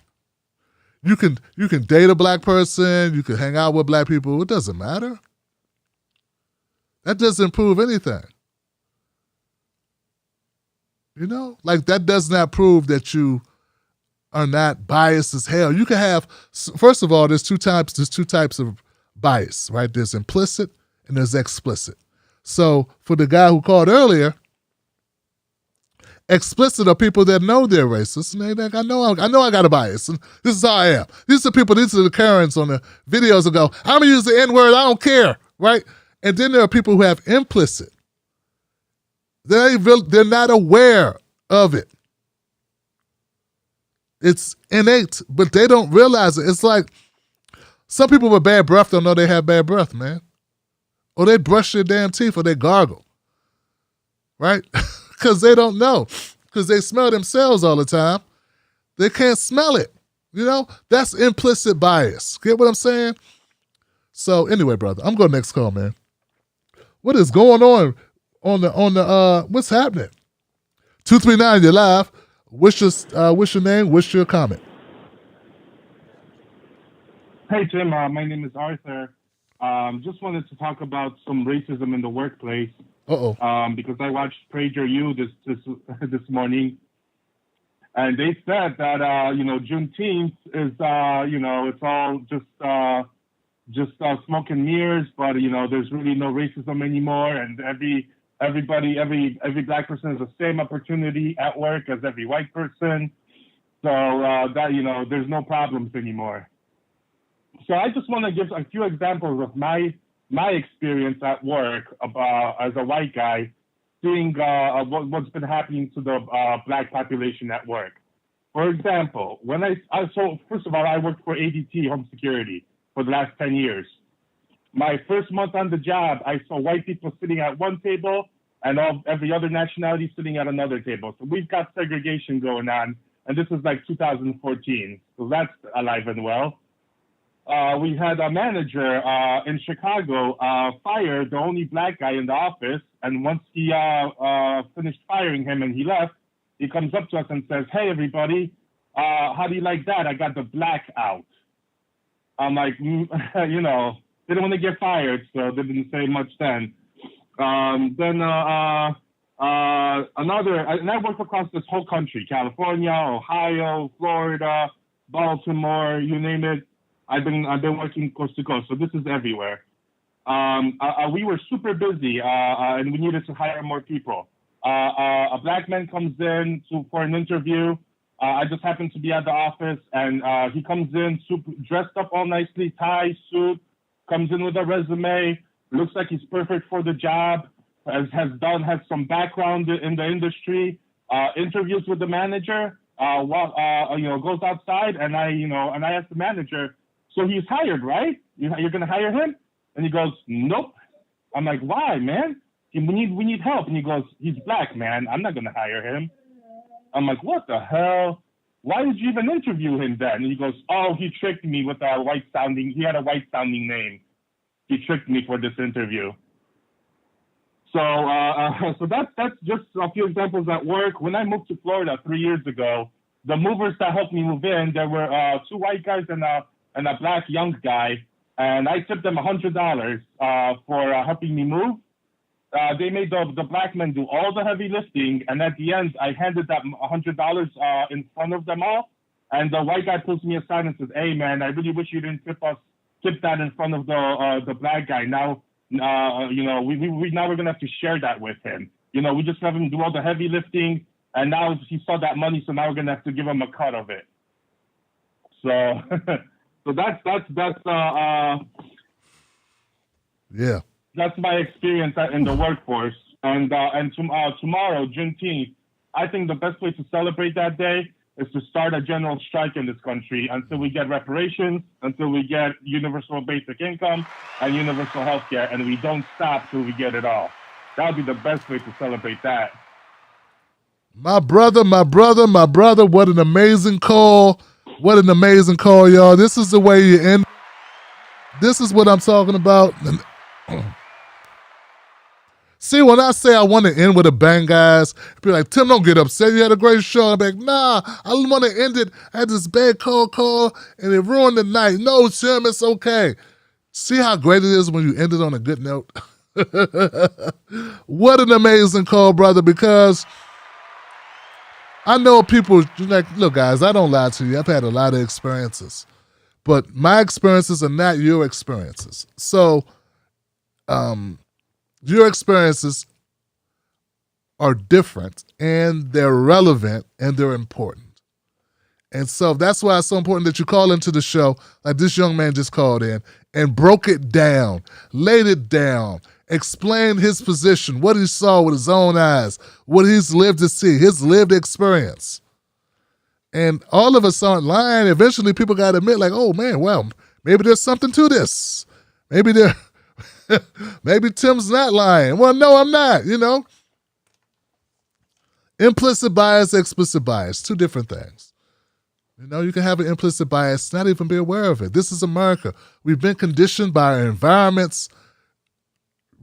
You can date a black person, you can hang out with black people, it doesn't matter. That doesn't prove anything. You know? Like, that does not prove that you are not biased as hell. You can have, first of all, there's two types of bias, right? There's implicit and there's explicit. So for the guy who called earlier, explicit are people that know they're racist, and they think, I know I got a bias, and this is how I am. These are the Karens on the videos that go, I'm gonna use the N-word, I don't care, right? And then there are people who have implicit. They're not aware of it. It's innate, but they don't realize it. It's like some people with bad breath don't know they have bad breath, man. Or they brush their damn teeth or they gargle, right? Because they don't know. Because they smell themselves all the time. They can't smell it. You know, that's implicit bias. Get what I'm saying? So anyway, brother, I'm going next call, man. What is going on the what's happening? 239, you're live. What's your name? What's your comment? Hey Tim, my name is Arthur. Just wanted to talk about some racism in the workplace. Because I watched Prager U this morning, and they said that Juneteenth is it's all just smoke and mirrors, but there's really no racism anymore, and every black person has the same opportunity at work as every white person. So that there's no problems anymore. So I just want to give a few examples of my experience at work as a white guy, seeing what's been happening to the black population at work. For example, so first of all, I worked for ADT Home Security for the last 10 years. My first month on the job, I saw white people sitting at one table and every other nationality sitting at another table. So we've got segregation going on, and this is like 2014. So that's alive and well. We had a manager in Chicago fire the only black guy in the office, and once he finished firing him and he left, he comes up to us and says, "Hey, everybody, how do you like that? I got the black out." I'm like, they didn't want to get fired, so they didn't say much then. Another, and I worked across this whole country: California, Ohio, Florida, Baltimore, you name it. I've been working coast to coast, so this is everywhere. We were super busy, and we needed to hire more people. A black man comes in for an interview. I just happened to be at the office, and he comes in dressed up all nicely, tie, suit, comes in with a resume, looks like he's perfect for the job, has some background in the industry, interviews with the manager, goes outside, and I asked the manager, "So he's hired, right? You're going to hire him?" And he goes, "Nope." I'm like, "Why, man? We need help." And he goes, "He's black, man. I'm not going to hire him." I'm like, "What the hell? Why did you even interview him then?" And he goes, "Oh, he tricked me with he had a white sounding name. He tricked me for this interview." So that's just a few examples at work. When I moved to Florida 3 years ago, the movers that helped me move in, there were two white guys and a black young guy, and I tipped them $100 for helping me move. They made the black men do all the heavy lifting, and at the end, I handed that $100 in front of them all, and the white guy pulls me aside and says, "Hey, man, I really wish you didn't tip that in front of the black guy. Now, we're gonna have to share that with him. We just have him do all the heavy lifting, and now he saw that money, so now we're gonna have to give him a cut of it." So. So that's yeah. That's my experience in the workforce. And tomorrow, Juneteenth, I think the best way to celebrate that day is to start a general strike in this country until we get reparations, until we get universal basic income and universal health care, and we don't stop till we get it all. That would be the best way to celebrate that. My brother, what an amazing call. What an amazing call, y'all. This is the way you end. This is what I'm talking about. See, when I say I want to end with a bang, guys, be like, "Tim, don't get upset. You had a great show." I'm like, "Nah, I want to end it. I had this bad call, and it ruined the night." No, Tim, it's okay. See how great it is when you end it on a good note? What an amazing call, brother, because I know people like, look, guys, I don't lie to you. I've had a lot of experiences, but my experiences are not your experiences. So, your experiences are different, and they're relevant, and they're important. And so that's why it's so important that you call into the show, like this young man just called in, and broke it down, laid it down, explained his position, what he saw with his own eyes, what he's lived to see, his lived experience. And all of us aren't lying. Eventually people got to admit, like, oh man, well, maybe there's something to this. Maybe maybe Tim's not lying. Well, no, I'm not, you know. Implicit bias, explicit bias, two different things. You know, you can have an implicit bias, not even be aware of it. This is America. We've been conditioned by our environments.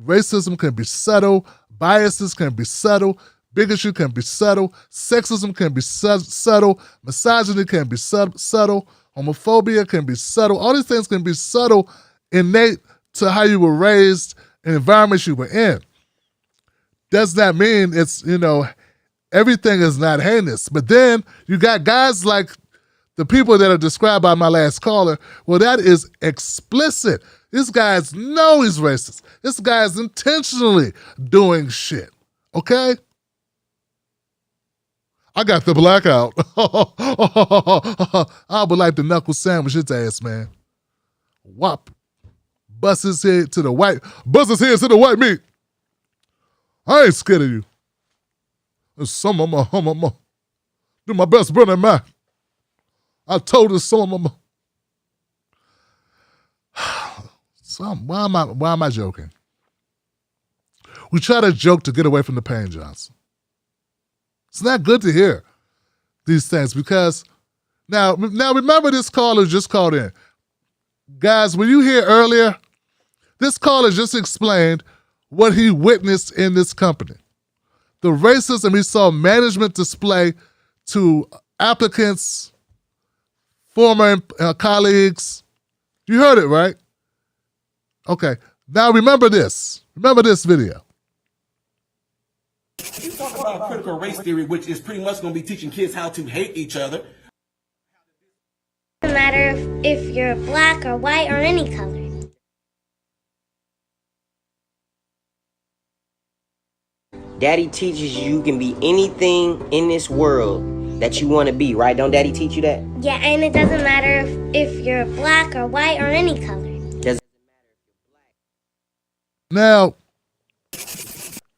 Racism can be subtle. Biases can be subtle. Bigotry can be subtle. Sexism can be subtle. Misogyny can be subtle. Homophobia can be subtle. All these things can be subtle, innate to how you were raised and environments you were in. Does that mean it's, you know, everything is not heinous? But then you got guys like the people that are described by my last caller. Well, that is explicit. This guys know he's racist. This guy's intentionally doing shit. Okay? I got the blackout. I would like to knuckle sandwich his ass, man. Whop. Bust his head to the white meat. I ain't scared of you. Some of them do my best, brother, man. I told her some of them. Why am I joking? We try to joke to get away from the pain, Johnson. It's not good to hear these things because now remember this caller just called in. Guys, when you hear earlier, this caller just explained what he witnessed in this company. The racism he saw management display to applicants, former colleagues. You heard it, right? Okay. Now remember this. Remember this video. You talk about critical race theory, which is pretty much going to be teaching kids how to hate each other. It doesn't matter if you're black or white or any color. Daddy teaches you can be anything in this world that you want to be, right? Don't Daddy teach you that? Yeah, and it doesn't matter if you're black or white or any color. Now,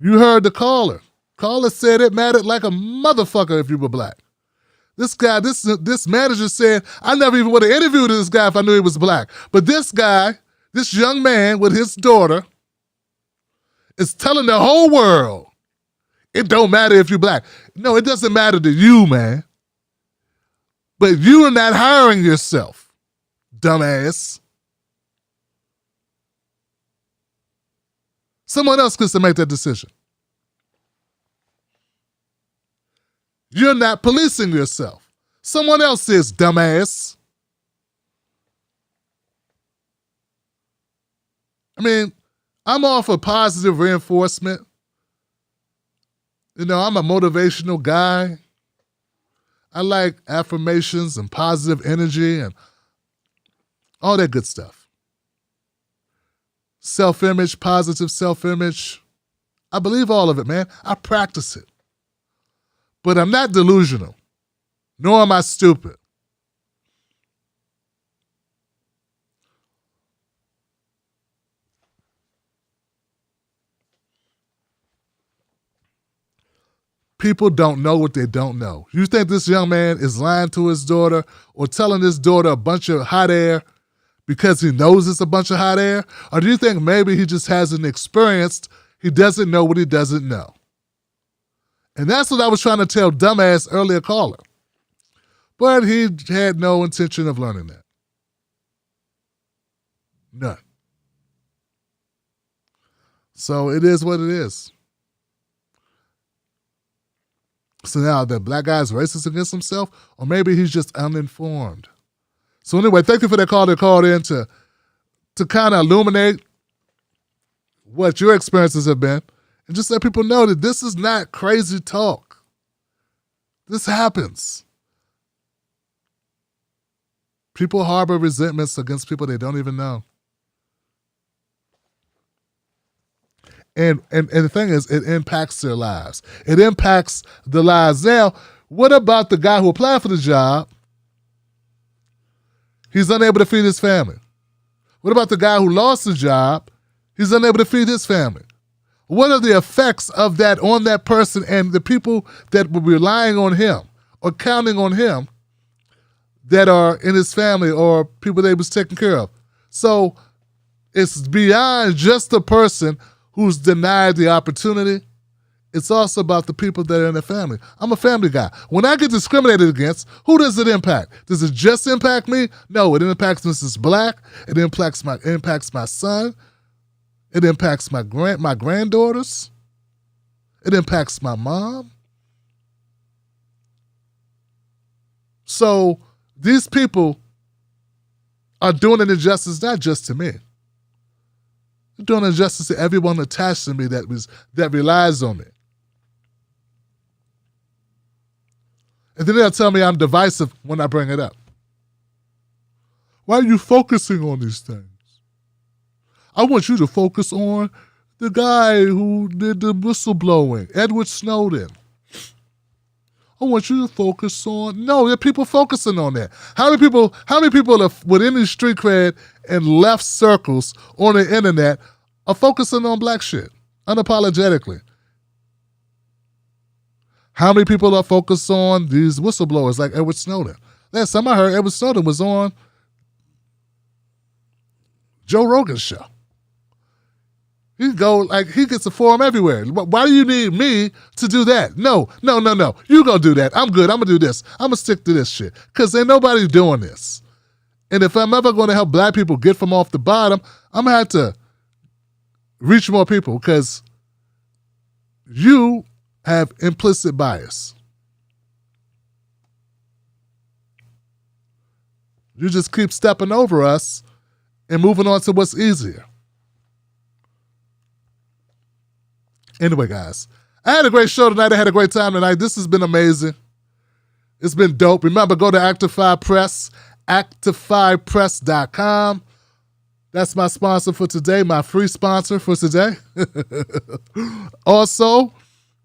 you heard the caller. Caller said it mattered like a motherfucker if you were black. This guy, this manager said, I never even would have interviewed this guy if I knew he was black. But this guy, this young man with his daughter, is telling the whole world, it don't matter if you're black. No, it doesn't matter to you, man. But you are not hiring yourself, dumbass. Someone else gets to make that decision. You're not policing yourself. Someone else is, dumbass. I mean, I'm all for positive reinforcement. You know, I'm a motivational guy. I like affirmations and positive energy and all that good stuff. Self-image, positive self-image. I believe all of it, man. I practice it. But I'm not delusional, nor am I stupid. People don't know what they don't know. You think this young man is lying to his daughter or telling his daughter a bunch of hot air because he knows it's a bunch of hot air? Or do you think maybe he just hasn't experienced, he doesn't know what he doesn't know? And that's what I was trying to tell dumbass earlier caller. But he had no intention of learning that. None. So it is what it is. So now the black guy is racist against himself, or maybe he's just uninformed. So anyway, thank you for that call that called in to kind of illuminate what your experiences have been and just let people know that this is not crazy talk. This happens. People harbor resentments against people they don't even know. And the thing is, it impacts their lives. It impacts the lives. Now, what about the guy who applied for the job? He's unable to feed his family. What about the guy who lost the job? He's unable to feed his family. What are the effects of that on that person and the people that were relying on him or counting on him that are in his family or people that he was taking care of. So it's beyond just the person who's denied the opportunity. It's also about the people that are in the family. I'm a family guy. When I get discriminated against, who does it impact? Does it just impact me? No, it impacts Mrs. Black. It impacts my son. It impacts my granddaughters. It impacts my mom. So these people are doing an injustice not just to me. They're doing injustice to everyone attached to me that relies on me. And then they'll tell me I'm divisive when I bring it up. Why are you focusing on these things? I want you to focus on the guy who did the whistleblowing, Edward Snowden. I want you to focus on... No, there are people focusing on that. How many people are within the street cred and left circles on the internet are focusing on black shit, unapologetically? How many people are focused on these whistleblowers like Edward Snowden? Last time I heard, Edward Snowden was on Joe Rogan's show. He gets a forum everywhere. Why do you need me to do that? No. You go do that. I'm good. I'm going to do this. I'm going to stick to this shit. Because ain't nobody doing this. And if I'm ever going to help black people get from off the bottom, I'm going to have to reach more people because you have implicit bias. You just keep stepping over us and moving on to what's easier. Anyway, guys, I had a great show tonight. I had a great time tonight. This has been amazing. It's been dope. Remember, go to Actify Press, actifypress.com. That's my sponsor for today, my free sponsor for today. Also,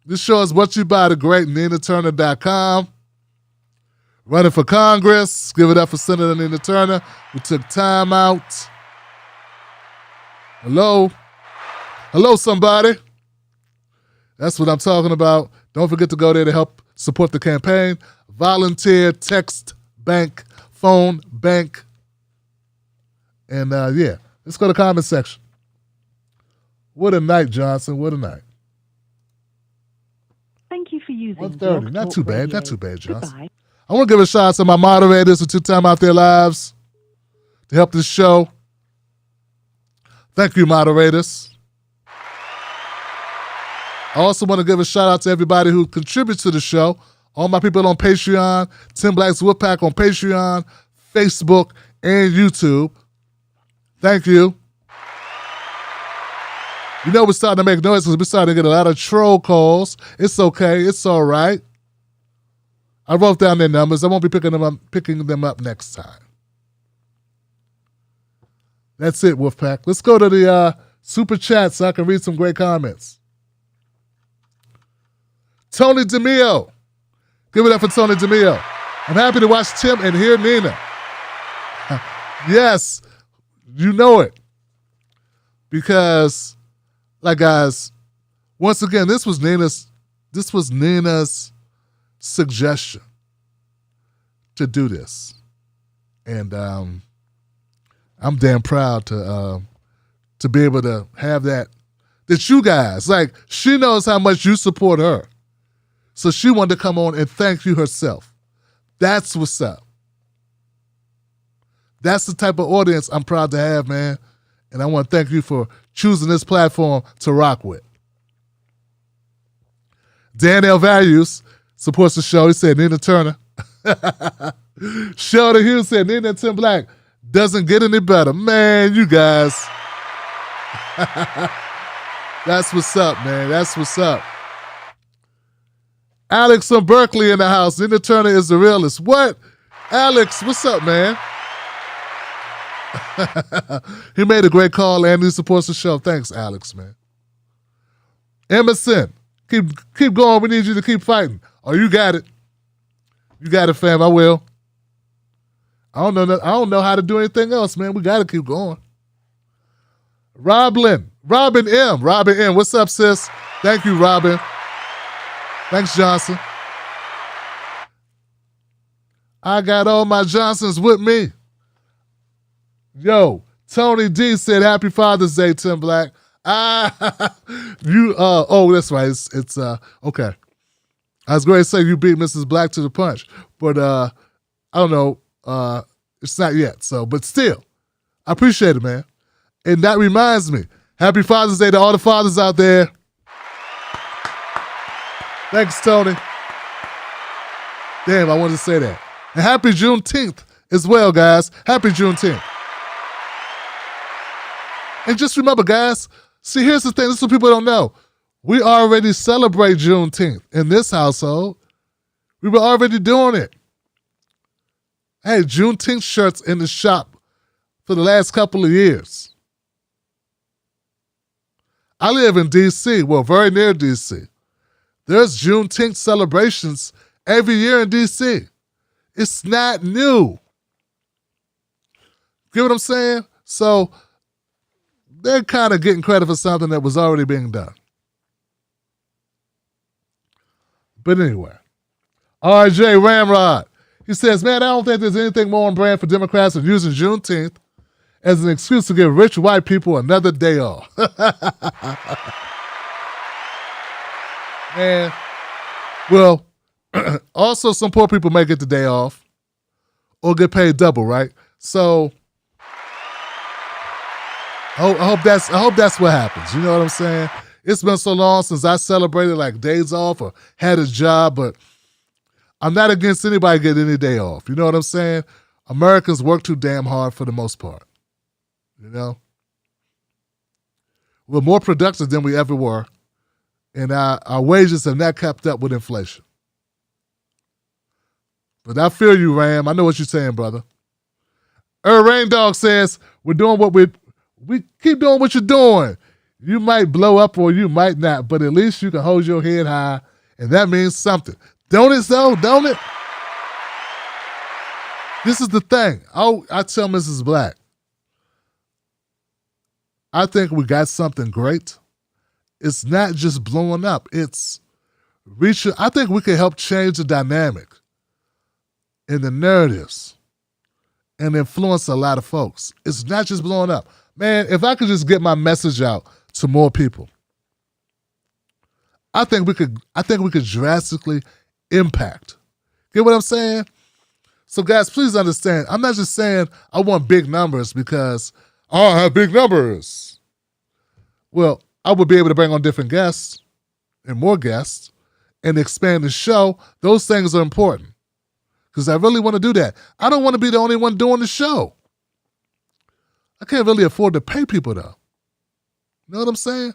this show is brought to you by the great NinaTurner.com. Running for Congress. Give it up for Senator Nina Turner, who took time out. Hello? Hello, somebody. That's what I'm talking about. Don't forget to go there to help support the campaign. Volunteer, text, bank, phone, bank. And yeah, let's go to the comment section. What a night, Johnson. What a night. Thank you for using 1:30. Not too bad. Radio. Not too bad, Johnson. Goodbye. I want to give a shout out to my moderators who took time out their lives to help this show. Thank you, moderators. I also want to give a shout out to everybody who contributes to the show. All my people on Patreon, Tim Black's Wolfpack on Patreon, Facebook, and YouTube. Thank you. You know we're starting to make noise because we're starting to get a lot of troll calls. It's okay. It's all right. I wrote down their numbers. I won't be picking them up next time. That's it, Wolfpack. Let's go to the super chat so I can read some great comments. Tony DeMio. Give it up for Tony DeMio. I'm happy to watch Tim and hear Nina. Yes, you know it. Because, like, guys, once again, this was Nina's suggestion to do this. And I'm damn proud to be able to have that you guys, like, she knows how much you support her. So she wanted to come on and thank you herself. That's what's up. That's the type of audience I'm proud to have, man. And I want to thank you for choosing this platform to rock with. Daniel Values supports the show. He said Nina Turner. Sheldon Hughes said Nina and Tim Black doesn't get any better. Man, you guys. That's what's up, man. That's what's up. Alex from Berkeley in the house. Nina Turner is the realest. What? Alex, what's up, man? He made a great call and he supports the show. Thanks, Alex, man. Emerson, keep going. We need you to keep fighting. Oh, you got it. You got it, fam. I will. I don't know how to do anything else, man. We got to keep going. Robin M. What's up, sis? Thank you, Robin. Thanks, Johnson. I got all my Johnsons with me. Yo, Tony D said, Happy Father's Day, Tim Black. That's right. It's okay. I was going to say you beat Mrs. Black to the punch, but I don't know. It's not yet. So, but still, I appreciate it, man. And that reminds me, Happy Father's Day to all the fathers out there. Thanks, Tony. Damn, I wanted to say that. And happy Juneteenth as well, guys. Happy Juneteenth. And just remember, guys, see, here's the thing. This is what people don't know. We already celebrate Juneteenth in this household. We were already doing it. Hey, Juneteenth shirts in the shop for the last couple of years. I live in D.C., well, very near D.C. There's Juneteenth celebrations every year in D.C. It's not new. Get what I'm saying? So they're kind of getting credit for something that was already being done. But anyway, RJ Ramrod, he says, man, I don't think there's anything more on brand for Democrats than using Juneteenth as an excuse to give rich white people another day off. Man, well, also some poor people may get the day off or get paid double, right? So I hope that's what happens. You know what I'm saying? It's been so long since I celebrated like days off or had a job, but I'm not against anybody getting any day off. You know what I'm saying? Americans work too damn hard for the most part. You know? We're more productive than we ever were, and our wages have not kept up with inflation. But I feel you, Ram. I know what you're saying, brother. Rain Dog says, we're doing what we keep doing what you're doing. You might blow up or you might not, but at least you can hold your head high, and that means something. Don't it, though? Don't it? This is the thing. I tell Mrs. Black, I think we got something great. It's not just blowing up. It's reaching. I think we can help change the dynamic and the narratives and influence a lot of folks. It's not just blowing up. Man, if I could just get my message out to more people, I think we could drastically impact. Get what I'm saying? So guys, please understand, I'm not just saying I want big numbers because I have big numbers. Well, I would be able to bring on different guests and more guests and expand the show. Those things are important because I really want to do that. I don't want to be the only one doing the show. I can't really afford to pay people though. You know what I'm saying?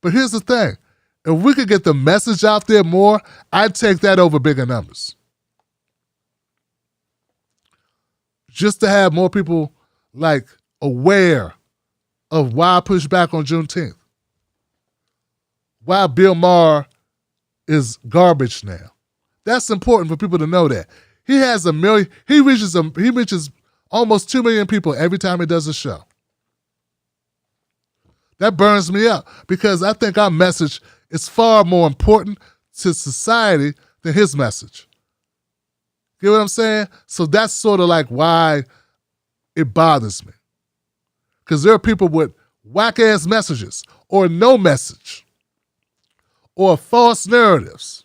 But here's the thing. If we could get the message out there more, I'd take that over bigger numbers. Just to have more people like aware of why I push back on Juneteenth. Why Bill Maher is garbage now. That's important for people to know that. He reaches almost 2 million people every time he does a show. That burns me up because I think our message is far more important to society than his message. You know what I'm saying? So that's sort of like why it bothers me. Because there are people with whack-ass messages or no message or false narratives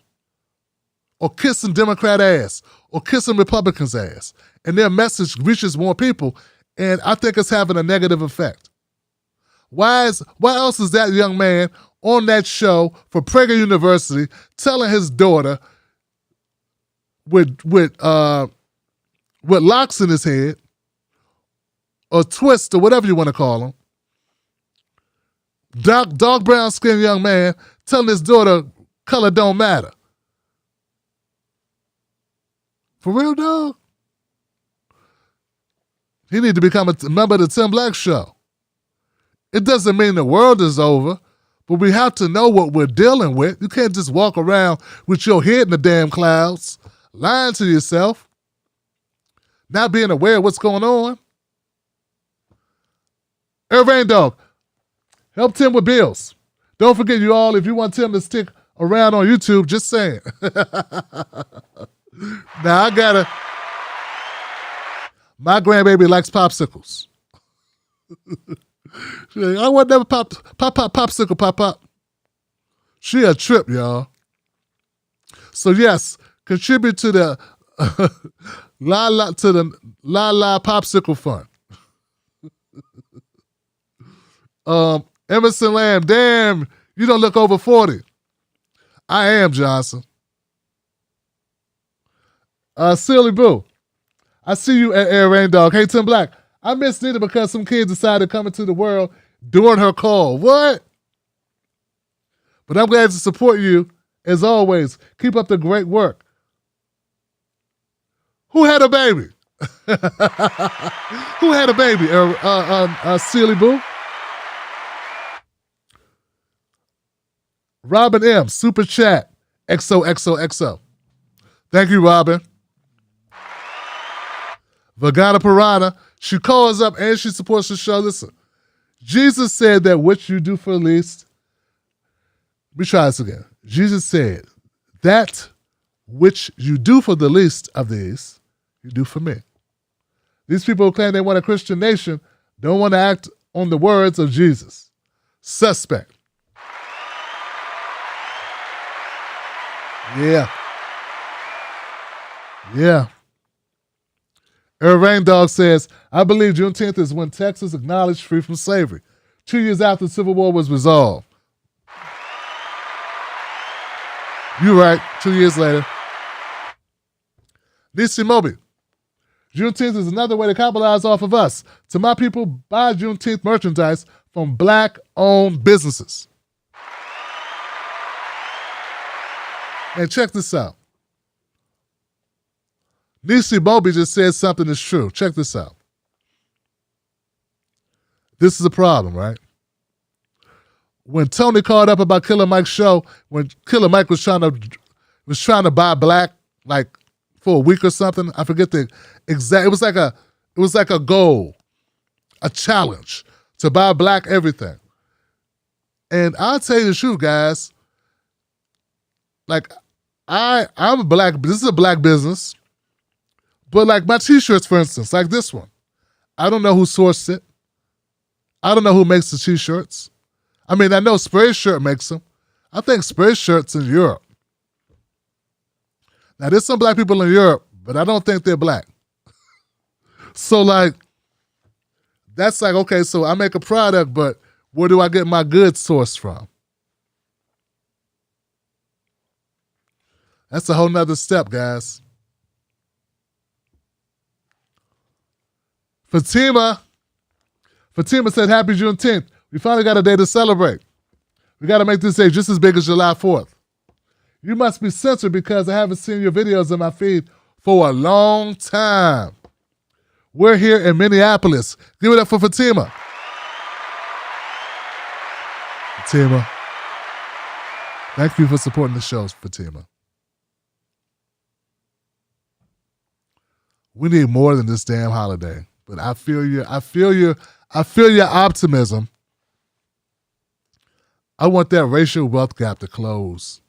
or kissing Democrat ass or kissing Republicans ass. And their message reaches more people, and I think it's having a negative effect. Why else is that young man on that show for Prager University telling his daughter with locks in his head or twist or whatever you want to call him, dark brown skinned young man telling his daughter color don't matter? For real, dog? He need to become a member of the Tim Black Show. It doesn't mean the world is over, but we have to know what we're dealing with. You can't just walk around with your head in the damn clouds, lying to yourself, not being aware of what's going on. Rain Dog, help Tim with bills. Don't forget, you all, if you want Tim to stick around on YouTube, just saying. Now, My grandbaby likes popsicles. She's like, I want never popsicle, pop. She a trip, y'all. So yes, contribute to the La La Popsicle Fund. Emerson Lamb, damn, you don't look over 40. I am, Johnson. Silly Boo, I see you at Air Rain Dog. Hey, Tim Black, I missed Nita because some kids decided to come into the world during her call. What? But I'm glad to support you, as always. Keep up the great work. Who had a baby? Who had a baby? Silly Boo? Robin M, Super Chat, XOXOXO. Thank you, Robin. Vagana Piranha, she calls up and she supports the show. Listen, Jesus said that what you do for the least, let me try this again. Jesus said, that which you do for the least of these, you do for me. These people who claim they want a Christian nation don't want to act on the words of Jesus. Suspect. Yeah. Air Rain Dog says, I believe Juneteenth is when Texas acknowledged free from slavery, 2 years after the Civil War was resolved. You're right, 2 years later. Nisi Moby, Juneteenth is another way to capitalize off of us. To my people, buy Juneteenth merchandise from Black-owned businesses. And check this out. Nisi Moby just said something that's true. Check this out. This is a problem, right? When Tony called up about Killer Mike's show, when Killer Mike was trying to buy black, like for a week or something, I forget the exact. It was like a goal, a challenge to buy black everything. And I'll tell you the truth, guys. Like I'm a black. This is a black business, but like my T-shirts, for instance, like this one, I don't know who sourced it. I don't know who makes the T-shirts. I mean, I know Spray Shirt makes them. I think Spray Shirt's in Europe. Now, there's some black people in Europe, but I don't think they're black. So, like, that's like, okay, so I make a product, but where do I get my goods sourced from? That's a whole nother step, guys. Fatima said, Happy Juneteenth. We finally got a day to celebrate. We got to make this day just as big as July 4th. You must be censored because I haven't seen your videos in my feed for a long time. We're here in Minneapolis. Give it up for Fatima. Fatima. Thank you for supporting the shows, Fatima. We need more than this damn holiday. But I feel your optimism. I want that racial wealth gap to close.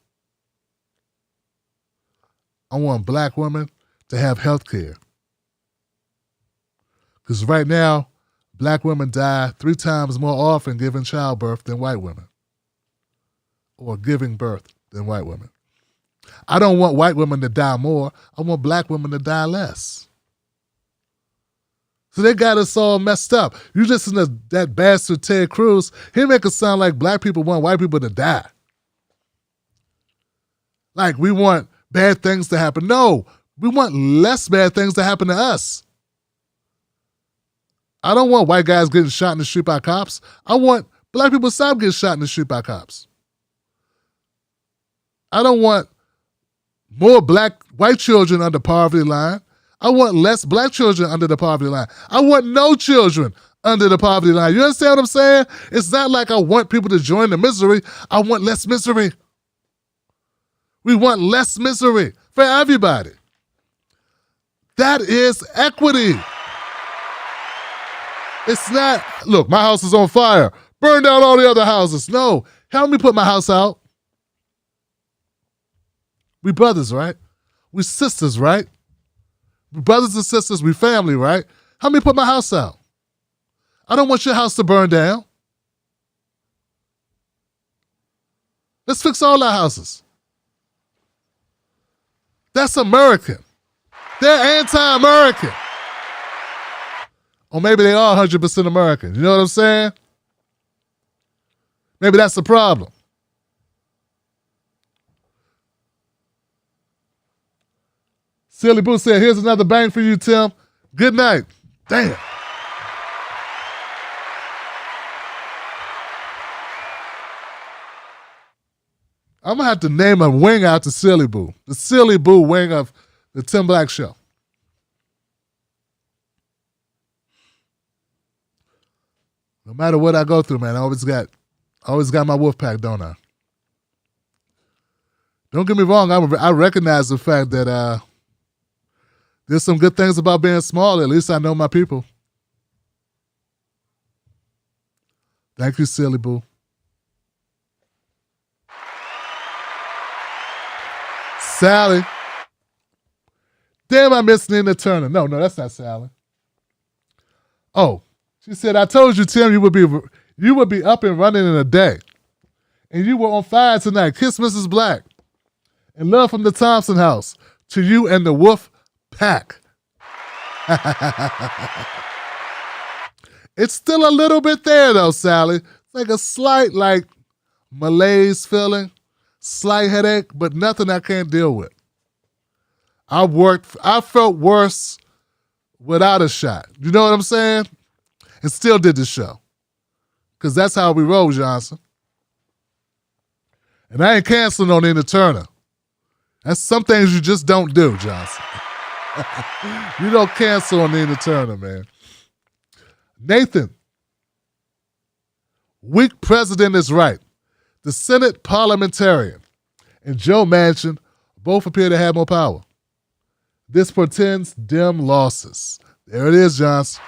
I want black women to have health care. Because right now, black women die 3 times more often giving childbirth than white women. Or giving birth than white women. I don't want white women to die more. I want black women to die less. So they got us all messed up. You listen to that bastard Ted Cruz, he make it sound like black people want white people to die. Like we want bad things to happen. No, we want less bad things to happen to us. I don't want white guys getting shot in the street by cops. I want black people to stop getting shot in the street by cops. I don't want more white children under poverty line. I want less black children under the poverty line. I want no children under the poverty line. You understand what I'm saying? It's not like I want people to join the misery. I want less misery. We want less misery for everybody. That is equity. It's not, look, my house is on fire. Burn down all the other houses. No, help me put my house out. We brothers, right? We sisters, right? We brothers and sisters, we family, right? Help me put my house out. I don't want your house to burn down. Let's fix all our houses. That's American. They're anti-American. Or maybe they are 100% American. You know what I'm saying? Maybe that's the problem. Silly Boo said, here's another bang for you, Tim. Good night. Damn. I'm going to have to name a wing out to Silly Boo. The Silly Boo wing of the Tim Black Show. No matter what I go through, man, I always got my wolf pack, don't I? Don't get me wrong, I recognize the fact that there's some good things about being small. At least I know my people. Thank you, Silly Boo. Sally. Damn, I miss Nina Turner. No, that's not Sally. Oh, she said, I told you, Tim, you would be up and running in a day. And you were on fire tonight. Kiss Mrs. Black. And love from the Thompson house. To you and the Wolf Pack. It's still a little bit there, though, Sally. It's like a slight, malaise feeling. Slight headache, but nothing I can't deal with. I felt worse without a shot. You know what I'm saying? And still did the show. Because that's how we roll, Johnson. And I ain't canceling on Nina Turner. That's some things you just don't do, Johnson. You don't cancel on Nina Turner, man. Nathan. Weak president is right. The Senate parliamentarian and Joe Manchin both appear to have more power. This portends dim losses. There it is, Johnson.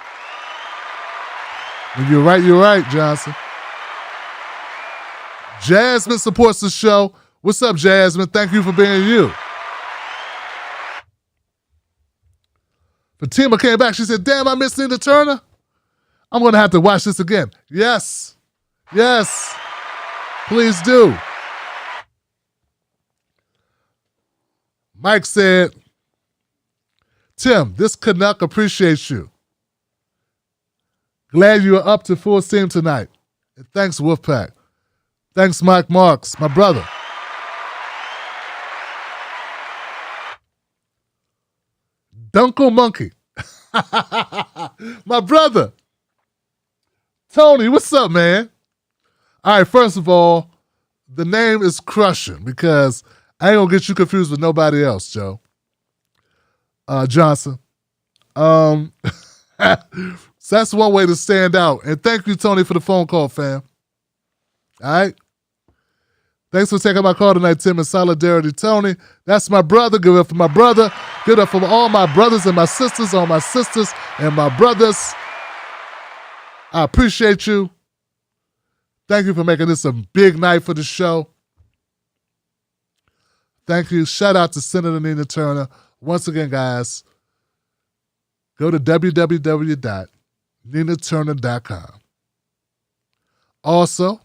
When you're right, Johnson. Jasmine supports the show. What's up, Jasmine? Thank you for being you. Fatima came back. She said, damn, I missed Nina Turner. I'm going to have to watch this again. Yes. Please do. Mike said, Tim, this Canuck appreciates you. Glad you are up to full steam tonight. And thanks, Wolfpack. Thanks, Mike Marks, my brother. Dunkle Monkey. My brother. Tony, what's up, man? All right, first of all, the name is crushing because I ain't gonna get you confused with nobody else, Joe. Johnson. So that's one way to stand out. And thank you, Tony, for the phone call, fam. All right? Thanks for taking my call tonight, Tim, in solidarity. Tony, that's my brother. Give it up for my brother. Give it up for all my brothers and my sisters, all my sisters and my brothers. I appreciate you. Thank you for making this a big night for the show. Thank you. Shout out to Senator Nina Turner. Once again, guys, go to www.ninaturner.com. Also,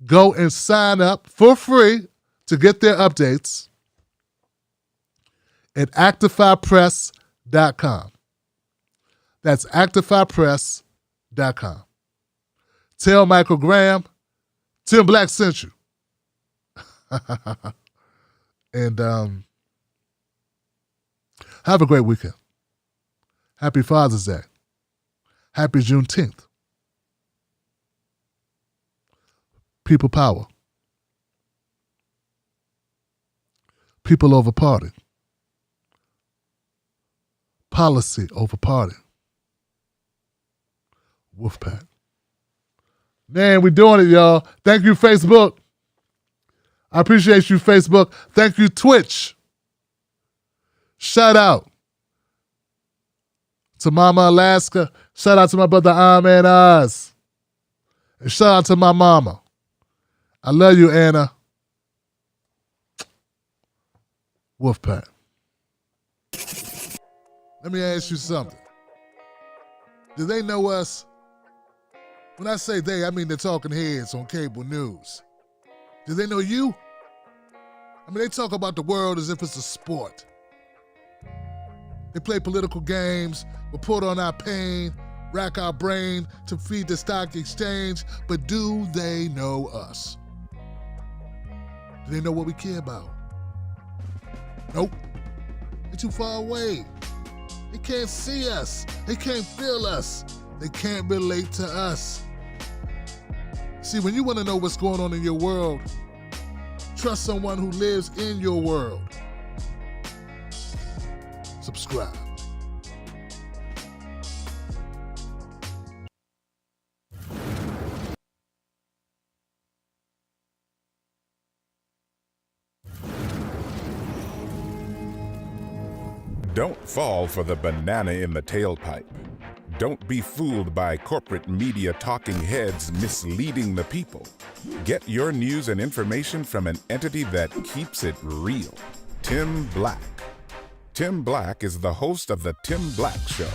go and sign up for free to get their updates at actifypress.com. That's actifypress.com. Tell Michael Graham, Tim Black sent you. And have a great weekend. Happy Father's Day. Happy Juneteenth. People power. People over party. Policy over party. Wolfpack. Man, we doing it, y'all. Thank you, Facebook. I appreciate you, Facebook. Thank you, Twitch. Shout out to Mama Alaska. Shout out to my brother Ahmed Oz. And shout out to my mama. I love you, Anna. Wolfpack. Let me ask you something. Do they know us? When I say they, I mean the talking heads on cable news. Do they know you? I mean, they talk about the world as if it's a sport. They play political games, report on our pain, rack our brain to feed the stock exchange, but do they know us? Do they know what we care about? Nope. They're too far away. They can't see us. They can't feel us. They can't relate to us. See, when you want to know what's going on in your world, trust someone who lives in your world. Subscribe. Don't fall for the banana in the tailpipe. Don't be fooled by corporate media talking heads misleading the people. Get your news and information from an entity that keeps it real. Tim Black. Tim Black is the host of The Tim Black Show.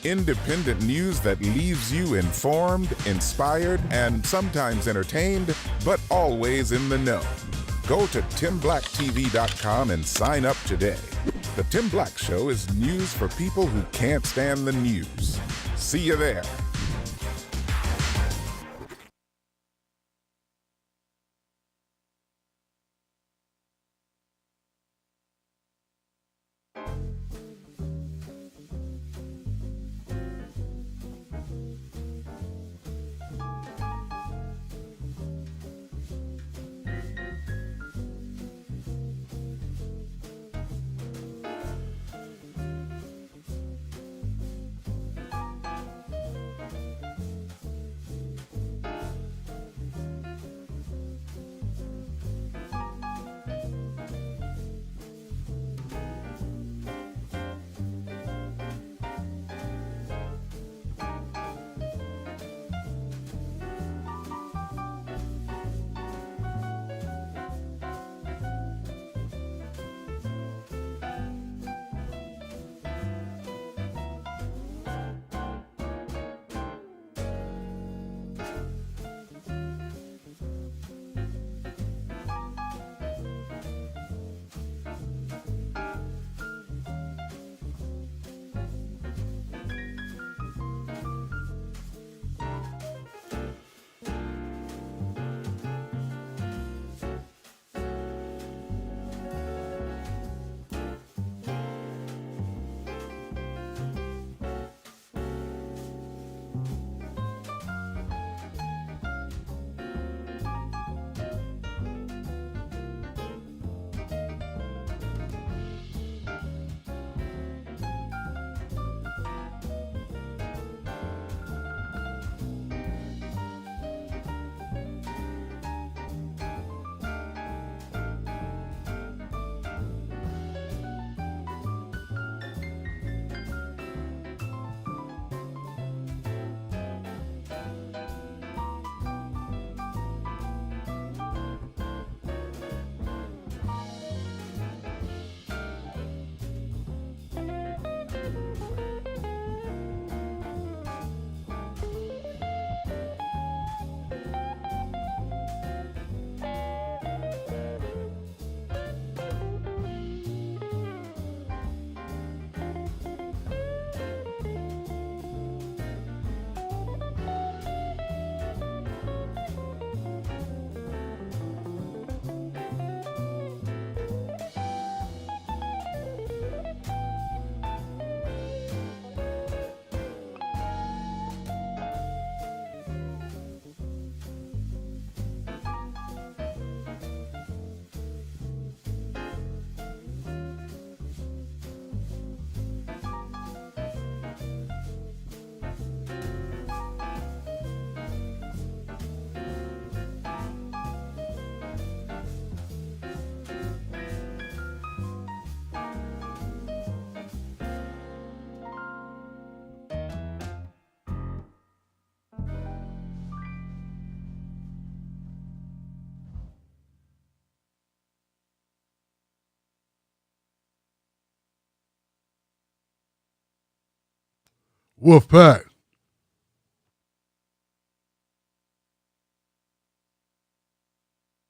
Independent news that leaves you informed, inspired, and sometimes entertained, but always in the know. Go to timblacktv.com and sign up today. The Tim Black Show is news for people who can't stand the news. See you there. Wolfpack.